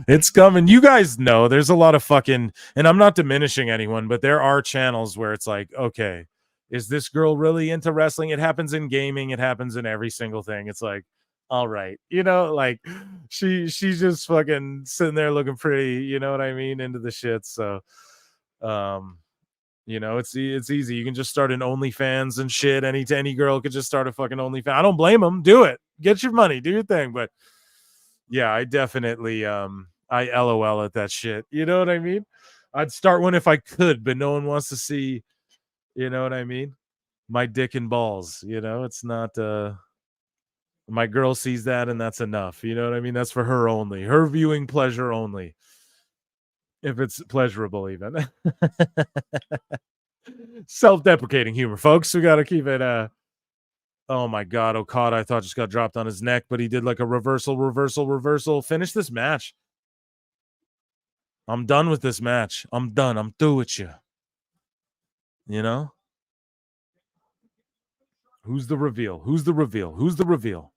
It's coming. You guys know there's a lot of fucking, and I'm not diminishing anyone, but there are channels where it's like, okay, is this girl really into wrestling? It happens in gaming, it happens in every single thing. It's like, all right, like she's just fucking sitting there looking pretty, you know what I mean, into the shit. So it's easy. You can just start an OnlyFans and shit. Any girl could just start a fucking OnlyFans. I don't blame them. Do it. Get your money. Do your thing. But yeah, I definitely I LOL at that shit. You know what I mean? I'd start one if I could, but no one wants to see. You know what I mean? My dick and balls. It's not. My girl sees that and that's enough. You know what I mean? That's for her only. Her viewing pleasure only. If it's pleasurable, even. Self-deprecating humor, folks. We got to keep it. Oh my God, Okada, I thought just got dropped on his neck, but he did like a reversal. Finish this match. I'm done with this match. I'm done. I'm through with you. Who's the reveal? Who's the reveal? Who's the reveal?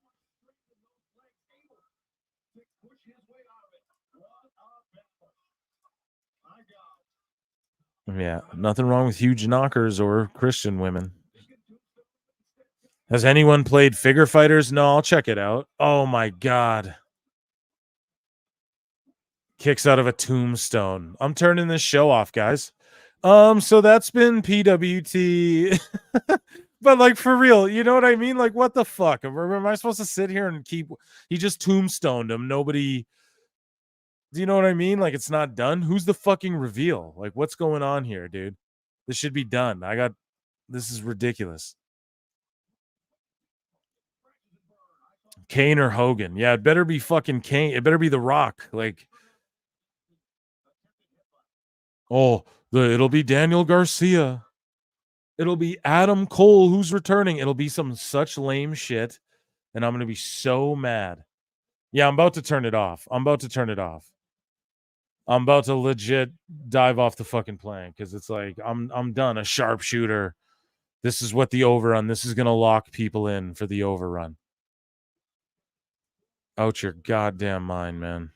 Yeah, nothing wrong with huge knockers or Christian women. Has anyone played Figure Fighters? No, I'll check it out. Oh my God. Kicks out of a tombstone. I'm turning this show off, guys. So that's been PWT. But like for real, you know what I mean? Like, what the fuck? Am I supposed to sit here and keep? He just tombstoned him. Nobody. Do you know what I mean? Like, it's not done. Who's the fucking reveal? Like, what's going on here, dude? This should be done. This is ridiculous. Kane or Hogan? Yeah, it better be fucking Kane. It better be The Rock. Like, it'll be Daniel Garcia. It'll be Adam Cole who's returning. It'll be some such lame shit. And I'm going to be so mad. Yeah, I'm about to turn it off. I'm about to legit dive off the fucking plane because it's like I'm done. A sharpshooter. This is what the overrun. This is going to lock people in for the overrun. Out your goddamn mind, man.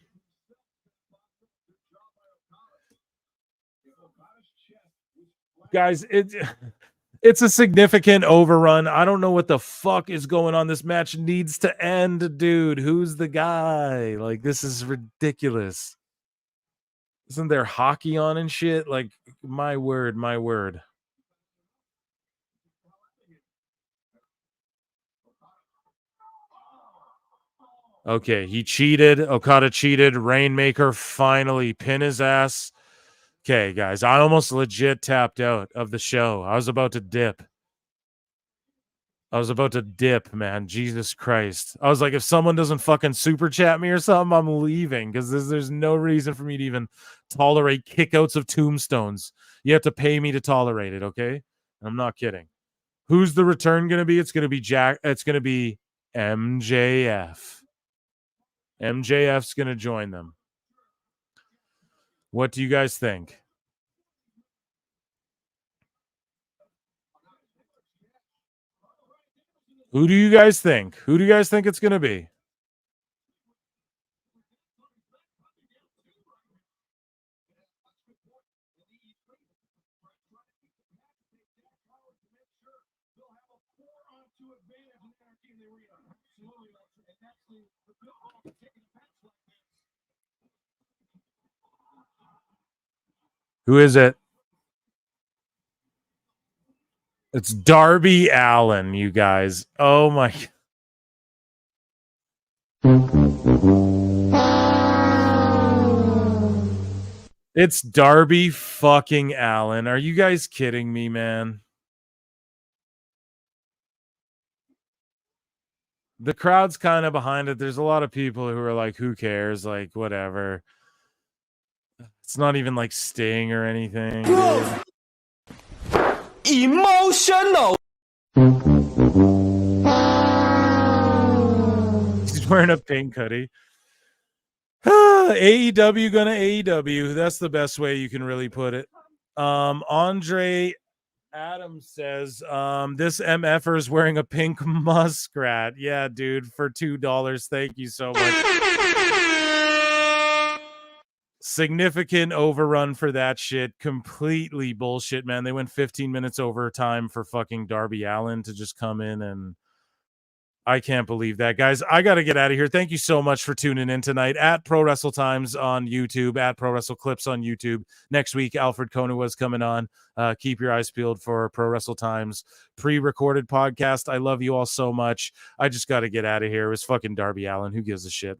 Guys, it's a significant overrun. I don't know what the fuck is going on. This match needs to end, dude. Who's the guy? Like, this is ridiculous. Isn't there hockey on and shit? Like, my word. Okay, he cheated. Okada cheated. Rainmaker finally pin his ass. Okay, guys, I almost legit tapped out of the show. I was about to dip. Man. Jesus Christ. I was like, if someone doesn't fucking super chat me or something, I'm leaving because there's no reason for me to even tolerate kickouts of tombstones. You have to pay me to tolerate it, okay? I'm not kidding. Who's the return going to be? It's going to be It's going to be MJF. MJF's going to join them. What do you guys think? Who do you guys think? Who do you guys think it's going to be? Who is it? It's Darby Allin, you guys. Oh my. It's Darby fucking Allin. Are you guys kidding me, man? The crowd's kind of behind it. There's a lot of people who are like, who cares? Like, whatever. It's not even like Sting or anything. Emotional. He's wearing a pink hoodie. AEW gonna AEW. That's the best way you can really put it. Andre Adams says, this MFer is wearing a pink muskrat. Yeah, dude, for $2. Thank you so much. Significant overrun for that shit. Completely bullshit, man. They went 15 minutes overtime for fucking Darby Allin to just come in, and I can't believe that. Guys, I got to get out of here. Thank you so much for tuning in tonight at Pro Wrestle Times on YouTube, at Pro Wrestle Clips on YouTube. Next week, Alfred Konuwa's coming on. Keep your eyes peeled for Pro Wrestle Times pre-recorded podcast. I love you all so much. I just got to get out of here. It was fucking Darby Allin. Who gives a shit?